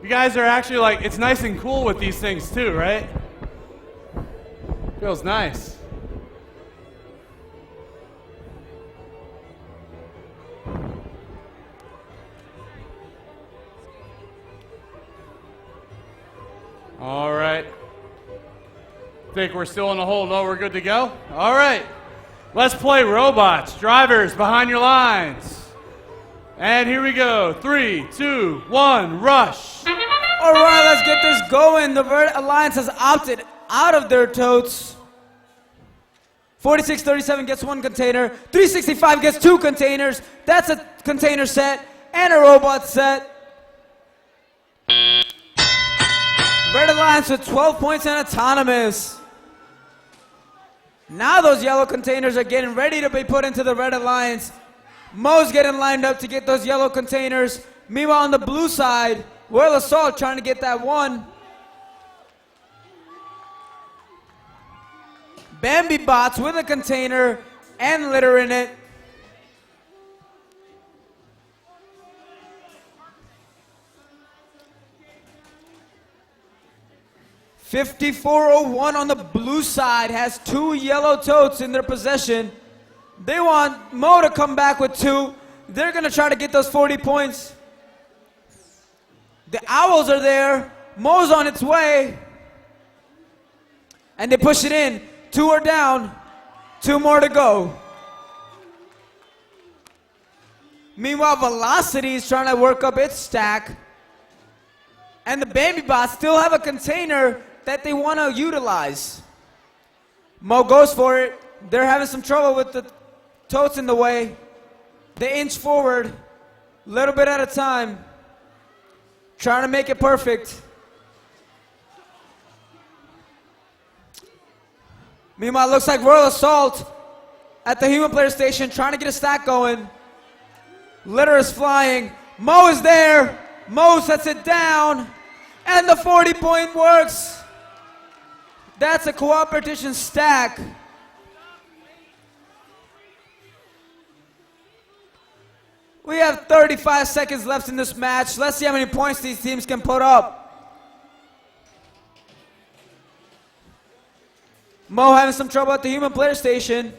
You guys are actually like, it's nice and cool with these things too, right? Feels nice. All right. Think we're still in the hole? No, we're good to go? All right. Let's play robots. Drivers, behind your lines. And here we go. 3, 2, 1, rush. All right, let's get this going. The Vert Alliance has opted out of their totes. 4637 gets 1 container. 365 gets 2 containers. That's a container set and a robot set. Vert Alliance with 12 points and autonomous. Now those yellow containers are getting ready to be put into the Red Alliance. Mo's getting lined up to get those yellow containers. Meanwhile, on the blue side, Royal Assault trying to get that 1. Bambi Bots with a container and litter in it. $54.01 on the blue side has 2 yellow totes in their possession. They want Mo to come back with 2. They're going to try to get those 40 points. The Owls are there. Mo's on its way. And they push it in. 2 are down. 2 more to go. Meanwhile, Velocity is trying to work up its stack. And the Bambi Bots still have a container that they want to utilize. Mo goes for it. They're having some trouble with the totes in the way. They inch forward, a little bit at a time, trying to make it perfect. Meanwhile, it looks like Royal Assault at the human player station trying to get a stack going. Litter is flying. Mo is there. Mo sets it down. And the 40-point works. That's a cooperation stack. We have 35 seconds left in this match. Let's see how many points these teams can put up. Mo having some trouble at the human player station.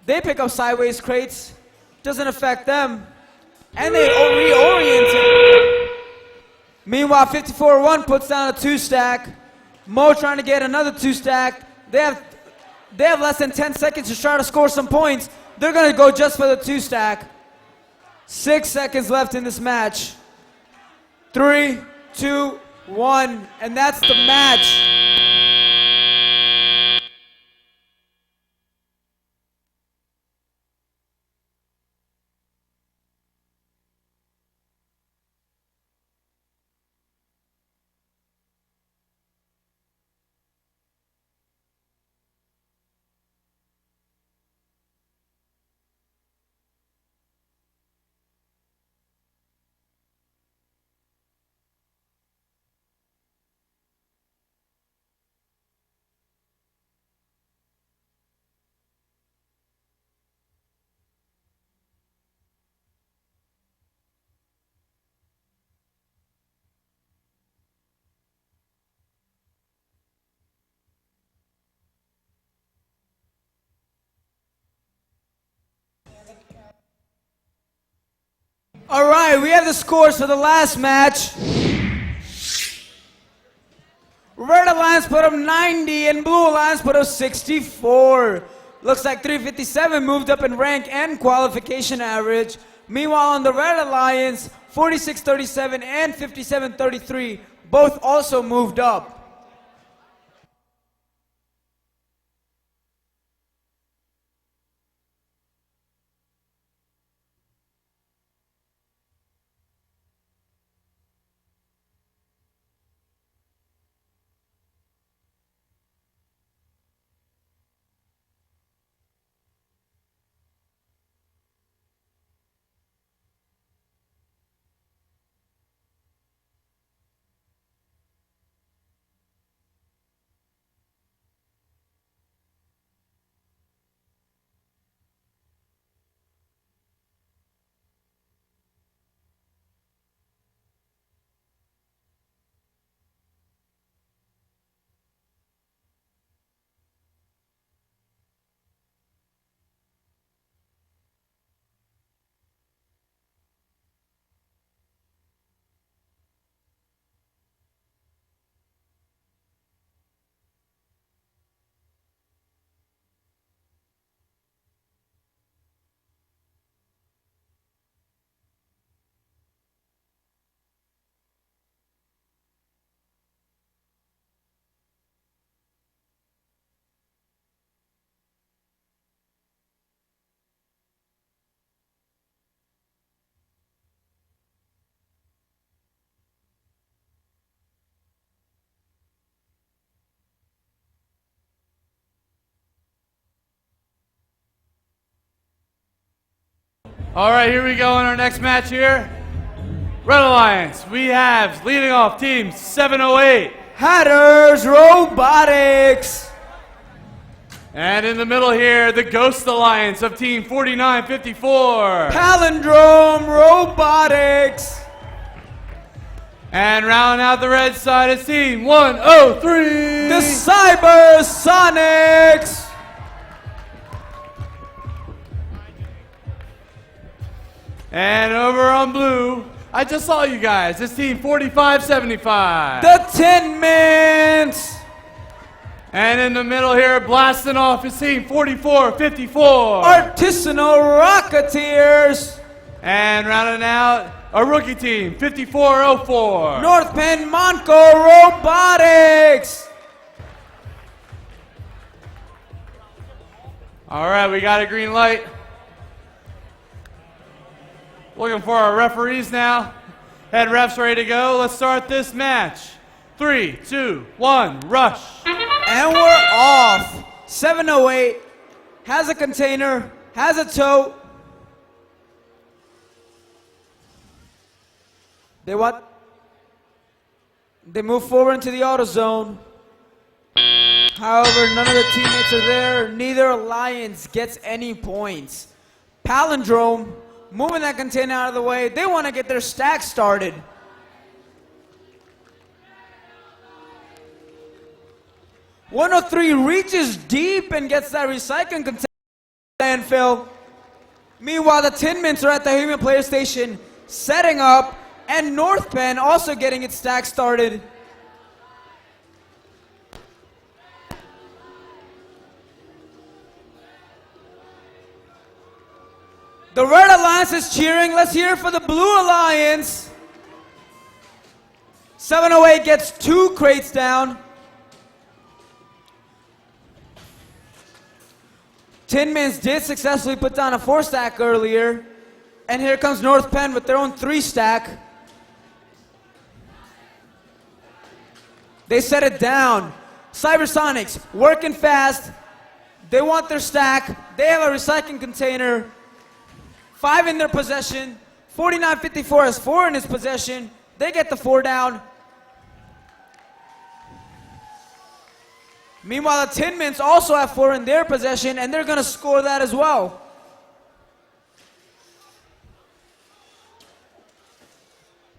They pick up sideways crates. Doesn't affect them. And they reorient it. Meanwhile, 54-1 puts down a 2-stack. Mo trying to get another 2-stack. They have less than 10 seconds to try to score some points. They're going to go just for the 2-stack. 6 seconds left in this match. 3, 2, 1, and that's the match. All right, we have the scores for the last match. Red Alliance put up 90 and Blue Alliance put up 64. Looks like 357 moved up in rank and qualification average. Meanwhile, on the Red Alliance, 4637 and 5733 both also moved up. All right, here we go in our next match here. Red Alliance, we have leading off team 708. Hatters Robotics. And in the middle here, the Ghost Alliance of team 4954. Palindrome Robotics. And rounding out the red side is team 103. The Cyber Sonics. And over on blue, I just saw you guys. It's team 4575. The Tin Mints. And in the middle here, blasting off is team 4454. Artisanal Rocketeers. And rounding out, a rookie team, 5404. North Penn Monco Robotics. All right, we got a green light. Looking for our referees now. Head refs ready to go. Let's start this match. 3, 2, 1, rush. And we're off. 708 has a container, has a tote. They what? They move forward into the auto zone. However, none of the teammates are there. Neither alliance gets any points. Palindrome moving that container out of the way. They want to get their stack started. .103 reaches deep and gets that recycling container landfill. Meanwhile, the Tin Mints are at the human player station setting up, and North Penn also getting its stack started. The Red Alliance is cheering. Let's hear it for the Blue Alliance. 708 gets 2 crates down. Tin Mints did successfully put down a 4-stack earlier. And here comes North Penn with their own 3-stack. They set it down. Cybersonics working fast. They want their stack. They have a recycling container. 5 in their possession. 4954 has 4 in his possession. They get the 4 down. Meanwhile, the Tin Mints also have 4 in their possession, and they're going to score that as well.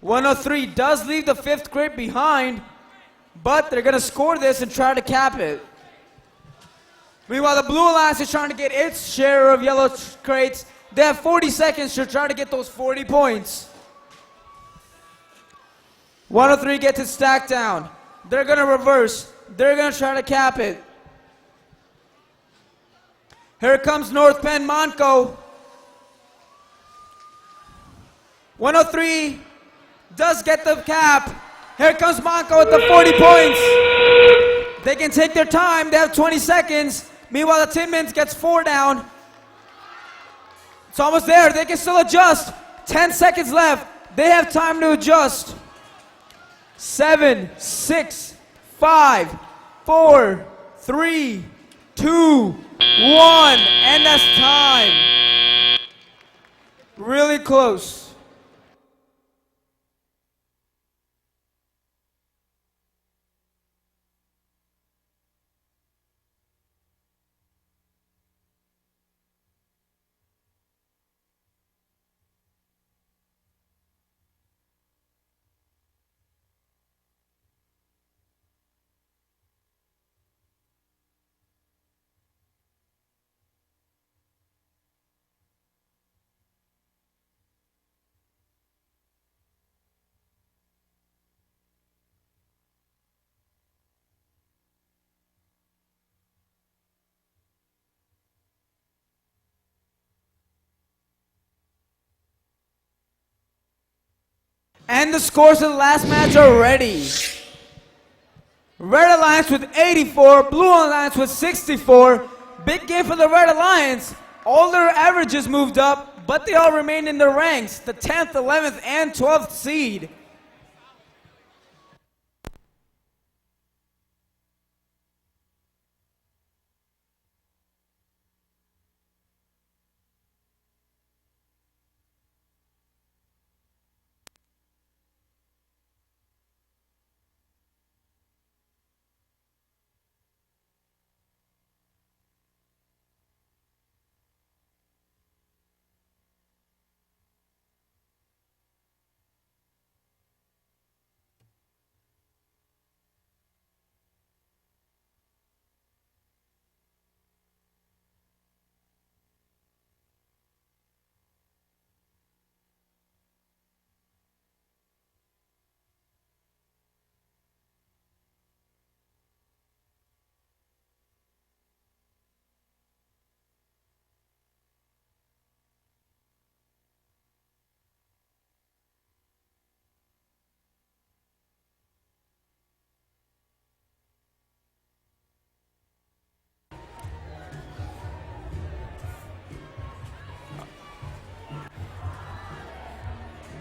.103 does leave the 5th crate behind, but they're going to score this and try to cap it. Meanwhile, the Blue Alliance is trying to get its share of yellow crates. They have 40 seconds to try to get those 40 points. 103 gets its stack down. They're going to reverse. They're going to try to cap it. Here comes North Penn Monco. 103 does get the cap. Here comes Monco with the 40 points. They can take their time. They have 20 seconds. Meanwhile, the Tin Mints gets 4 down. It's almost there. They can still adjust. 10 seconds left. They have time to adjust. 7, 6, 5, 4, 3, 2, 1. And that's time. Really close. And the scores of the last match are ready. Red Alliance with 84, Blue Alliance with 64. Big game for the Red Alliance. All their averages moved up, but they all remain in their ranks, the 10th, 11th, and 12th seed.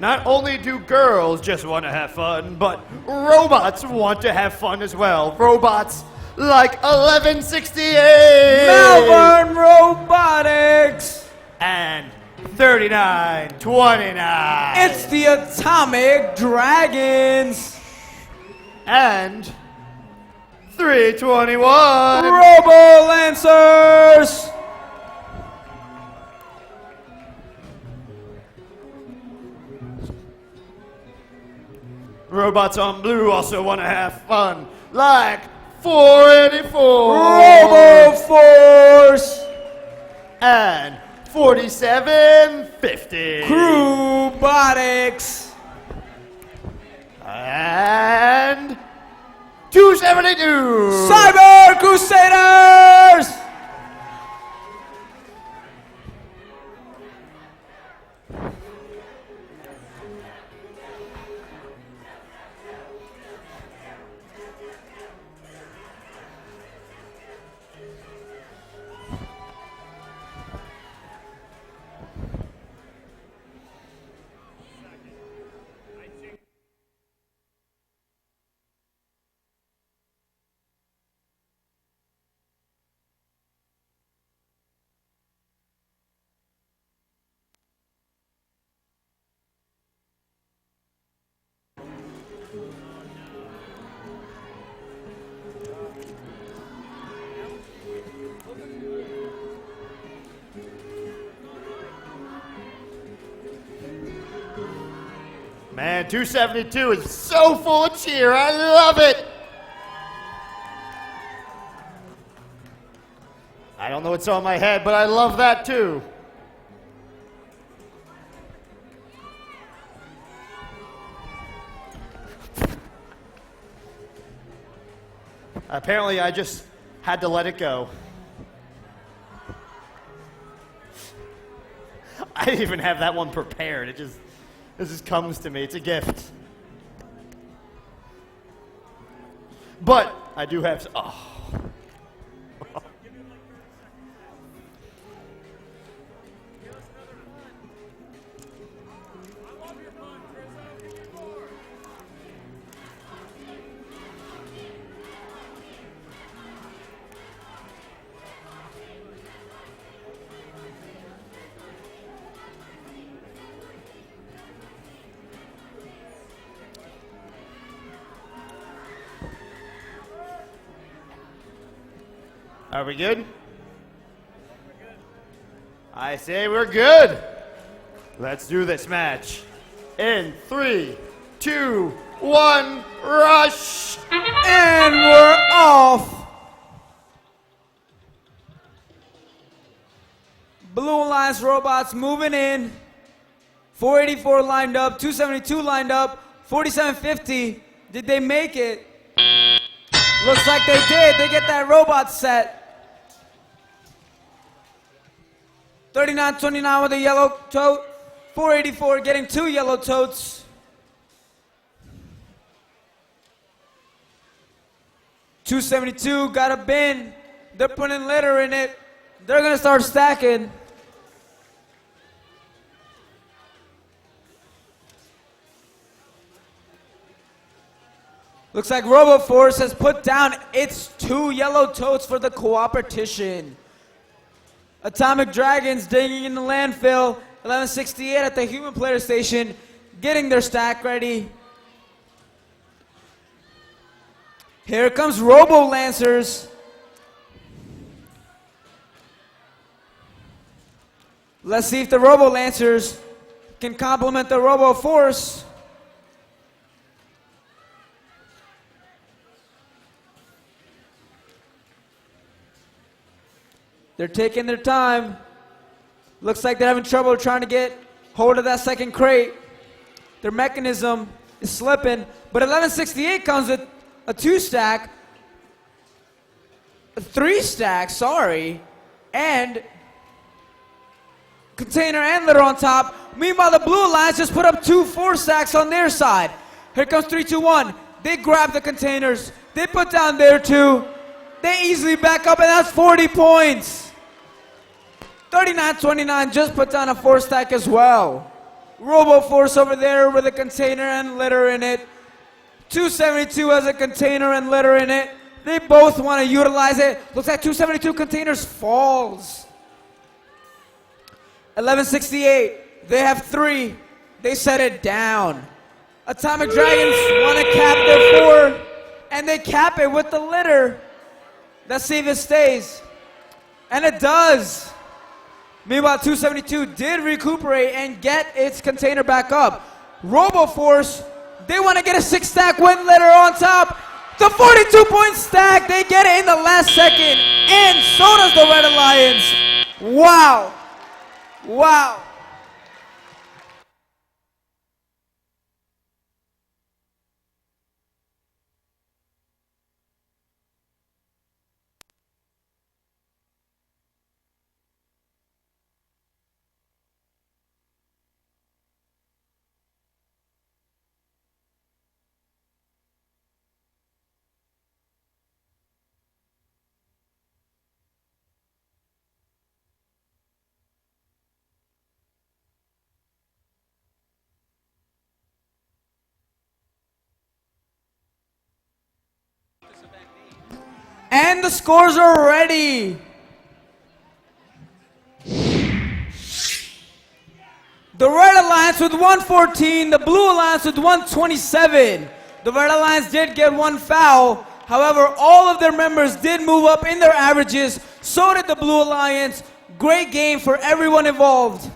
Not only do girls just want to have fun, but robots want to have fun as well. Robots like 1168! Melbourne Robotics! And 3929! It's the Atomic Dragons! And 321! Robo Lancers! Robots on blue also want to have fun, like 484! Robo Force! And 4750! Robotics! And 272! Cyber Crusaders! Man, 272 is so full of cheer. I love it. I don't know what's on my head, but I love that too. Apparently, I just had to let it go. I didn't even have that one prepared. It just comes to me. It's a gift. But I do have. Oh. Are we good? I say we're good. Let's do this match. In 3, 2, 1, rush! And we're off. Blue Alliance robots moving in. 484 lined up, 272 lined up, 4750. Did they make it? Looks like they did. They get that robot set. 3929 with a yellow tote. 484 getting 2 yellow totes. 272 got a bin. They're putting litter in it. They're gonna start stacking. Looks like RoboForce has put down its 2 yellow totes for the cooperation. Atomic Dragons digging in the landfill. 1168 at the human player station, getting their stack ready. Here comes Robo Lancers. Let's see if the Robo Lancers can complement the Robo Force. They're taking their time. Looks like they're having trouble trying to get hold of that second crate. Their mechanism is slipping, but 1168 comes with a 2-stack, a 3-stack, sorry, and container and litter on top. Meanwhile, the Blue Alliance just put up 2 4-stacks on their side. Here comes 321. They grab the containers. They put down their 2. They easily back up, and that's 40 points. 3929 just put down a 4-stack as well. RoboForce over there with a container and litter in it. 272 has a container and litter in it. They both want to utilize it. Looks like 272 containers falls. 1168, they have 3. They set it down. Atomic Dragons want to cap their 4, and they cap it with the litter. Let's see if it stays. And it does. Meanwhile, 272 did recuperate and get its container back up. RoboForce, they want to get a 6-stack with litter on top. The 42-point stack, they get it in the last second. And so does the Red Alliance. Wow. Wow. And the scores are ready. The Red Alliance with 114, the Blue Alliance with 127. The Red Alliance did get 1 foul. However, all of their members did move up in their averages. So did the Blue Alliance. Great game for everyone involved.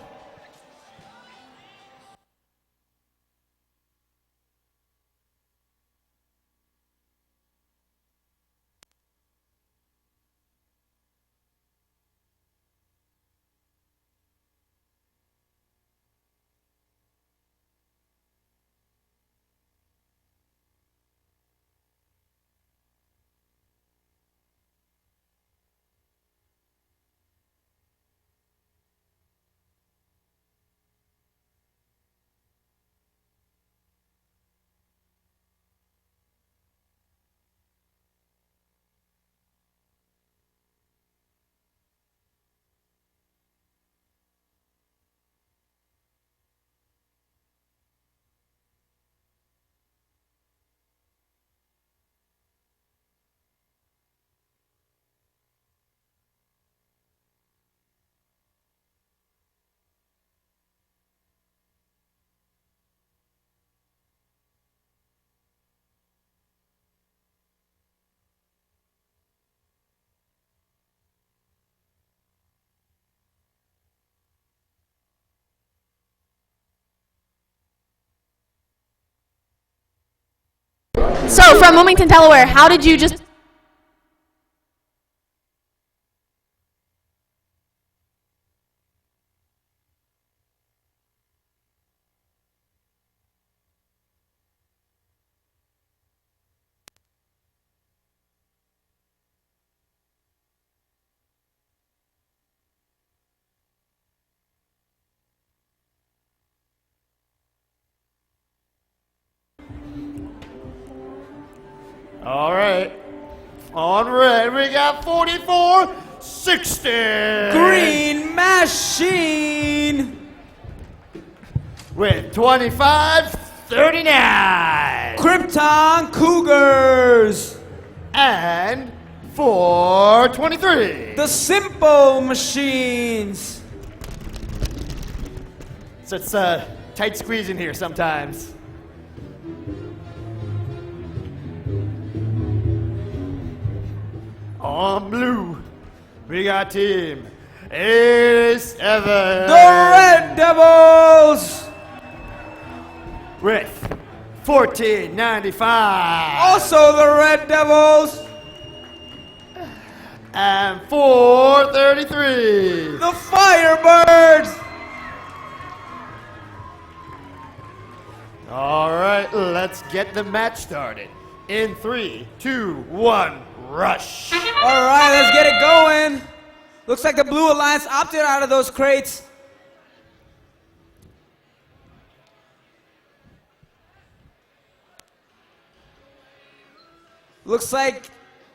So, from Wilmington, Delaware, how did you just... All right. On red, we got 44-60. Green Machine. With 25-39. Krypton Cougars. And 423. The Simple Machines. So it's tight squeeze in here sometimes. On blue, we got team 87. The Red Devils. With 1495. Also the Red Devils. And 433. The Firebirds. All right, let's get the match started. In 3, 2, 1, rush. All right, let's get it going. Looks like the Blue Alliance opted out of those crates. Looks like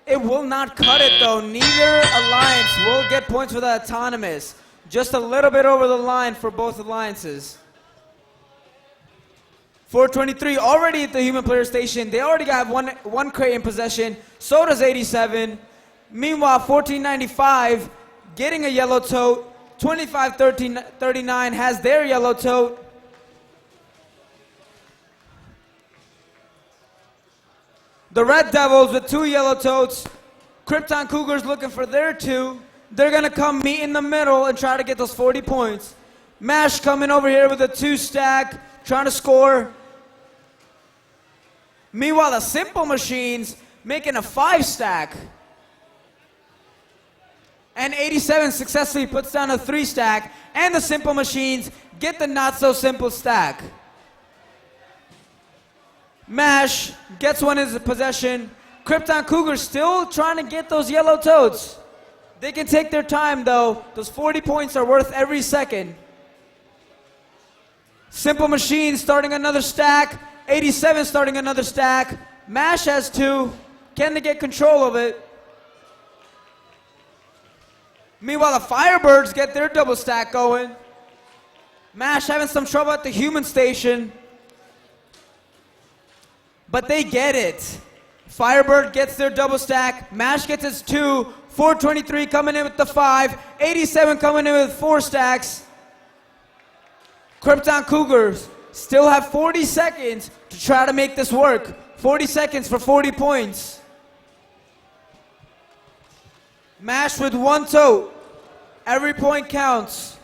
it will not cut it though. Neither alliance will get points for the autonomous. Just a little bit over the line for both alliances. 423 already at the human player station. They already got one crate in possession. So does 87. Meanwhile, 1495 getting a yellow tote. 2539 has their yellow tote. The Red Devils with 2 yellow totes. Krypton Cougars looking for their 2. They're going to come meet in the middle and try to get those 40 points. MASH coming over here with a 2 stack, trying to score. Meanwhile, the Simple Machines making a 5 stack. And 87 successfully puts down a 3 stack. And the Simple Machines get the not so simple stack. MASH gets one in his possession. Krypton Cougars still trying to get those yellow totes. They can take their time though. Those 40 points are worth every second. Simple Machines starting another stack. 87 starting another stack. MASH has 2. Can they get control of it? Meanwhile, the Firebirds get their double stack going. MASH having some trouble at the human station. But they get it. Firebird gets their double stack. MASH gets its 2. 423 coming in with the 5. 87 coming in with 4 stacks. Krypton Cougars still have 40 seconds to try to make this work. 40 seconds for 40 points. MASH with 1 tote. Every point counts.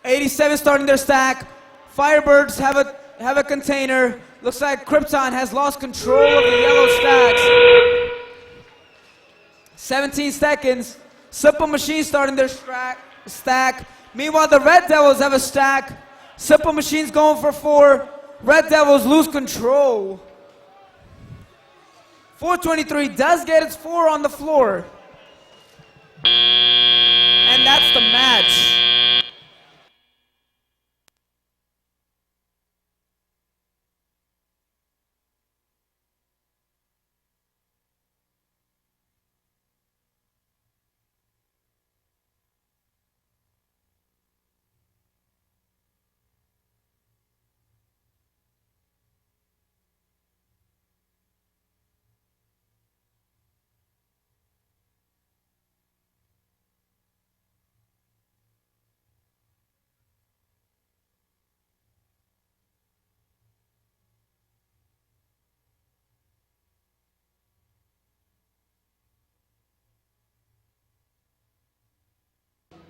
87 starting their stack. Firebirds have a container. Looks like Krypton has lost control of the yellow stacks. 17 seconds. Simple Machines starting their stack. Meanwhile, the Red Devils have a stack. Simple Machines going for 4. Red Devils lose control. 423 does get its 4 on the floor. And that's the match.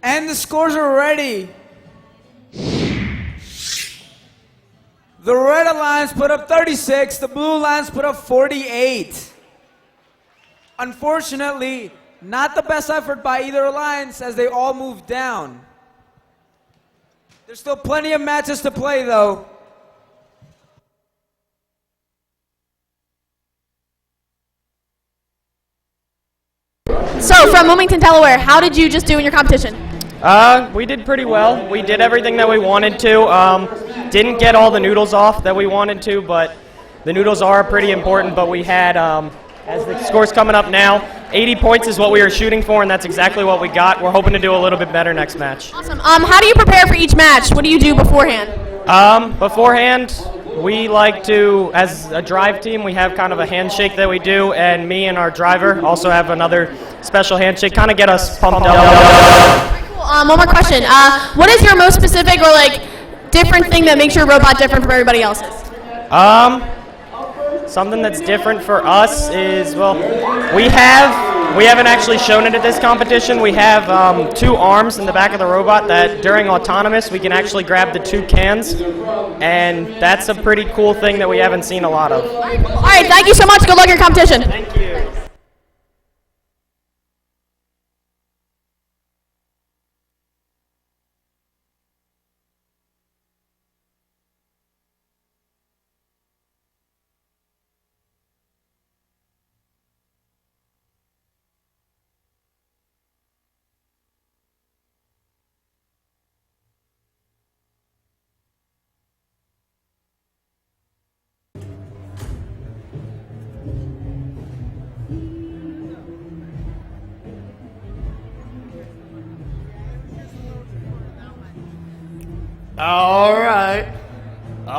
And the scores are ready. The Red Alliance put up 36, the Blue Alliance put up 48. Unfortunately, not the best effort by either alliance as they all moved down. There's still plenty of matches to play though. So, from Wilmington, Delaware, how did you just do in your competition? We did pretty well. We did everything that we wanted to. Didn't get all the noodles off that we wanted to, but the noodles are pretty important. But we had, as the score's coming up now, 80 points is what we were shooting for, and that's exactly what we got. We're hoping to do a little bit better next match. Awesome. How do you prepare for each match? What do you do beforehand? Beforehand, we like to, as a drive team, we have kind of a handshake that we do, and me and our driver also have another special handshake, kind of get us pumped up. One more question. What is your most specific or different thing that makes your robot different from everybody else's? Something that's different for us is, well, we haven't actually shown it at this competition. We have 2 arms in the back of the robot that during autonomous we can actually grab the 2 cans, and that's a pretty cool thing that we haven't seen a lot of. All right, thank you so much. Good luck in your competition. Thank you.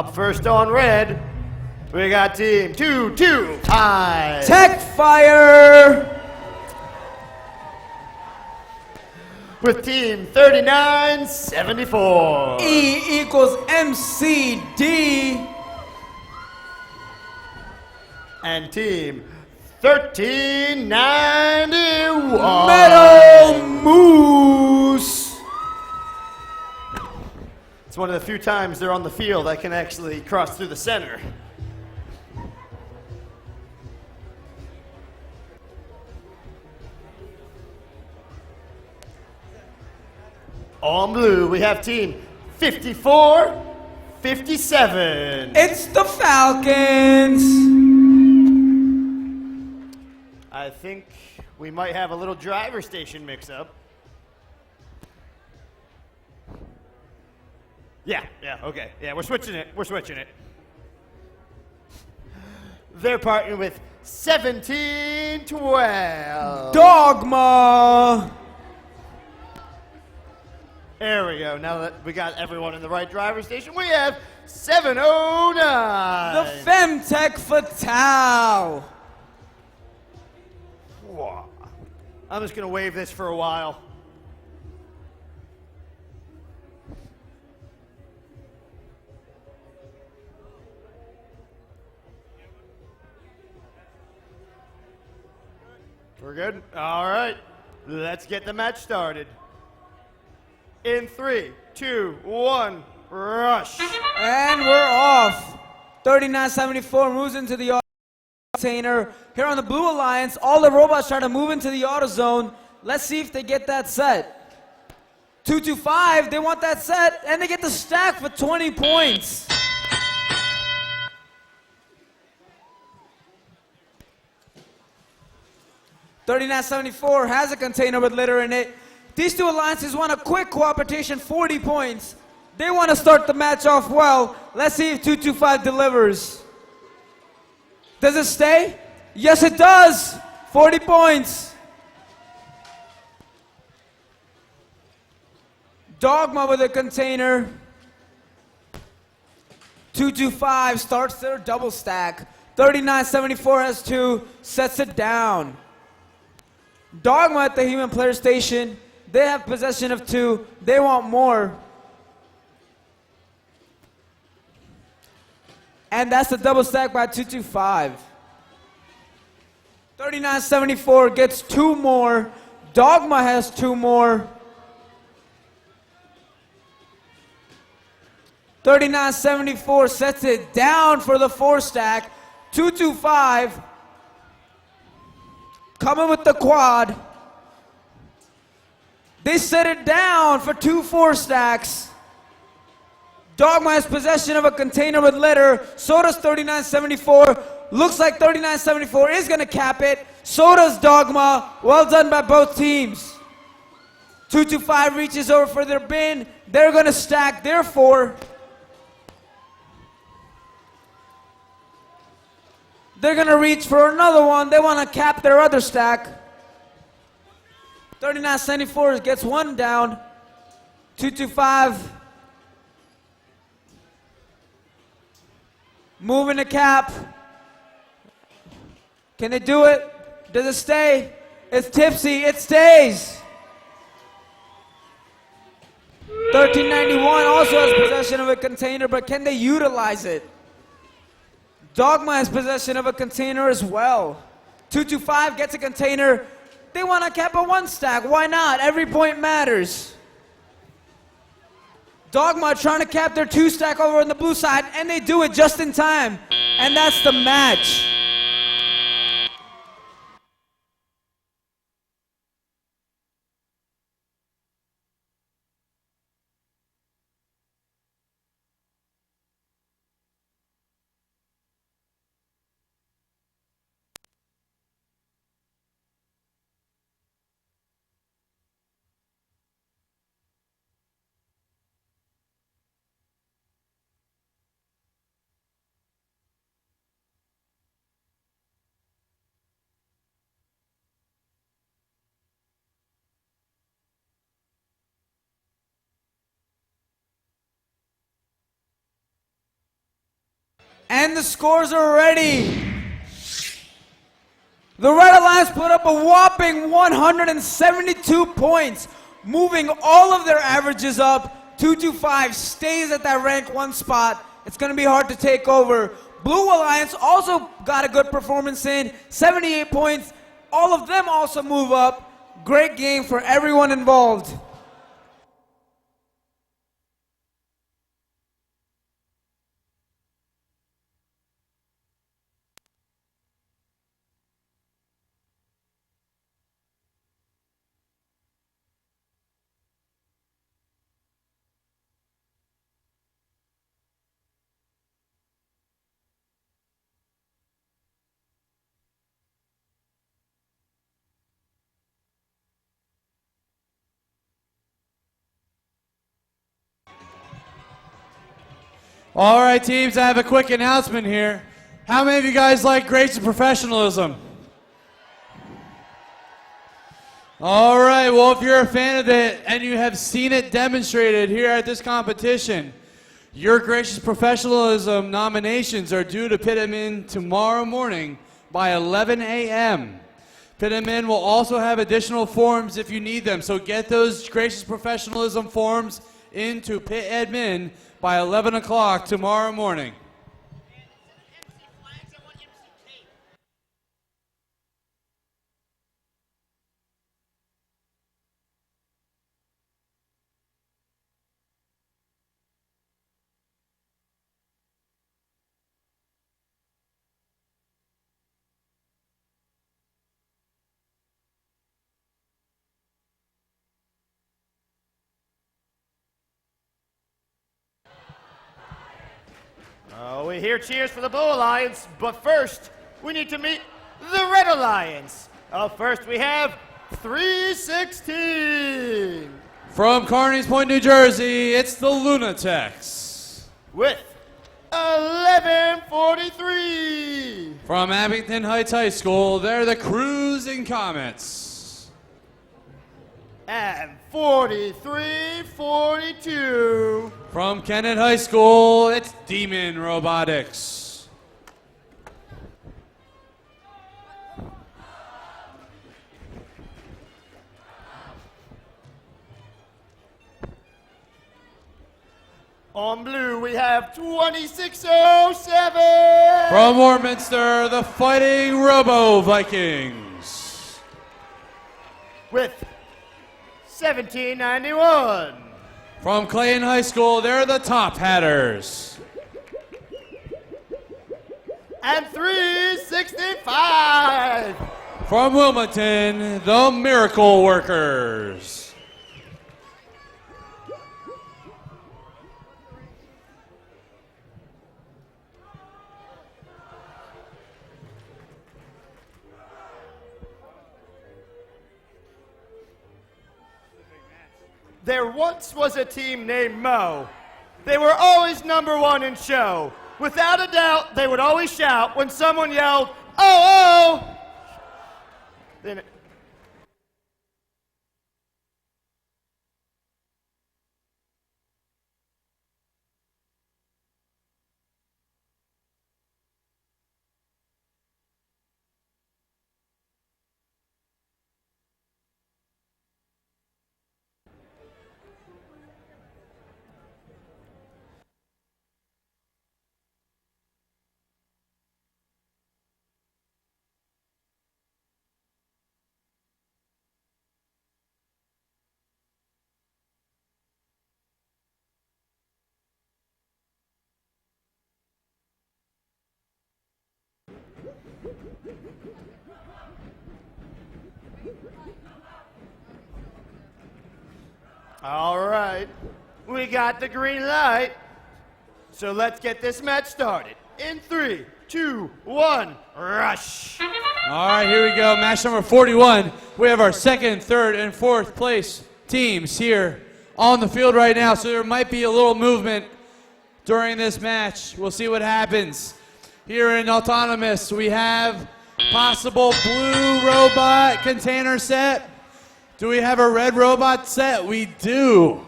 Up first on red, we got team 225. Tech Fire! With team 3974. E equals MCD. And team 1391. Metal Moose. It's one of the few times they're on the field I can actually cross through the center. On blue, we have team 5457. It's the Falcons. I think we might have a little driver station mix-up. Yeah, okay. Yeah, we're switching it. They're partnering with 1712. Dogma. There we go. Now that we got everyone in the right driver station, we have 709. The Femtech Fatale. Whoa. I'm just going to wave this for a while. We're good? All right. Let's get the match started. In 3, 2, 1, rush. And we're off. 3974 moves into the auto container. Here on the Blue Alliance, all the robots try to move into the auto zone. Let's see if they get that set. 225, they want that set, and they get the stack for 20 points. $39.74 has a container with litter in it. These two alliances want a quick cooperation, 40 points. They want to start the match off well. Let's see if 225 delivers. Does it stay? Yes, it does. 40 points. Dogma with a container. 225 starts their double stack. 39.74 has 2, sets it down. Dogma at the human player station. They have possession of 2. They want more. And that's the double stack by 225. 39.74 gets 2 more. Dogma has 2 more. 39.74 sets it down for the 4 stack. 225 coming with the quad. They set it down for 2 4 stacks. Dogma has possession of a container with litter. So does 39.74. Looks like 39.74 is going to cap it. So does Dogma. Well done by both teams. 225 reaches over for their bin. They're going to stack their 4. They're going to reach for another one. They want to cap their other stack. 39.74 gets 1 down. 225. Moving the cap. Can they do it? Does it stay? It's tipsy. It stays. 1391 also has possession of a container, but can they utilize it? Dogma has possession of a container as well. 225 gets a container. They want to cap a 1 stack. Why not? Every point matters. Dogma trying to cap their 2 stack over on the blue side, and they do it just in time. And that's the match. And the scores are ready. The Red Alliance put up a whopping 172 points, moving all of their averages up. 225 stays at that rank 1 spot. It's going to be hard to take over. Blue Alliance also got a good performance in, 78 points. All of them also move up. Great game for everyone involved. All right, teams, I have a quick announcement here. How many of you guys like grace and professionalism? All right, well, if you're a fan of it and you have seen it demonstrated here at this competition, your gracious professionalism nominations are due to pit them in tomorrow morning by 11 a.m. Pit them in will also have additional forms if you need them, so get those gracious professionalism forms into pit admin by 11 o'clock tomorrow morning. We hear cheers for the Blue Alliance, but first, we need to meet the Red Alliance. Up first, we have 316. From Carneys Point, New Jersey, it's the Lunatics. With 1143. From Abington Heights High School, they're the Cruising Comets. And 4342. From Kennett High School, it's Demon Robotics. On blue, we have 2607. From Warminster, the Fighting Robo Vikings. With 1791. From Clayton High School, they're the Top Hatters. And 365. From Wilmington, the Miracle Workers. There once was a team named Mo. They were always #1 in show. Without a doubt, they would always shout when someone yelled, "Oh, oh!" Then all right, we got the green light. So let's get this match started. In 3, 2, 1, rush. All right, here we go. Match number 41. We have our second, third, and fourth place teams here on the field right now. So there might be a little movement during this match. We'll see what happens. Here in Autonomous, we have possible blue robot container set. Do we have a red robot set? We do.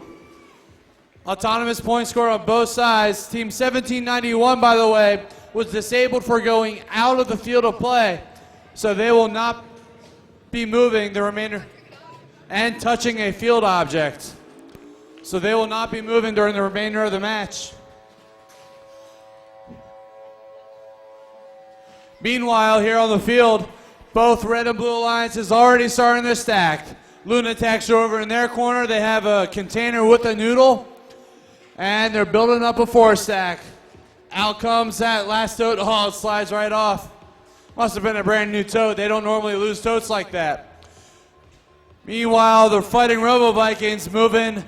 Autonomous point score on both sides. Team 1791, by the way, was disabled for going out of the field of play, so they will not be moving the remainder and touching a field object. So they will not be moving during the remainder of the match. Meanwhile, here on the field, both red and blue alliances already starting their stack. Lunatics are over in their corner. They have a container with a noodle, and they're building up a 4-stack. Out comes that last tote. Oh, it slides right off. Must have been a brand new tote. They don't normally lose totes like that. Meanwhile, the Fighting Robo Vikings moving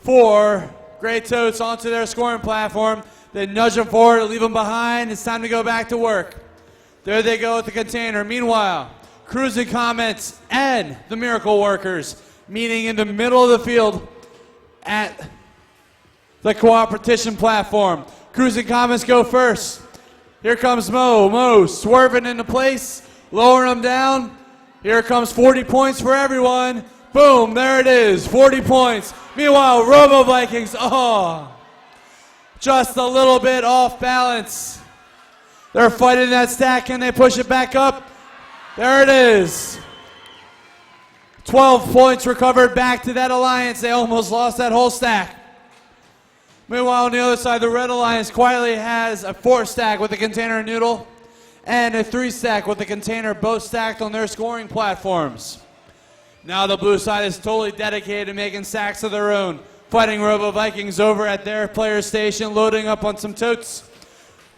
4 gray totes onto their scoring platform. They nudge them forward, leave them behind. It's time to go back to work. There they go with the container. Meanwhile, Cruising Comets and the Miracle Workers meeting in the middle of the field at the Cooperation platform. Cruising Comets go first. Here comes Mo. Mo swerving into place, lowering them down. Here comes 40 points for everyone. Boom, there it is, 40 points. Meanwhile, Robo Vikings, just a little bit off balance. They're fighting that stack. Can they push it back up? There it is. 12 points recovered back to that alliance. They almost lost that whole stack. Meanwhile, on the other side, the Red Alliance quietly has a 4-stack with a container and noodle and a 3-stack with a container, both stacked on their scoring platforms. Now the blue side is totally dedicated to making stacks of their own. Fighting Robo Vikings over at their player station, loading up on some totes,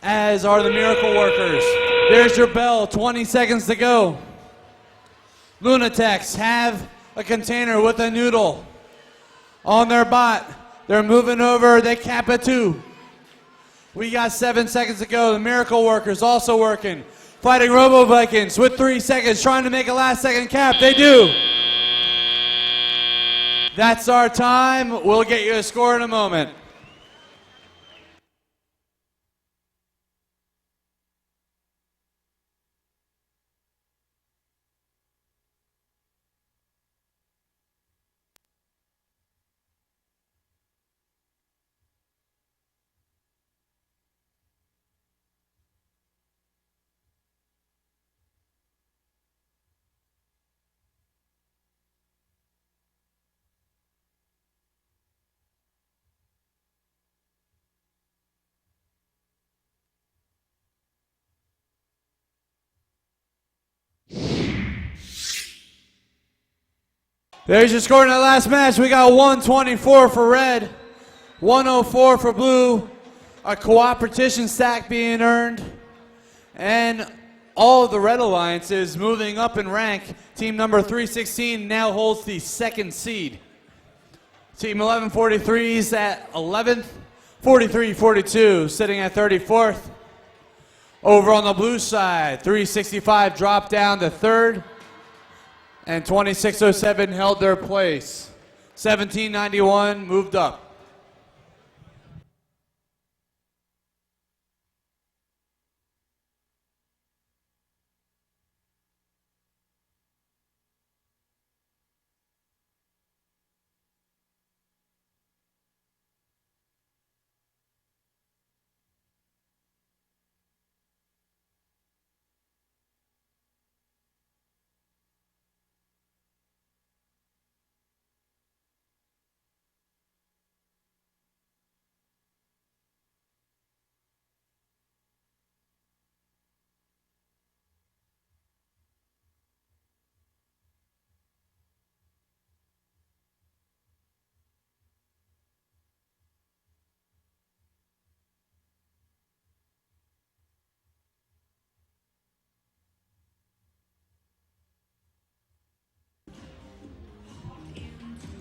as are the Miracle Workers. There's your bell, 20 seconds to go. Lunatics have a container with a noodle on their bot. They're moving over, they cap it too. We got 7 seconds to go. The Miracle Workers also working. Fighting Robo Vikings with 3 seconds, trying to make a last second cap. They do. That's our time. We'll get you a score in a moment. There's your score in that last match. We got 124 for red, 104 for blue, a cooperation stack being earned, and all of the red alliances moving up in rank. Team number 316 now holds the 2nd seed. Team 1143 is at 11th, 43-42 sitting at 34th. Over on the blue side, 365 dropped down to 3rd. And 2607 held their place. 1791 moved up.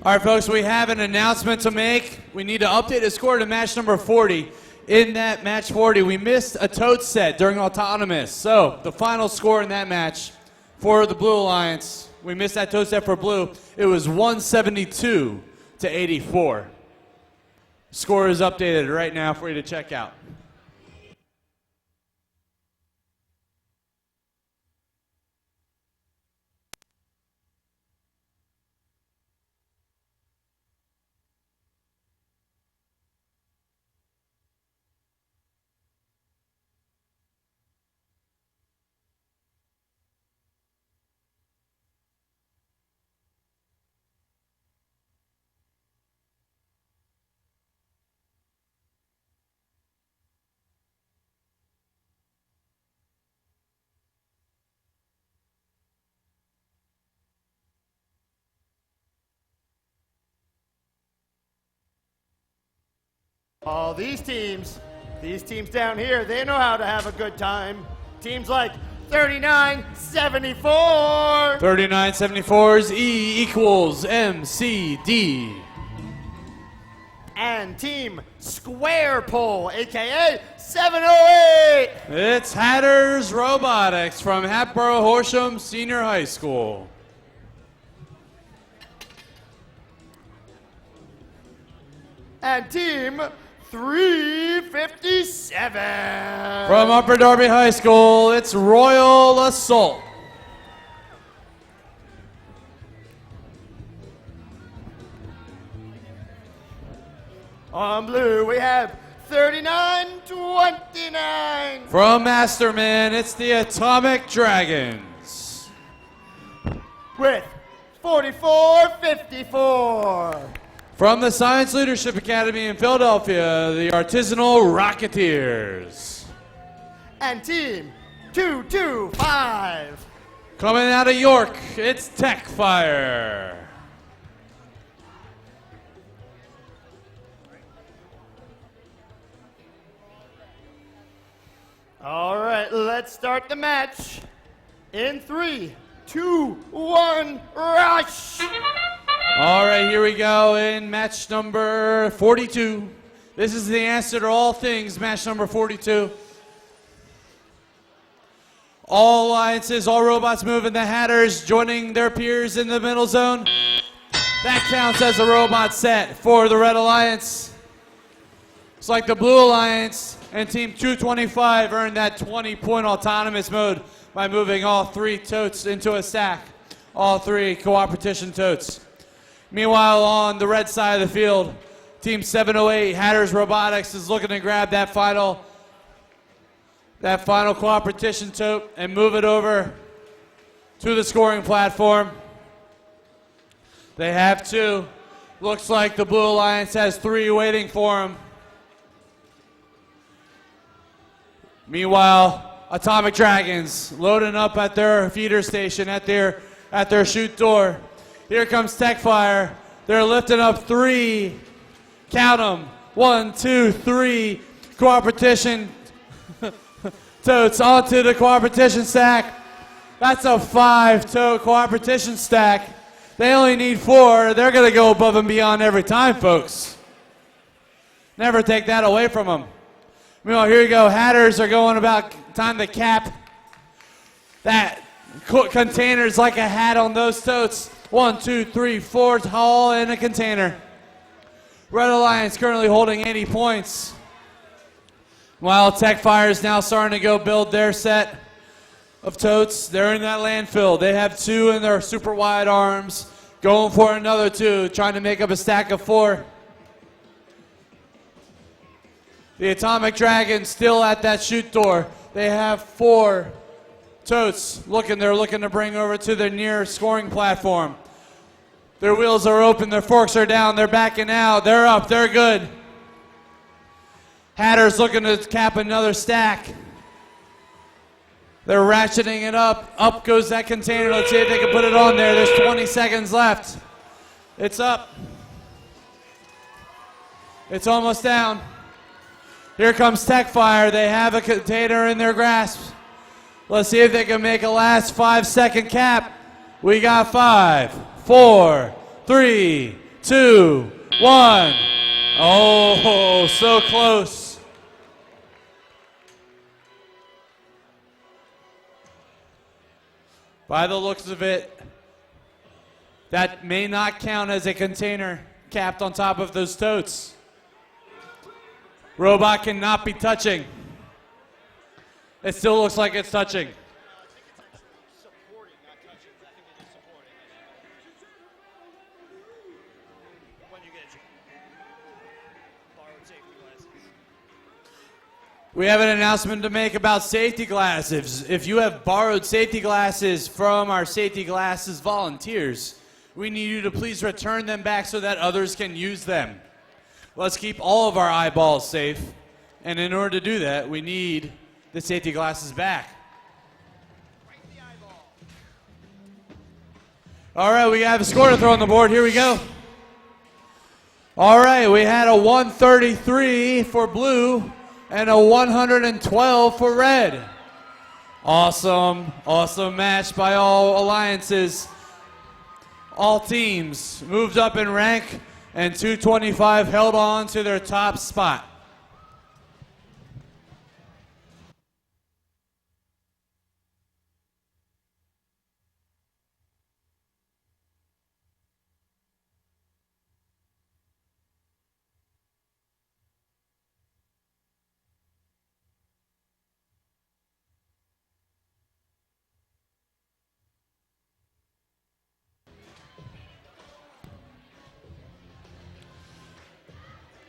All right, folks, we have an announcement to make. We need to update the score to match number 40. In that match 40, we missed a tote set during Autonomous. So the final score in that match for the Blue Alliance, we missed that tote set for blue. It was 172 to 84. Score is updated right now for you to check out. All these teams down here, they know how to have a good time. Teams like 3974. 3974's E equals MCD. And Team Square Pole, aka 708. It's Hatters Robotics from Hatboro Horsham Senior High School. And Team 357. From Upper Darby High School, it's Royal Assault. On blue, we have 3929. From Masterman, it's the Atomic Dragons. With 4454. From the Science Leadership Academy in Philadelphia, the Artisanal Rocketeers. And Team 225. Coming out of York, it's Tech Fire. All right, let's start the match. In 3, 2, 1, rush! All right, here we go in match number 42. This is the answer to all things, match number 42. All alliances, all robots moving. The Hatters joining their peers in the middle zone. That counts as a robot set for the Red Alliance. It's like the Blue Alliance and Team 225 earned that 20-point autonomous mode by moving all 3 totes into a stack. All 3 coopetition totes. Meanwhile, on the red side of the field, Team 708, Hatters Robotics, is looking to grab that final coopetition tote and move it over to the scoring platform. They have 2. Looks like the Blue Alliance has 3 waiting for them. Meanwhile, Atomic Dragons loading up at their feeder station, at their chute door. Here comes Techfire. They're lifting up 3. Count them. 1, 2, 3. Coopetition totes onto the coopetition stack. That's a 5-tote coopetition stack. They only need 4. They're going to go above and beyond every time, folks. Never take that away from them. Meanwhile, here you go. Hatters are going about time to cap. That container's like a hat on those totes. 1, 2, 3, 4 tall in a container. Red Alliance currently holding 80 points. While Techfire is now starting to go build their set of totes. They're in that landfill. They have 2 in their super wide arms. Going for another 2, trying to make up a stack of 4. The Atomic Dragon still at that chute door. They have 4 totes they're looking to bring over to their near scoring platform. Their wheels are open, their forks are down, they're backing out, they're up, they're good. Hatters looking to cap another stack. They're ratcheting it up. Up goes that container. Let's see if they can put it on there. There's 20 seconds left. It's up. It's almost down. Here comes Techfire. They have a container in their grasp. Let's see if they can make a last 5-second cap. We got 5, 4, 3, 2, 1. Oh, so close. By the looks of it, that may not count as a container capped on top of those totes. Robot cannot be touching. It still looks like it's touching. We have an announcement to make about safety glasses. If you have borrowed safety glasses from our safety glasses volunteers, we need you to please return them back so that others can use them. Let's keep all of our eyeballs safe. And in order to do that, we need the safety glasses back. All right, we have a score to throw on the board. Here we go. All right, we had a 133 for blue and a 112 for red. Awesome, awesome match by all alliances. All teams moved up in rank, and 225 held on to their top spot.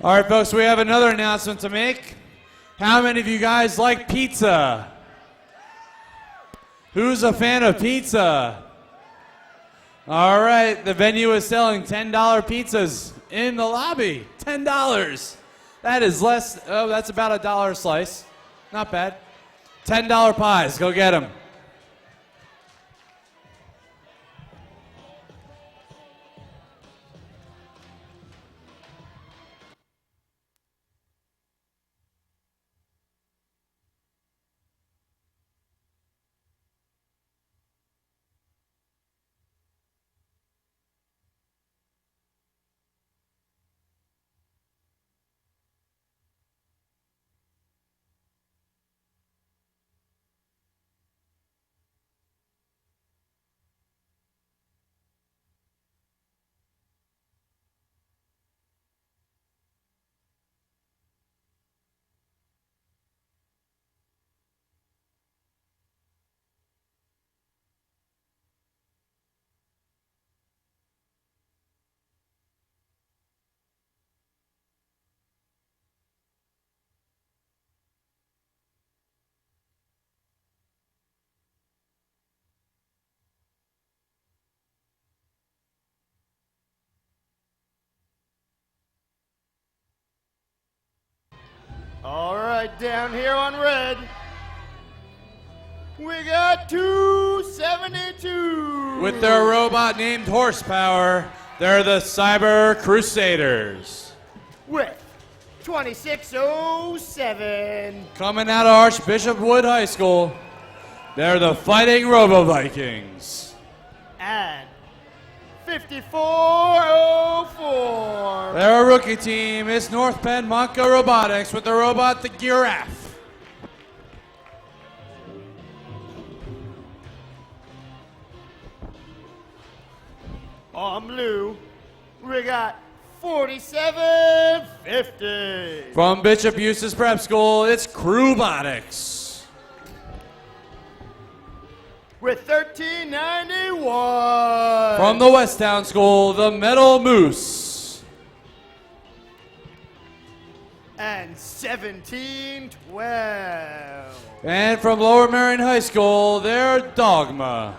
All right, folks, we have another announcement to make. How many of you guys like pizza? Who's a fan of pizza? All right, the venue is selling $10 pizzas in the lobby. $10. That is less, oh, that's about $1 a slice. Not bad. $10 pies, go get them. All right, down here on red, we got 272. With their robot named Horsepower, they're the Cyber Crusaders. With 2607. Coming out of Archbishop Wood High School, they're the Fighting Robo Vikings. And 5404. Their rookie team is North Penn Monca Robotics with the robot the Giraffe. On blue, we got 4750. From Bishop Eustace Prep School, it's Robotics. With 1391. From the Westtown School, the Metal Moose. And 1712. And from Lower Marion High School, they're Dogma.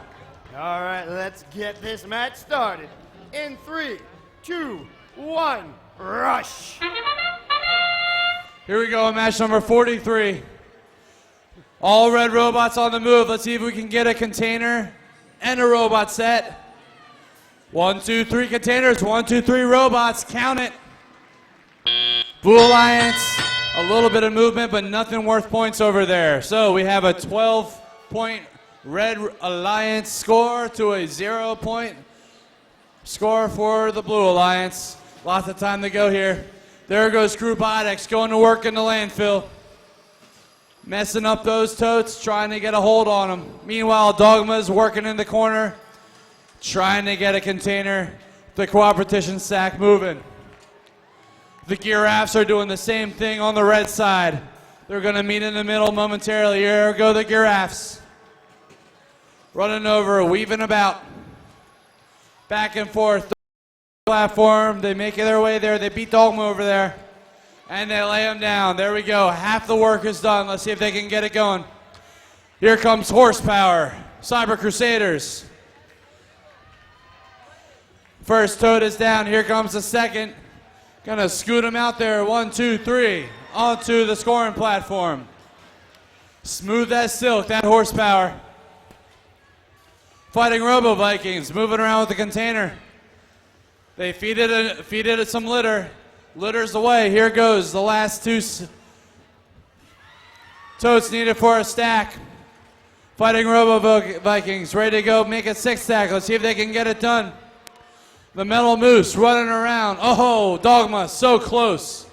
All right, let's get this match started. In 3, 2, 1, rush. Here we go, match number 43. All red robots on the move. Let's see if we can get a container and a robot set. 1, 2, 3 containers. 1, 2, 3 robots. Count it. Blue Alliance, a little bit of movement, but nothing worth points over there. So we have a 12-point Red Alliance score to a 0-point score for the Blue Alliance. Lots of time to go here. There goes Robotics going to work in the landfill. Messing up those totes, trying to get a hold on them. Meanwhile, Dogma's working in the corner, trying to get a container. The cooperation sack moving. The Giraffes are doing the same thing on the red side. They're going to meet in the middle momentarily. Here go the Giraffes. Running over, weaving about. Back and forth. Platform, they make their way there. They beat Dogma over there. And they lay him down. There we go. Half the work is done. Let's see if they can get it going. Here comes Horsepower. Cyber Crusaders. First toad is down. Here comes the second. Gonna scoot him out there. 1, 2, 3. Onto the scoring platform. Smooth as silk, that Horsepower. Fighting Robo Vikings. Moving around with the container. They feed it some litter. Litter's away. Here goes the last two totes needed for a stack. Fighting Robo Vikings, ready to go make a 6 stack. Let's see if they can get it done. The Metal Moose running around. Oh, Dogma, so close.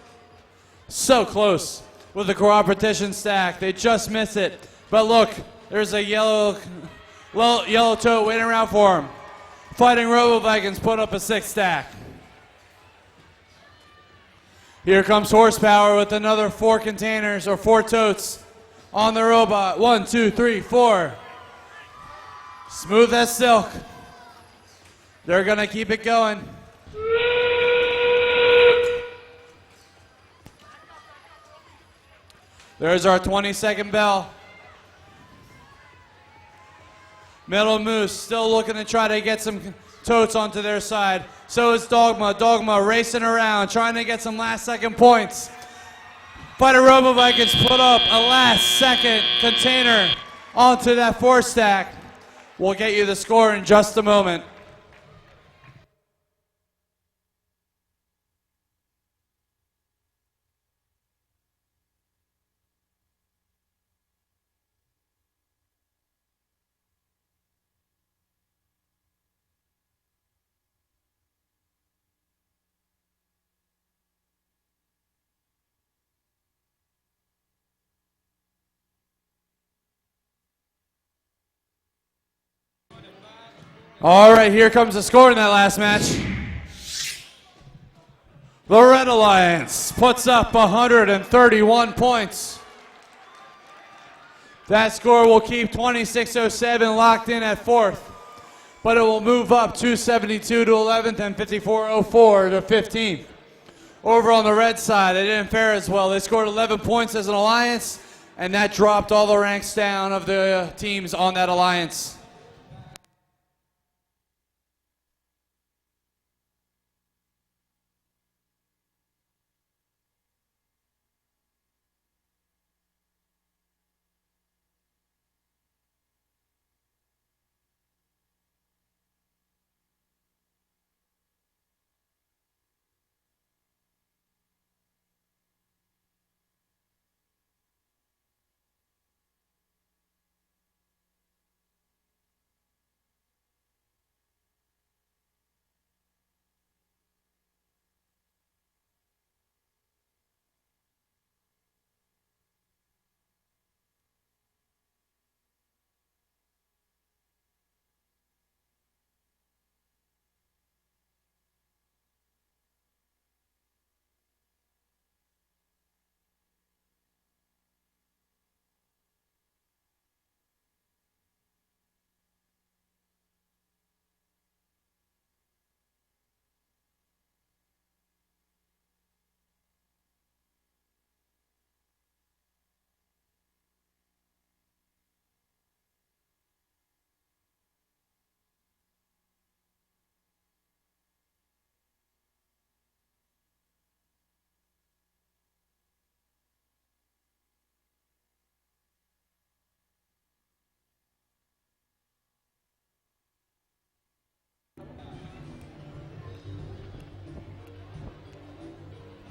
So close with the Cooperation stack. They just miss it. But look, there's a yellow tote waiting around for him. Fighting Robo Vikings put up a 6 stack. Here comes Horsepower with another 4 containers or 4 totes on the robot. 1, 2, 3, 4. Smooth as silk. They're gonna keep it going. There's our 20-second bell. Metal Moose still looking to try to get some totes onto their side. So is Dogma. Dogma racing around, trying to get some last-second points. Fighter Robo Vikings put up a last-second container onto that 4 stack. We'll get you the score in just a moment. All right, here comes the score in that last match. The Red Alliance puts up 131 points. That score will keep 2607 locked in at 4th, but it will move up 272 to 11th and 5404 to 15th. Over on the red side, they didn't fare as well. They scored 11 points as an alliance, and that dropped all the ranks down of the teams on that alliance.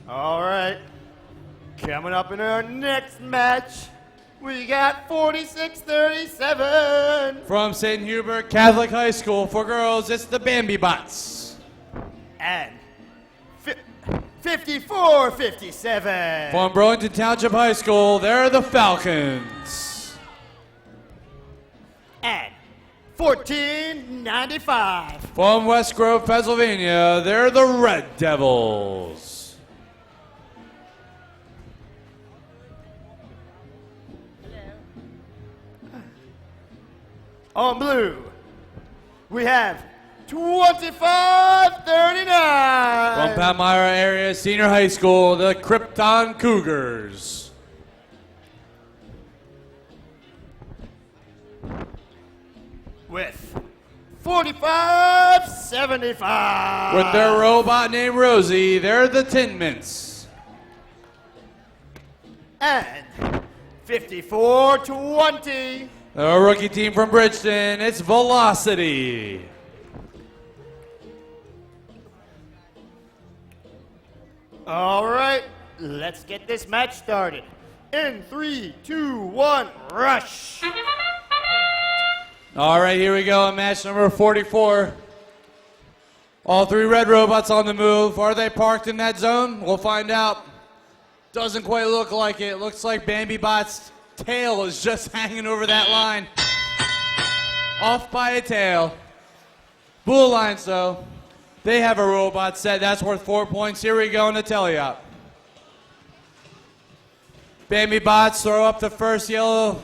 All right. Coming up in our next match, we got 46-37. From St. Hubert Catholic High School for girls, it's the Bambi Bots. And 54-57. From Burlington Township High School, they're the Falcons. And 14-95. From West Grove, Pennsylvania, they're the Red Devils. On blue, we have 25-39. From Palmyra area senior high school, the Krypton Cougars. With 45-75. With their robot named Rosie, they're the Tin Mints. And 54-20. The rookie team from Bridgeton, it's Velocity. All right, let's get this match started. In 3, 2, 1, rush! All right, here we go in match number 44. All three red robots on the move. Are they parked in that zone? We'll find out. Doesn't quite look like it. Looks like Bambi Bot's tail is just hanging over that line. Off by a tail. Blue Alliance, though, they have a robot set. That's worth 4 points. Here we go in the teleop. Bambi Bots throw up the first yellow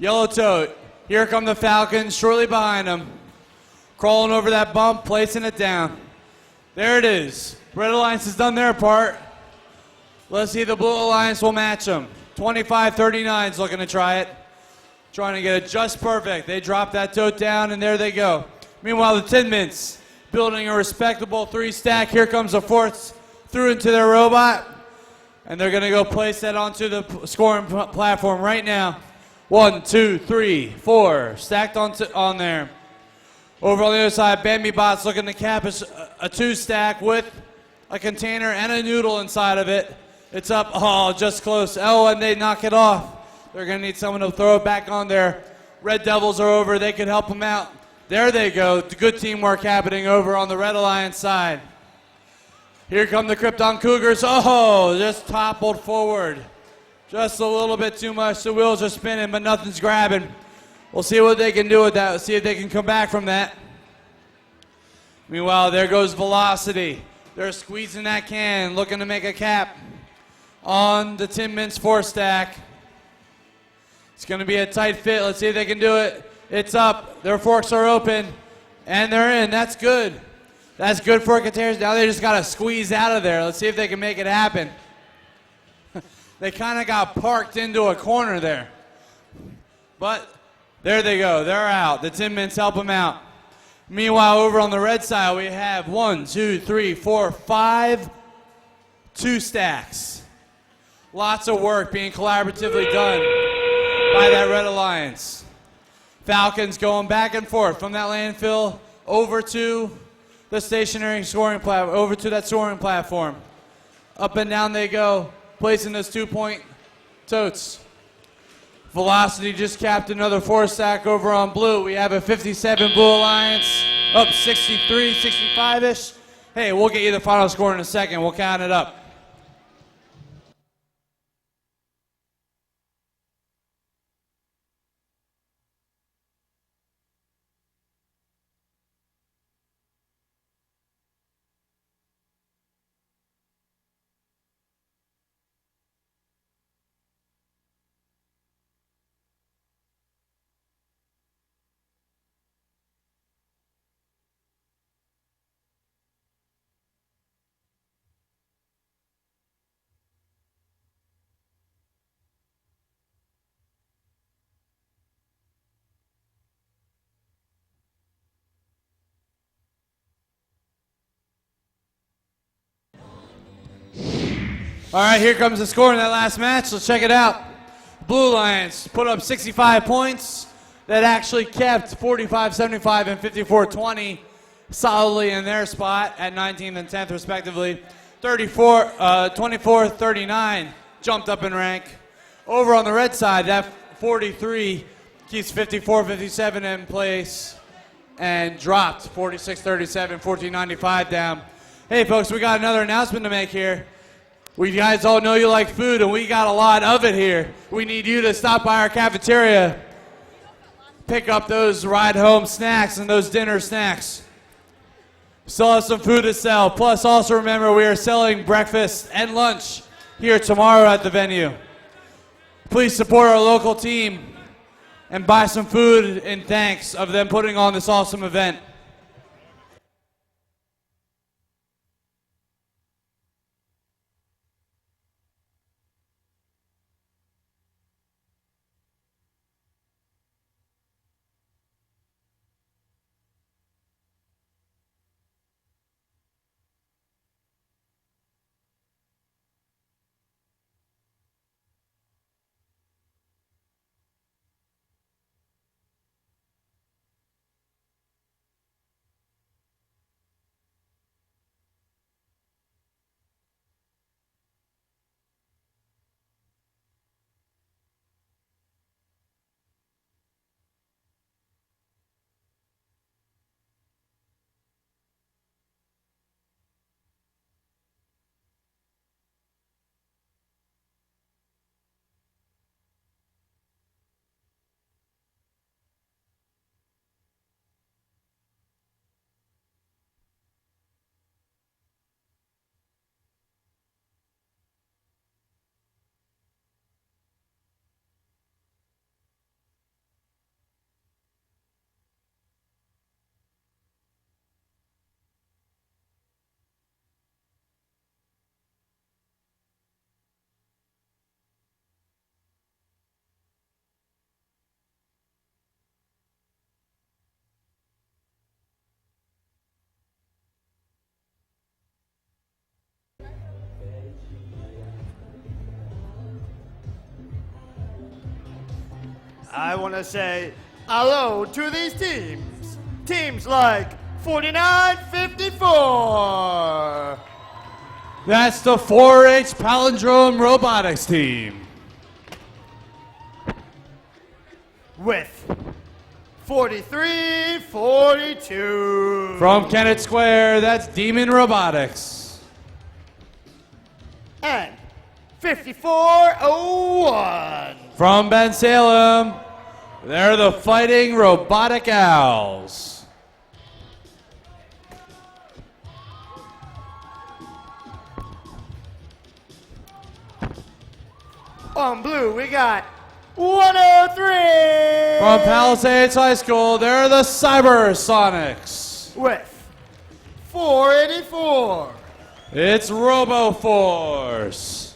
tote. Here come the Falcons shortly behind them. Crawling over that bump, placing it down. There it is. Red Alliance has done their part. Let's see if the Blue Alliance will match them. 25-39 is looking to try it. Trying to get it just perfect. They drop that tote down, and there they go. Meanwhile, the Tin Mints building a respectable 3-stack. Here comes the fourth through into their robot. And they're going to go place that onto the scoring platform right now. 1, 2, 3, 4. Stacked on there. Over on the other side, Bambi Bot's looking to cap a 2-stack with a container and a noodle inside of it. It's up, just close. Oh, and they knock it off. They're going to need someone to throw it back on there. Red Devils are over. They can help them out. There they go. Good teamwork happening over on the Red Alliance side. Here come the Krypton Cougars. Oh, just toppled forward. Just a little bit too much. The wheels are spinning, but nothing's grabbing. We'll see what they can do with that. We'll see if they can come back from that. Meanwhile, there goes Velocity. They're squeezing that can, looking to make a cap on the Tin Mints 4-stack. It's going to be a tight fit. Let's see if they can do it. It's up. Their forks are open, and they're in. That's good. That's good for containers. Now they just got to squeeze out of there. Let's see if they can make it happen. They kind of got parked into a corner there. But there they go. They're out. The Tin Mints help them out. Meanwhile, over on the red side, we have 1, 2, 3, 4, 5 2-stacks. Lots of work being collaboratively done by that Red Alliance. Falcons going back and forth from that landfill over to the stationary scoring platform, over to that scoring platform. Up and down they go, placing those 2-point totes. Velocity just capped another 4-stack over on blue. We have a 57 Blue Alliance, up 63, 65-ish. Hey, we'll get you the final score in a second. We'll count it up. All right, here comes the score in that last match. Let's check it out. Blue Alliance put up 65 points. That actually kept 45-75 and 54-20 solidly in their spot at 19th and 10th respectively. 24-39 jumped up in rank. Over on the red side, that 43 keeps 54-57 in place and dropped 46-37, 14-95 down. Hey folks, we got another announcement to make here. We guys all know you like food, and we got a lot of it here. We need you to stop by our cafeteria, pick up those ride-home snacks and those dinner snacks. Still have some food to sell. Plus, also remember, we are selling breakfast and lunch here tomorrow at the venue. Please support our local team and buy some food in thanks of them putting on this awesome event. I want to say hello to these teams. Teams like 4954. That's the 4-H Palindrome Robotics team. With 4342. From Kennett Square, that's Demon Robotics. And 5401. From Ben Salem, they're the Fighting Robotic Owls. On blue, we got 103. From Palisades High School, they're the Cybersonics. With 484. It's RoboForce.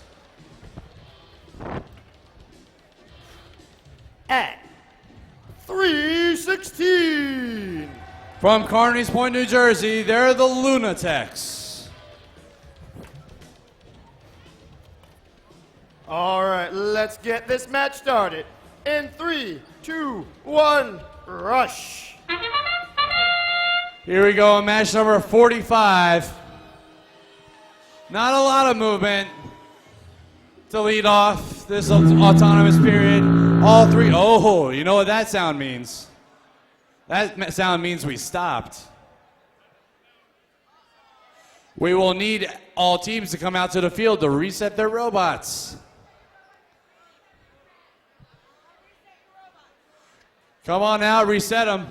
At 316. From Carneys Point, New Jersey, they're the Lunatics. All right, let's get this match started. In 3, 2, 1, rush. Here we go, match number 45. Not a lot of movement to lead off this autonomous period. All three, oh, you know what that sound means? That sound means we stopped. We will need all teams to come out to the field to reset their robots. Come on out, reset them.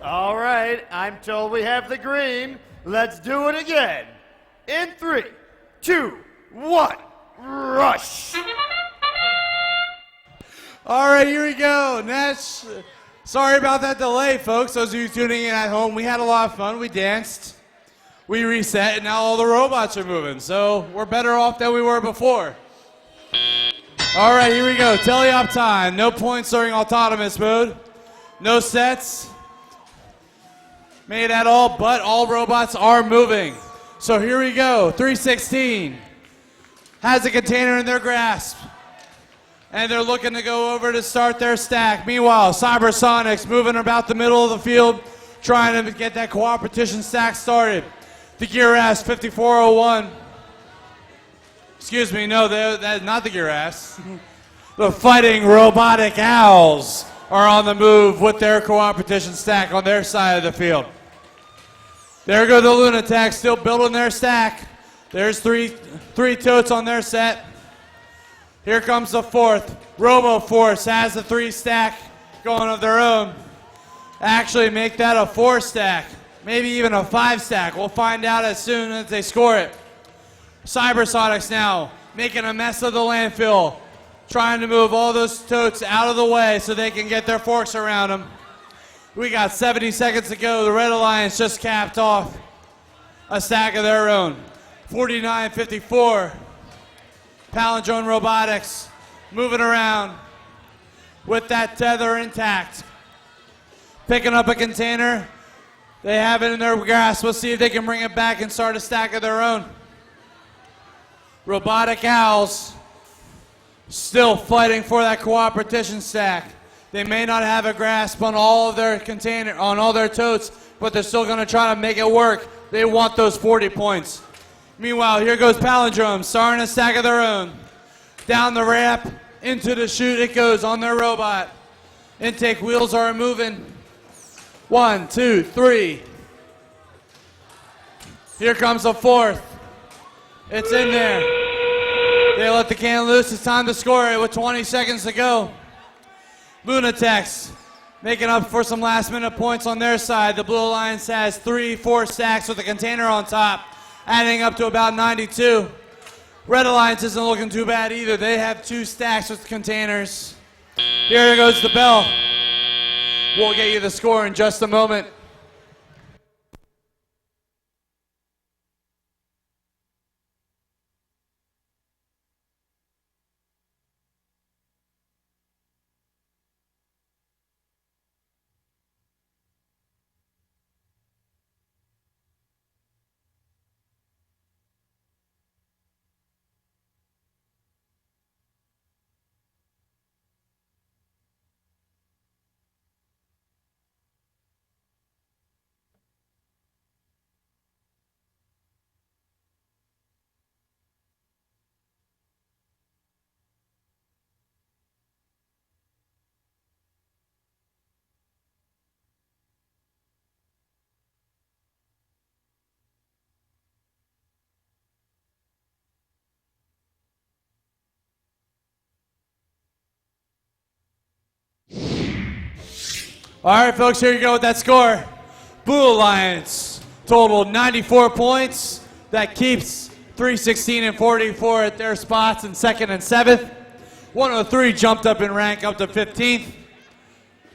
All right, I'm told we have the green. Let's do it again. In 3, 2, 1, rush! All right, here we go. Nash, sorry about that delay, folks. Those of you tuning in at home, we had a lot of fun. We danced, we reset, and now all the robots are moving. So we're better off than we were before. All right, here we go. Teleop time. No points during autonomous mode. No sets made at all, but all robots are moving. So here we go. 316 has a container in their grasp, and they're looking to go over to start their stack. Meanwhile, Cybersonics moving about the middle of the field, trying to get that cooperation stack started. The Gear S 5401. Excuse me, no, that's not the Gear S. The Fighting Robotic Owls are on the move with their cooperation stack on their side of the field. There go the Lunatics, still building their stack. There's three totes on their set. Here comes the fourth. RoboForce has the 3 stack going of their own. Actually, make that a 4 stack, maybe even a 5 stack. We'll find out as soon as they score it. Cybersonics now making a mess of the landfill, trying to move all those totes out of the way so they can get their forks around them. We got 70 seconds to go. The Red Alliance just capped off a stack of their own. 49-54. Palindrome Robotics moving around with that tether intact. Picking up a container. They have it in their grasp. We'll see if they can bring it back and start a stack of their own. Robotic Owls still fighting for that cooperation stack. They may not have a grasp on all of their on all their totes, but they're still going to try to make it work. They want those 40 points. Meanwhile, here goes Palindrome, starting a stack of their own. Down the ramp, into the chute it goes on their robot. Intake wheels are moving. 1, 2, 3. Here comes the fourth. It's in there. They let the can loose. It's time to score it with 20 seconds to go. Lunatics making up for some last minute points on their side. The Blue Alliance has 3, 4 stacks with a container on top, adding up to about 92. Red Alliance isn't looking too bad either. They have 2 stacks with containers. Here goes the bell. We'll get you the score in just a moment. All right, folks, here you go with that score. Blue Alliance totaled 94 points. That keeps 316 and 44 at their spots in 2nd and 7th. 103 jumped up in rank up to 15th.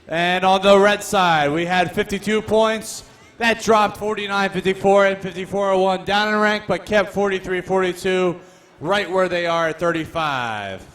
And on the red side, we had 52 points. That dropped 49-54 and 54-01 down in rank, but kept 43-42 right where they are at 35.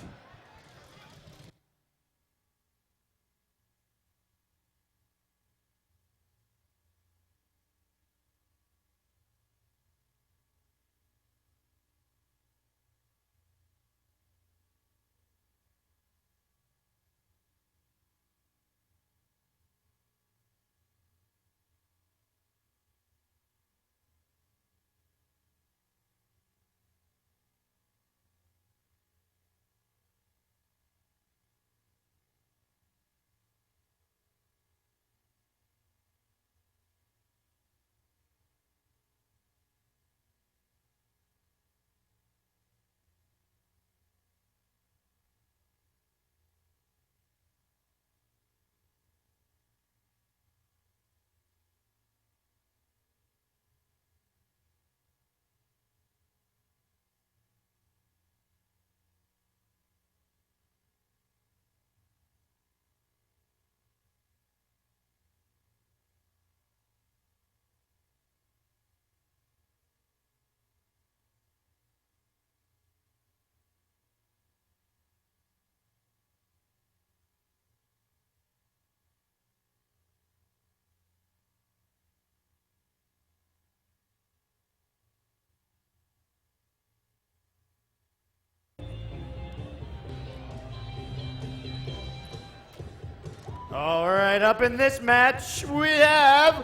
All right, up in this match, we have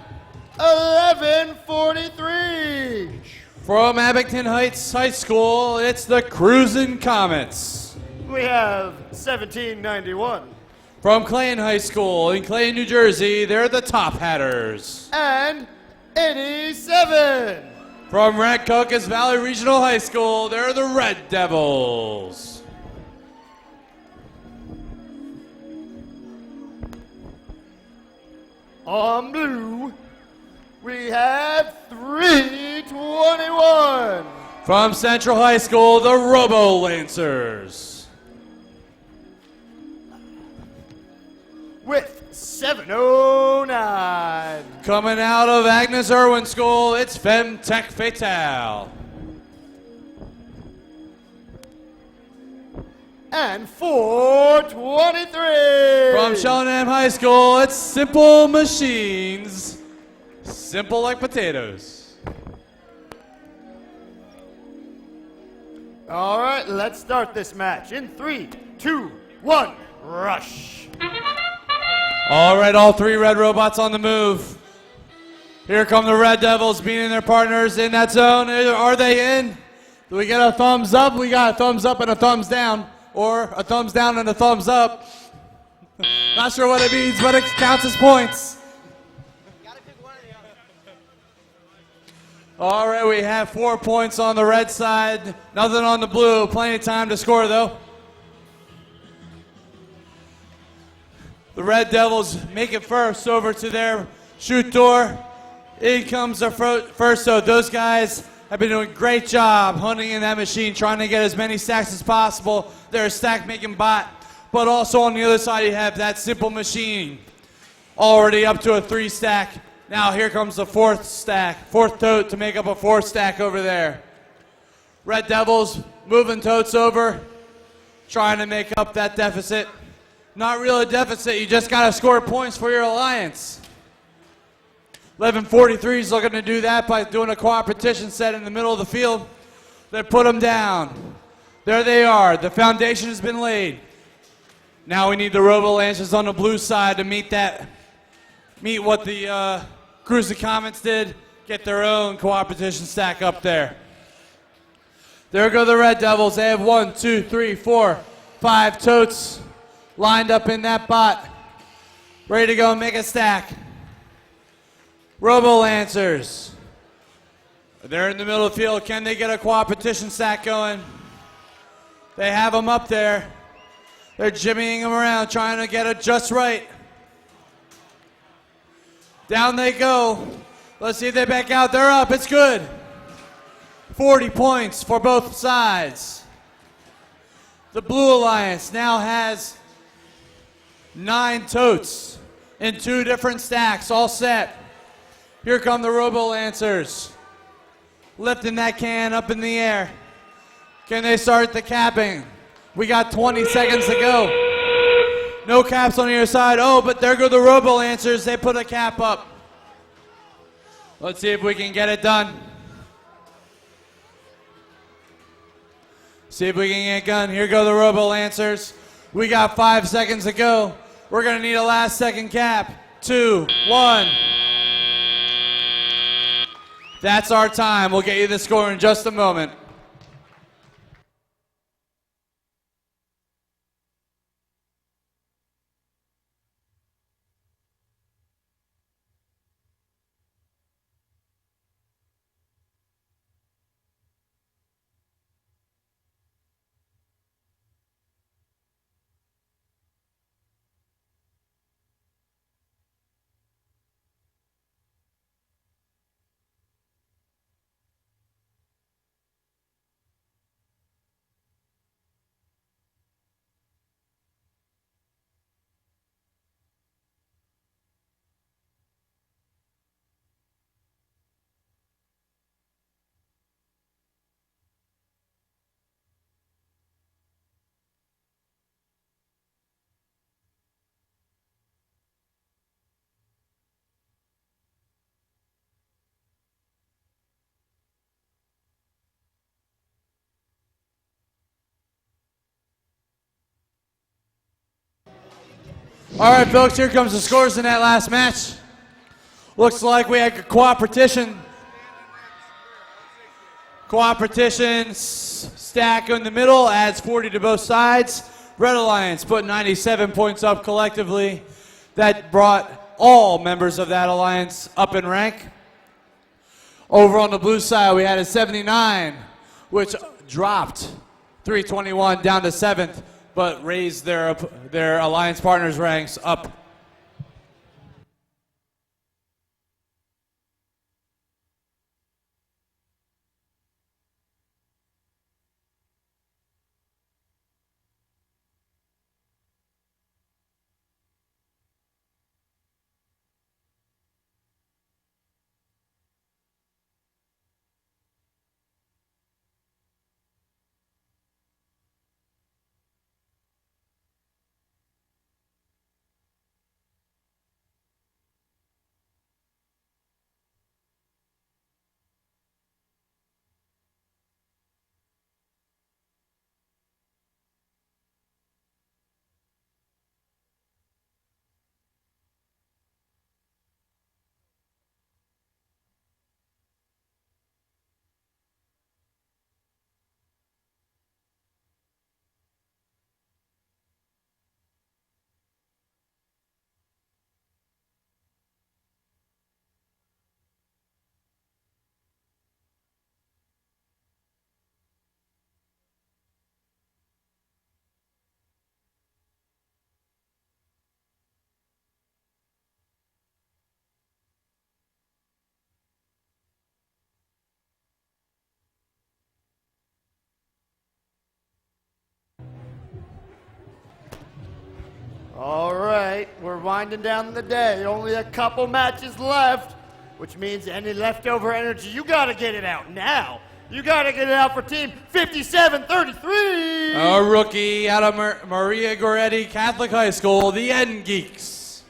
1143. From Abington Heights High School, it's the Cruisin' Comets. We have 1791. From Clayton High School in Clayton, New Jersey, they're the Top Hatters. And 87. From Rancocas Valley Regional High School, they're the Red Devils. On blue, we have 321. From Central High School, the Robo Lancers. With 709. Coming out of Agnes Irwin School, it's Femtech Fatale. And 423. From Shellenham High School, it's Simple Machines. Simple like potatoes. All right, let's start this match in 3, 2, 1, rush. All right, all three red robots on the move. Here come the Red Devils beating their partners in that zone. Are they in? Do we get a thumbs up? We got a thumbs up and a thumbs down. Or a thumbs down and a thumbs up. Not sure what it means, but it counts as points. All right, we have 4 points on the red side. Nothing on the blue. Plenty of time to score, though. The Red Devils make it first over to their shoot door. In comes the first, so those guys have been doing a great job hunting in that machine, trying to get as many stacks as possible. They're a stack-making bot, but also on the other side you have that Simple Machine, already up to a 3-stack. Now here comes the fourth tote to make up a 4-stack over there. Red Devils moving totes over, trying to make up that deficit. Not really a deficit, you just got to score points for your alliance. 1143 is looking to do that by doing a competition set in the middle of the field. They put them down. There they are. The foundation has been laid. Now we need the Robo Lancers on the blue side to meet what the Cruisin' Comets did. Get their own competition stack up there. There go the Red Devils. They have 1, 2, 3, 4, 5 totes lined up in that bot. Ready to go and make a stack. Robo Lancers. They're in the middle of the field. Can they get a competition stack going? They have them up there. They're jimmying them around, trying to get it just right. Down they go. Let's see if they back out. They're up. It's good. 40 points for both sides. The Blue Alliance now has 9 totes in 2 different stacks, all set. Here come the Robo Lancers, lifting that can up in the air. Can they start the capping? We got 20 seconds to go. No caps on either side. Oh, but there go the Robo Lancers. They put a cap up. Let's see if we can get it done. See if we can get it done. Here go the Robo Lancers. We got 5 seconds to go. We're going to need a last second cap. 2, 1. That's our time. We'll get you the score in just a moment. All right, folks, here comes the scores in that last match. Looks like we had a cooperation stack in the middle, adds 40 to both sides. Red Alliance put 97 points up collectively. That brought all members of that alliance up in rank. Over on the blue side, we had a 79, which dropped 321 down to 7th, but raised their alliance partners' ranks up. All right, we're winding down the day. Only a couple matches left, which means any leftover energy, you gotta get it out now. You gotta get it out for Team 5733. A rookie out of Maria Goretti Catholic High School, the Eden Geeks.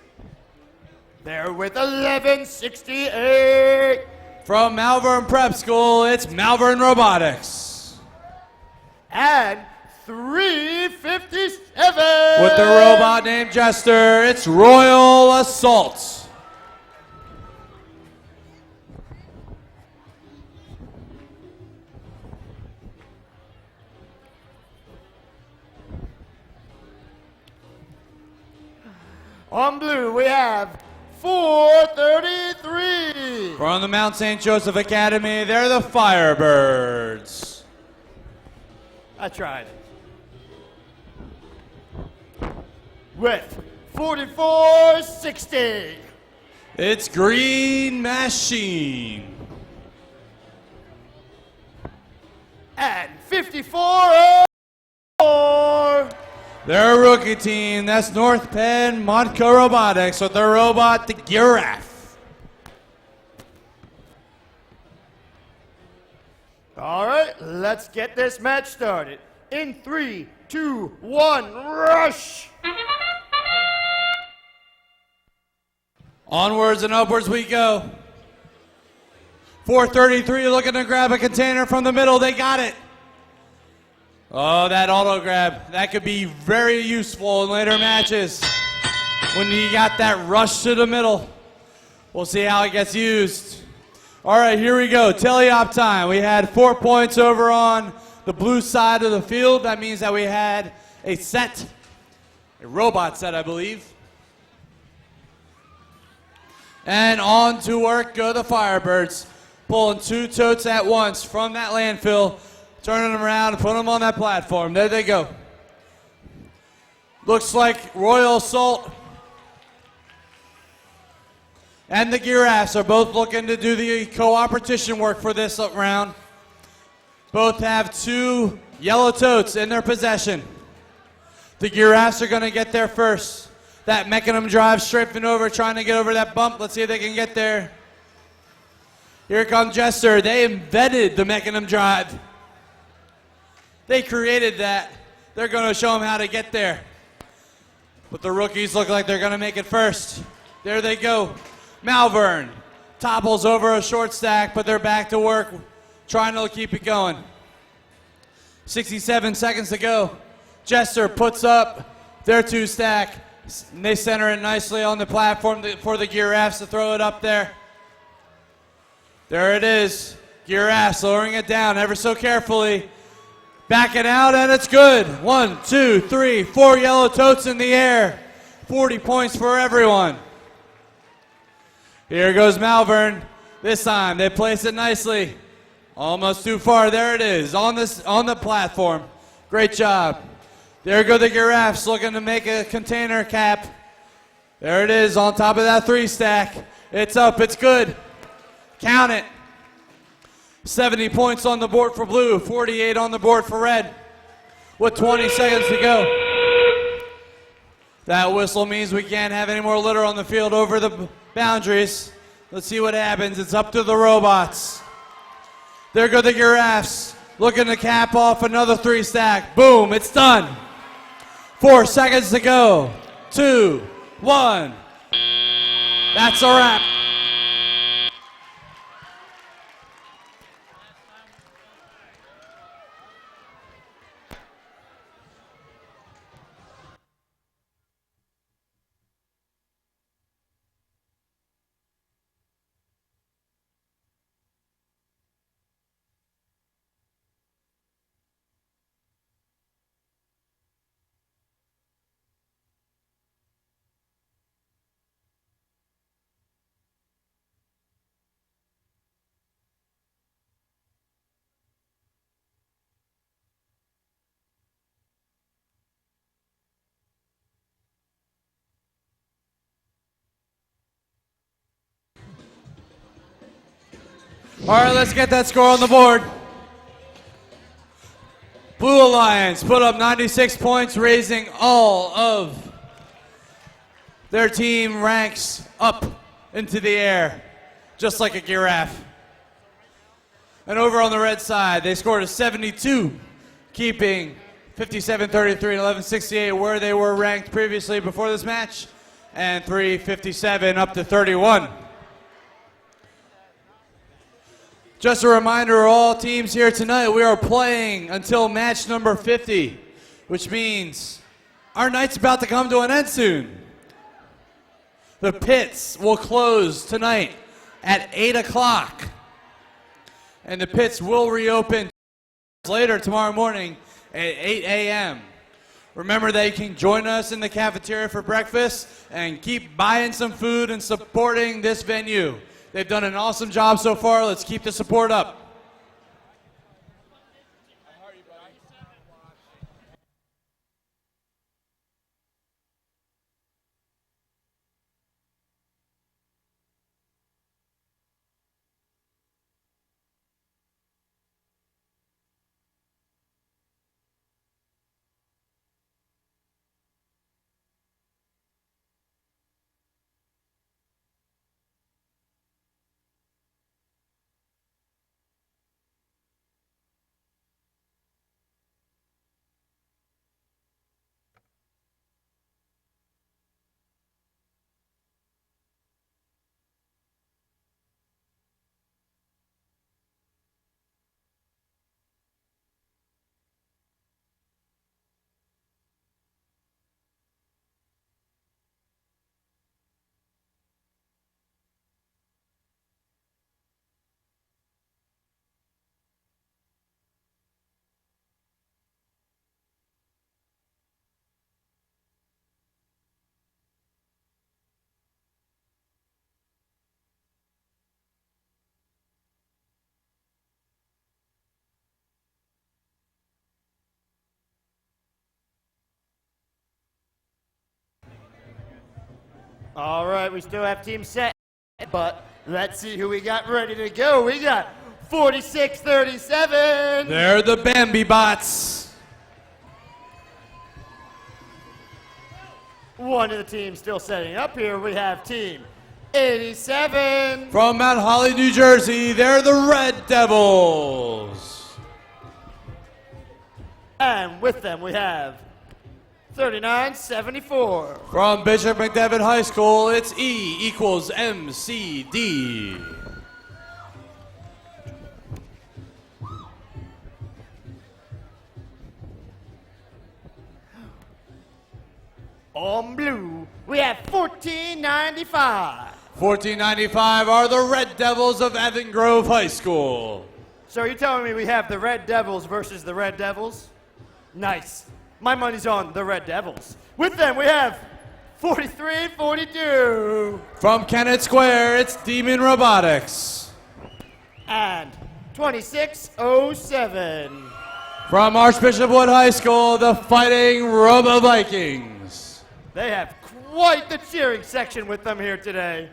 They're with 1168. From Malvern Prep School, it's Malvern Robotics. And 357. With the robot named Jester, it's Royal Assault. On blue, we have 433. From the Mount St. Joseph Academy, they're the Firebirds. I tried. With 4460. It's Green Machine. And 5404. Their rookie team, that's North Penn Montka Robotics with their robot, the Giraffe. All right, let's get this match started. In 3, 2, 1, rush! Onwards and upwards we go. 433 looking to grab a container from the middle. They got it. Oh, that auto grab. That could be very useful in later matches when you got that rush to the middle. We'll see how it gets used. All right, here we go. Teleop time. We had 4 points over on the blue side of the field. That means that we had a set, a robot set, I believe. And on to work go the Firebirds, pulling 2 totes at once from that landfill, turning them around and putting them on that platform. There they go. Looks like Royal Assault and the Giraffes are both looking to do the co-opetition work for this round. Both have 2 yellow totes in their possession. The Giraffes are going to get there first. That Mechanism drive strafing over, trying to get over that bump. Let's see if they can get there. Here comes Jester. They embedded the Mechanism drive. They created that. They're going to show them how to get there. But the rookies look like they're going to make it first. There they go. Malvern topples over a short stack, but they're back to work, trying to keep it going. 67 seconds to go. Jester puts up their 2 stack. And they center it nicely on the platform for the giraffes to throw it up there. There it is. Giraffes lowering it down ever so carefully. Back it out, and it's good. 1, 2, 3, 4 yellow totes in the air. 40 points for everyone. Here goes Malvern. This time they place it nicely. Almost too far. There it is on the platform. Great job. There go the giraffes looking to make a container cap. There it is on top of that 3 stack. It's up. It's good. Count it. 70 points on the board for blue. 48 on the board for red. With 20 seconds to go. That whistle means we can't have any more litter on the field over the boundaries. Let's see what happens. It's up to the robots. There go the giraffes. Looking to cap off another 3 stack. Boom, it's done. 4 seconds to go. 2, 1. That's a wrap. All right, let's get that score on the board. Blue Alliance put up 96 points, raising all of their team ranks up into the air, just like a giraffe. And over on the red side, they scored a 72, keeping 57-33 and 11-68 where they were ranked previously before this match, and 357 up to 31. Just a reminder, all teams here tonight, we are playing until match number 50, which means our night's about to come to an end soon. The pits will close tonight at 8 o'clock, and the pits will reopen later tomorrow morning at 8 a.m. Remember that you can join us in the cafeteria for breakfast and keep buying some food and supporting this venue. They've done an awesome job so far. Let's keep the support up. All right, we still have team set, but let's see who we got ready to go. We got 46-37. They're the Bambi bots. One of the teams still setting up here. We have team 87. From Mount Holly, New Jersey, they're the Red Devils. And with them we have 39-74. From Bishop McDevitt High School, it's E equals MCD. On blue, we have 1495. 1495 are the Red Devils of Evan Grove High School. So you're telling me we have the Red Devils versus the Red Devils? Nice. My money's on the Red Devils. With them, we have 4342. From Kennett Square, it's Demon Robotics. And 2607. From Archbishop Wood High School, the Fighting Robo Vikings. They have quite the cheering section with them here today.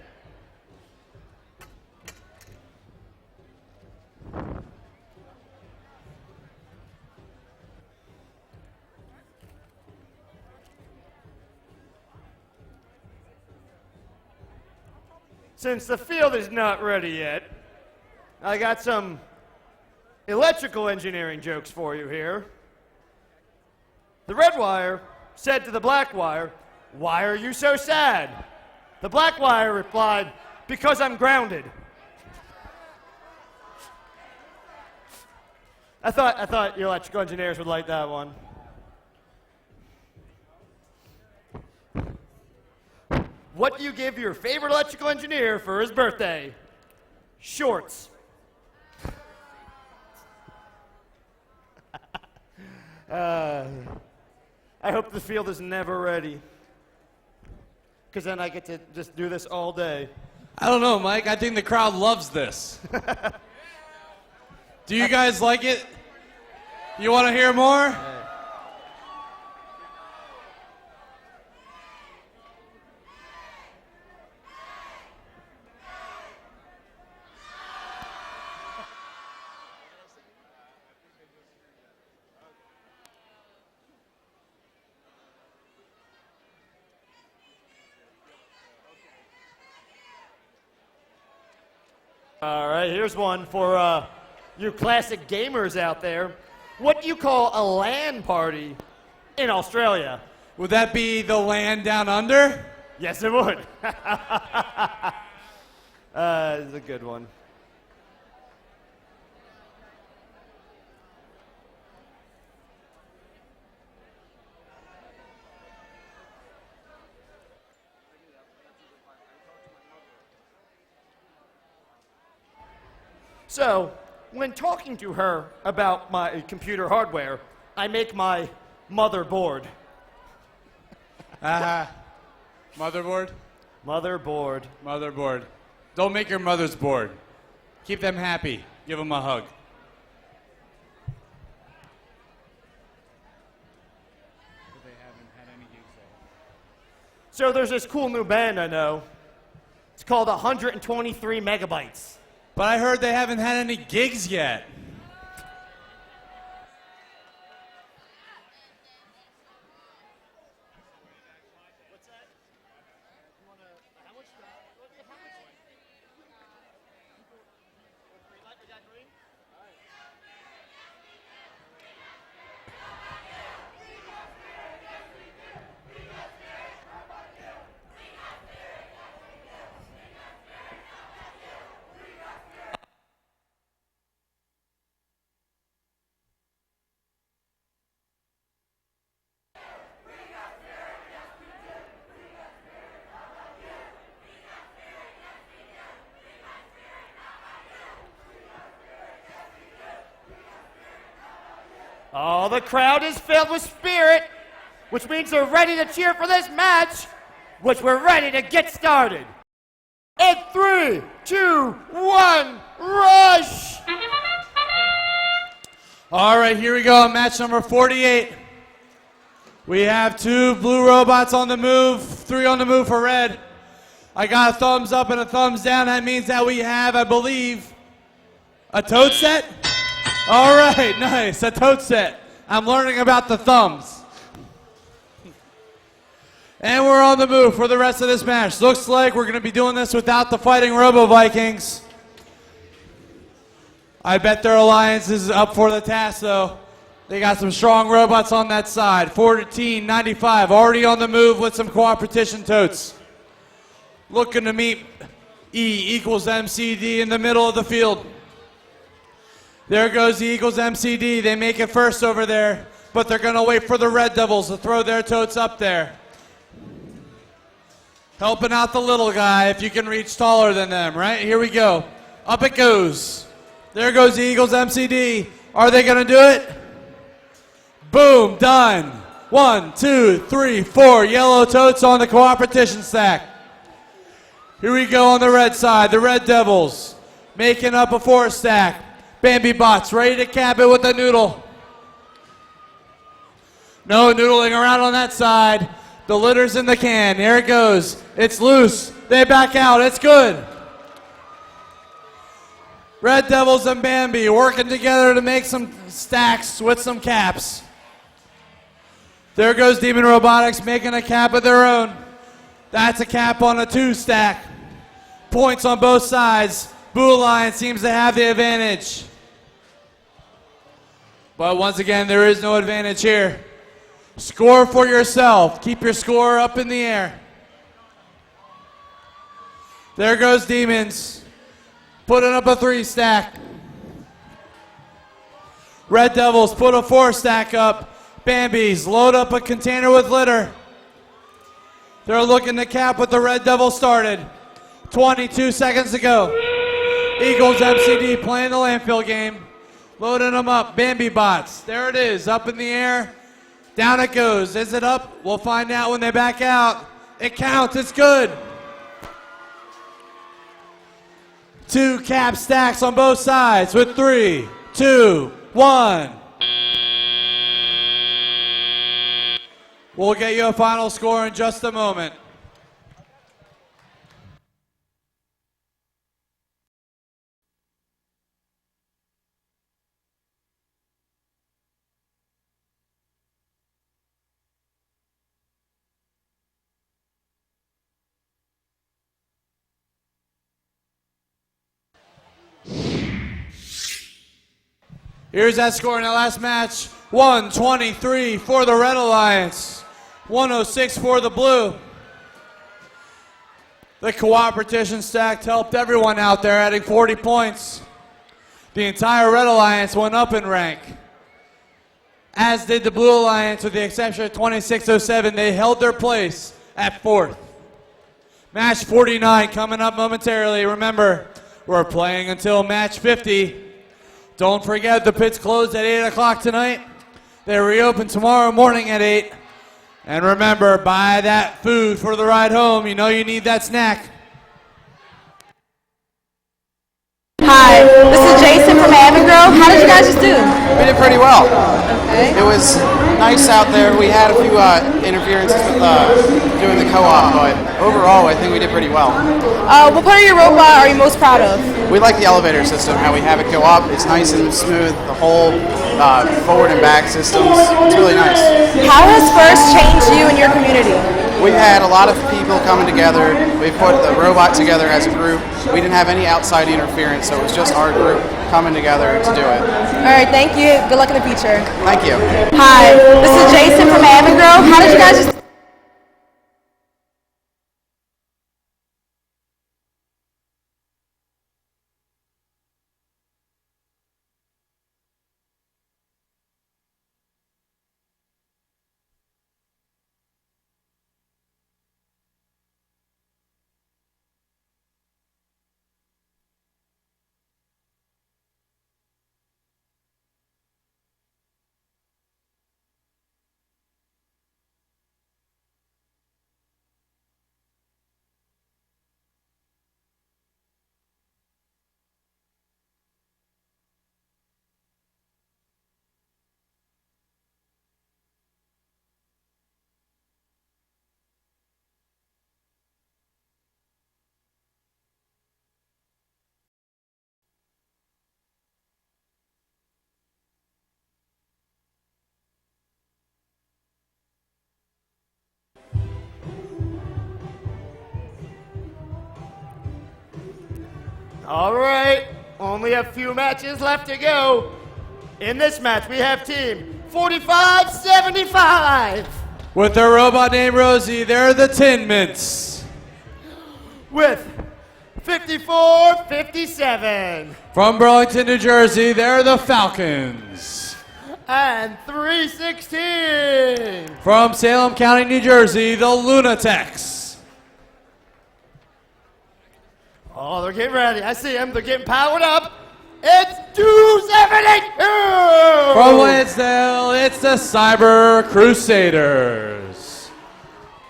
Since the field is not ready yet, I got some electrical engineering jokes for you here. The red wire said to the black wire, "Why are you so sad?" The black wire replied, "Because I'm grounded." I thought you electrical engineers would like that one. What do you give your favorite electrical engineer for his birthday? Shorts. I hope the field is never ready, because then I get to just do this all day. I don't know, Mike. I think the crowd loves this. Do you guys like it? You want to hear more? All right, here's one for you classic gamers out there. What do you call a LAN party in Australia? Would that be the land down under? Yes, it would. It's a good one. So, when talking to her about my computer hardware, I make my motherboard. Motherboard? Motherboard. Motherboard. Don't make your mothers bored. Keep them happy. Give them a hug. So there's this cool new band I know. It's called 123 Megabytes. But I heard they haven't had any gigs yet. Oh, the crowd is filled with spirit, which means they're ready to cheer for this match, which we're ready to get started. In 3, 2, 1, rush! All right, here we go. Match number 48. We have 2 blue robots on the move, 3 on the move for red. I got a thumbs up and a thumbs down. That means that we have, I believe, a toad set? All right, nice, a toad set. I'm learning about the thumbs. And we're on the move for the rest of this match. Looks like we're going to be doing this without the Fighting Robo Vikings. I bet their alliance is up for the task, though. They got some strong robots on that side. 1495, already on the move with some cooperation totes. Looking to meet E equals MCD in the middle of the field. There goes E equals MCD. They make it first over there, but they're going to wait for the Red Devils to throw their totes up there. Helping out the little guy if you can reach taller than them, right? Here we go. Up it goes. There goes the Eagles MCD. Are they going to do it? Boom, done. 1, 2, 3, 4 yellow totes on the cooperation stack. Here we go on the red side, the Red Devils making up a 4 stack. Bambi Bots ready to cap it with the noodle. No noodling around on that side. The litter's in the can. Here it goes. It's loose. They back out. It's good. Red Devils and Bambi working together to make some stacks with some caps. There goes Demon Robotics making a cap of their own. That's a cap on a 2 stack. Points on both sides. Blue Alliance seems to have the advantage. But once again, there is no advantage here. Score for yourself. Keep your score up in the air. There goes Demons. Putting up a 3 stack. Red Devils put a 4 stack up. Bambies load up a container with litter. They're looking to cap what the Red Devil started 22 seconds ago. Eagles MCD playing the landfill game. Loading them up. Bambi Bots. There it is. Up in the air. Down it goes. Is it up? We'll find out when they back out. It counts. It's good. 2 cap stacks on both sides with 3, 2, 1. We'll get you a final score in just a moment. Here's that score in the last match. 123 for the Red Alliance. 106 for the Blue. The cooperation stack helped everyone out there, adding 40 points. The entire Red Alliance went up in rank, as did the Blue Alliance, with the exception of 2607. They held their place at 4th. Match 49 coming up momentarily. Remember, we're playing until match 50. Don't forget, the pits closed at 8 o'clock tonight. They reopen tomorrow morning at 8. And remember, buy that food for the ride home. You know you need that snack. Hi, this is Jason from Avangro. How did you guys just do? We did pretty well. Okay. It was nice out there. We had a few interferences with doing the co-op, but overall I think we did pretty well. What part of your robot are you most proud of? We like the elevator system, how we have it go up. It's nice and smooth. The whole forward and back systems. It's really nice. How has FIRST changed you and your community? We've had a lot of people coming together. We put the robot together as a group. We didn't have any outside interference, so it was just our group coming together to do it. All right, thank you. Good luck in the future. Thank you. Hi, this is Jason from Avangro. How did you guys just... All right, only a few matches left to go. In this match, we have team 4575. With their robot named Rosie, they're the Tin Mints. With 5457. From Burlington, New Jersey, they're the Falcons. And 316. From Salem County, New Jersey, the Lunatics. Oh, they're getting ready. I see them. They're getting powered up. It's 272! From Lansdale, it's the Cyber Crusaders.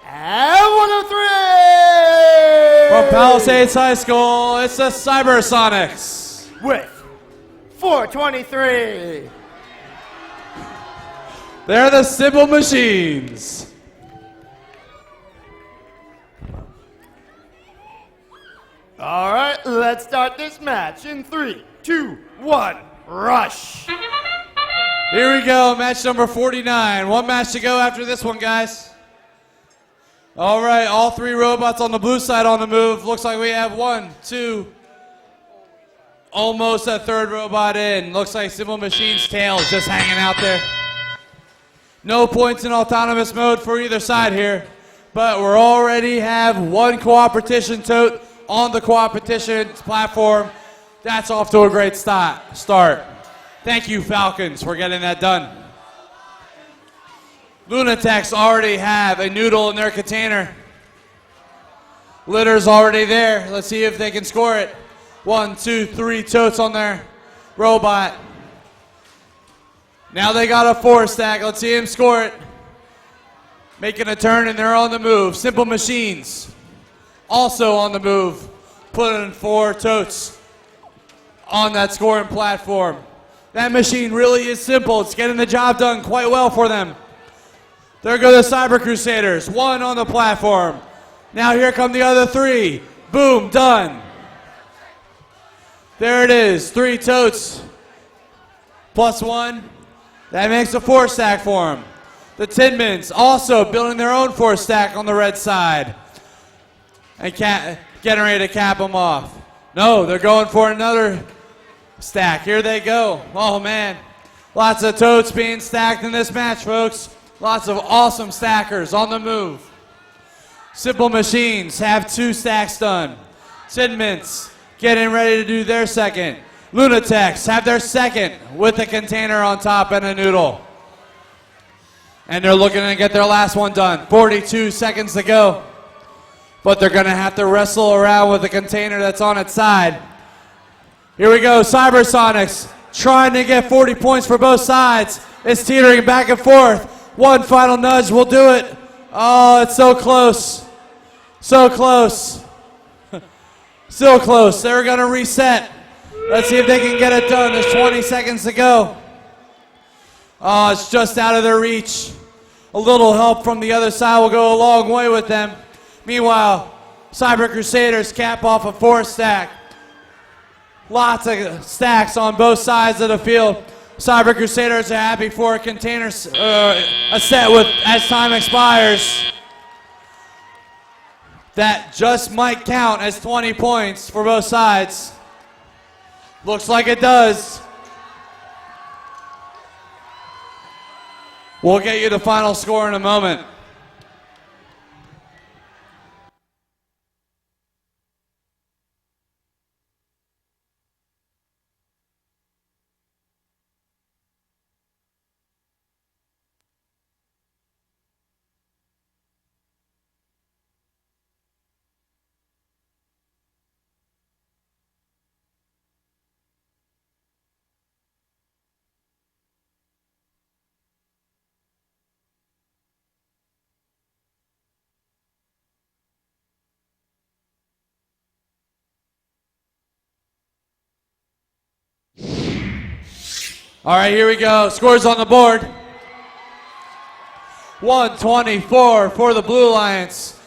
And 103! From Palisades High School, it's the Cybersonics. With 423. They're the Simple Machines. All right, let's start this match in 3, 2, 1, rush. Here we go, match number 49. One match to go after this one, guys. All right, all three robots on the blue side on the move. Looks like we have 1, 2, almost a third robot in. Looks like Simple Machine's tail is just hanging out there. No points in autonomous mode for either side here, but we already have one cooperation tote on the cooperation platform. That's off to a great start. Thank you, Falcons, for getting that done. Lunatics already have a noodle in their container. Litter's already there. Let's see if they can score it. 1, 2, 3 totes on their robot. Now they got a 4 stack. Let's see him score it. Making a turn and they're on the move. Simple Machines also on the move. Putting 4 totes on that scoring platform. That machine really is simple. It's getting the job done quite well for them. There go the Cyber Crusaders. 1 on the platform. Now here come the other 3. Boom, done. There it is. 3 totes plus 1. That makes a 4 stack for them. The Tin Mints also building their own 4 stack on the red side. And getting ready to cap them off. No, they're going for another stack. Here they go. Oh, man. Lots of totes being stacked in this match, folks. Lots of awesome stackers on the move. Simple Machines have 2 stacks done. Tin Mints getting ready to do their second. Lunatics have their second with a container on top and a noodle. And they're looking to get their last one done. 42 seconds to go. But they're going to have to wrestle around with the container that's on its side. Here we go, Cybersonics trying to get 40 points for both sides. It's teetering back and forth. One final nudge will do it. Oh, it's so close. So close. Still close. They're going to reset. Let's see if they can get it done. There's 20 seconds to go. Oh, it's just out of their reach. A little help from the other side will go a long way with them. Meanwhile, Cyber Crusaders cap off a 4 stack. Lots of stacks on both sides of the field. Cyber Crusaders are happy for a container, a set with as time expires. That just might count as 20 points for both sides. Looks like it does. We'll get you the final score in a moment. All right, here we go. Scores on the board. 124 for the Blue Alliance,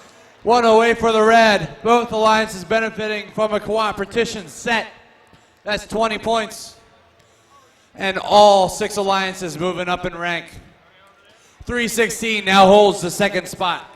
108 for the Red. Both alliances benefiting from a cooperation set. That's 20 points. And all 6 alliances moving up in rank. 316 now holds the second spot.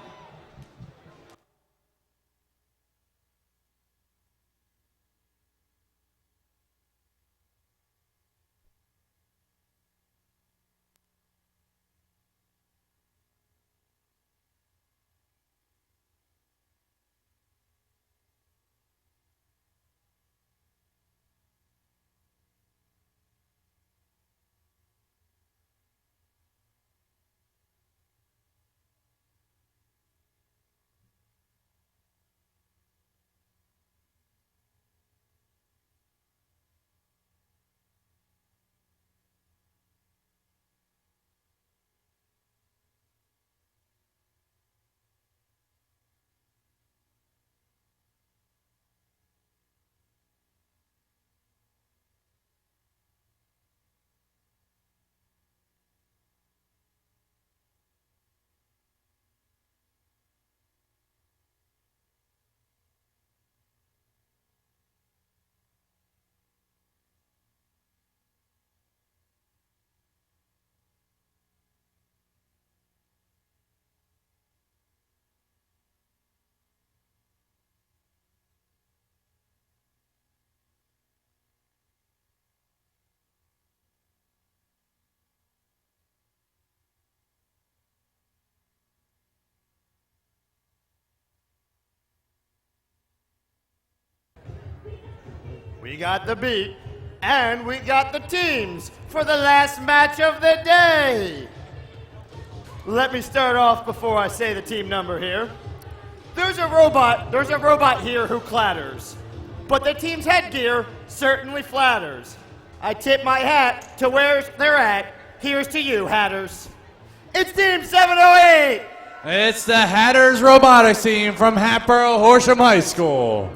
we got the beat, and we got the teams for the last match of the day. Let me start off before I say the team number here. There's a robot here who clatters, but the team's headgear certainly flatters. I tip my hat to where they're at. Here's to you, Hatters. It's Team 708. It's the Hatters Robotics team from Hatboro Horsham High School.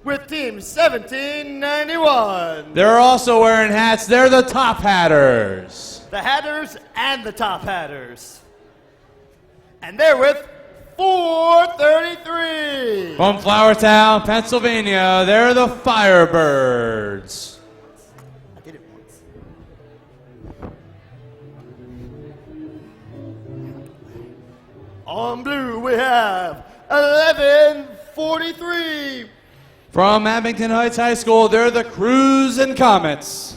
With Team 1791. They're also wearing hats. They're the Top Hatters. The Hatters and the Top Hatters. And they're with 433. From Flowertown, Pennsylvania, they're the Firebirds. I did it once. On blue, we have 1143. From Abington Heights High School, they're the Cruise and Comets.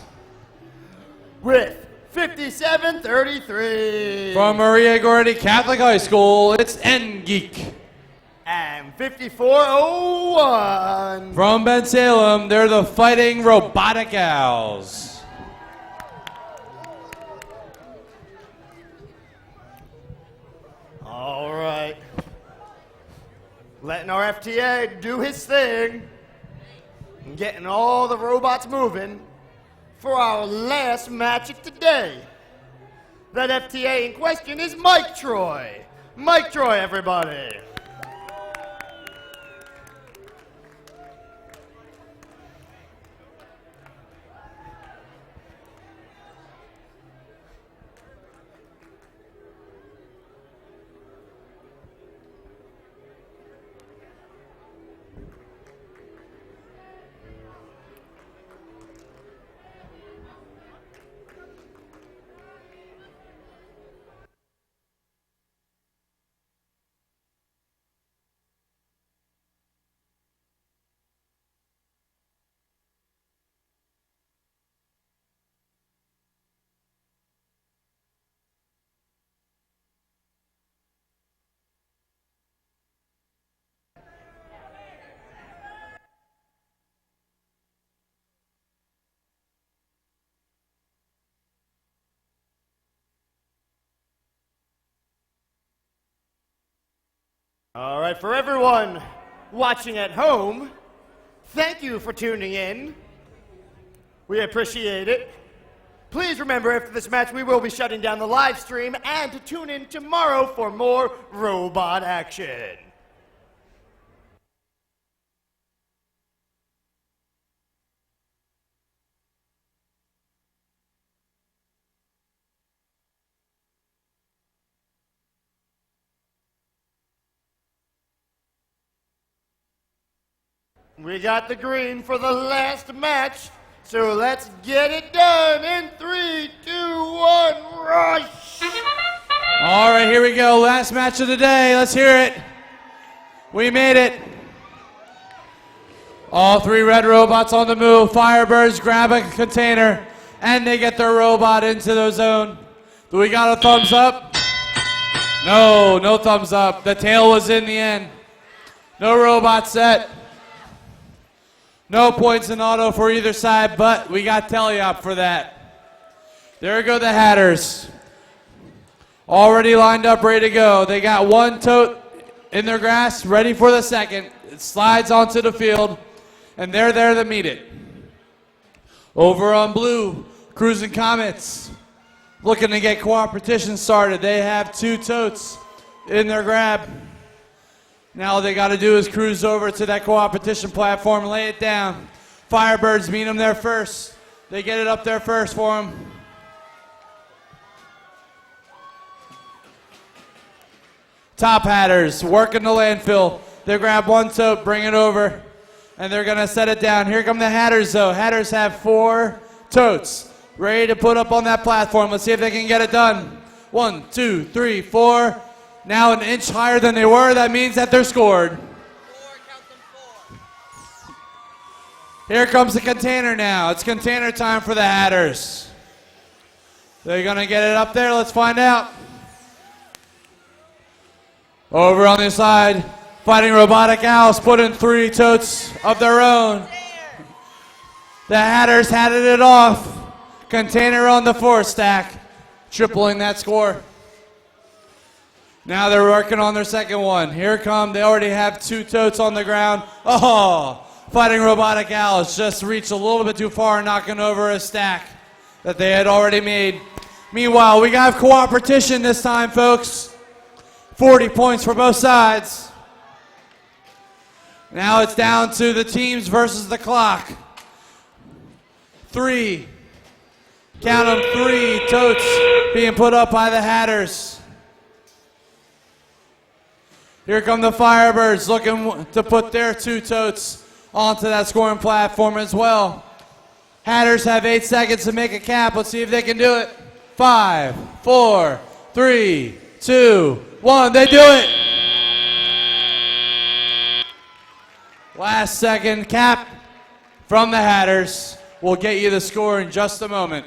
With 5733. From Maria Gordy Catholic High School, it's N-Geek. And 5401. From Ben Salem, they're the Fighting Robotic Owls. All right. Letting our FTA do his thing. And getting all the robots moving for our last match of today. That FTA in question is Mike Troy. Mike Troy, everybody. All right, for everyone watching at home, thank you for tuning in. We appreciate it. Please remember, after this match, we will be shutting down the live stream and to tune in tomorrow for more robot action. We got the green for the last match, so let's get it done in 3, 2, 1, rush! All right, here we go. Last match of the day. Let's hear it. We made it. All three red robots on the move. Firebirds grab a container, and they get their robot into the zone. Do we got a thumbs up? No, no thumbs up. The tail was in the end. No robot set. No points in auto for either side, but we got teleop for that. There go the Hatters. Already lined up, ready to go. They got one tote in their grasp, ready for the second. It slides onto the field, and they're there to meet it. Over on blue, Cruising Comets, looking to get cooperation started. They have two totes in their grab. Now all they got to do is cruise over to that cooperation platform and lay it down. Firebirds meet them there first. They get it up there first for them. Top Hatters working the landfill. They grab one tote, bring it over, and they're going to set it down. Here come the Hatters, though. Hatters have 4 totes ready to put up on that platform. Let's see if they can get it done. 1, 2, 3, 4. Now an inch higher than they were. That means that they're scored. 4, count them 4. Here comes the container now. It's container time for the Hatters. They're going to get it up there. Let's find out. Over on this side, Fighting Robotic Owls put in 3 totes of their own. The Hatters had it off. Container on the 4 stack, tripling that score. Now they're working on their second one. Here it come. They already have 2 totes on the ground. Oh, Fighting Robotic Owls just reached a little bit too far, knocking over a stack that they had already made. Meanwhile, we got cooperation this time, folks. 40 points for both sides. Now it's down to the teams versus the clock. 3. Count them, 3 totes being put up by the Hatters. Here come the Firebirds looking to put their 2 totes onto that scoring platform as well. Hatters have 8 seconds to make a cap. Let's see if they can do it. 5, 4, 3, 2, 1. They do it. Last second cap from the Hatters. We'll get you the score in just a moment.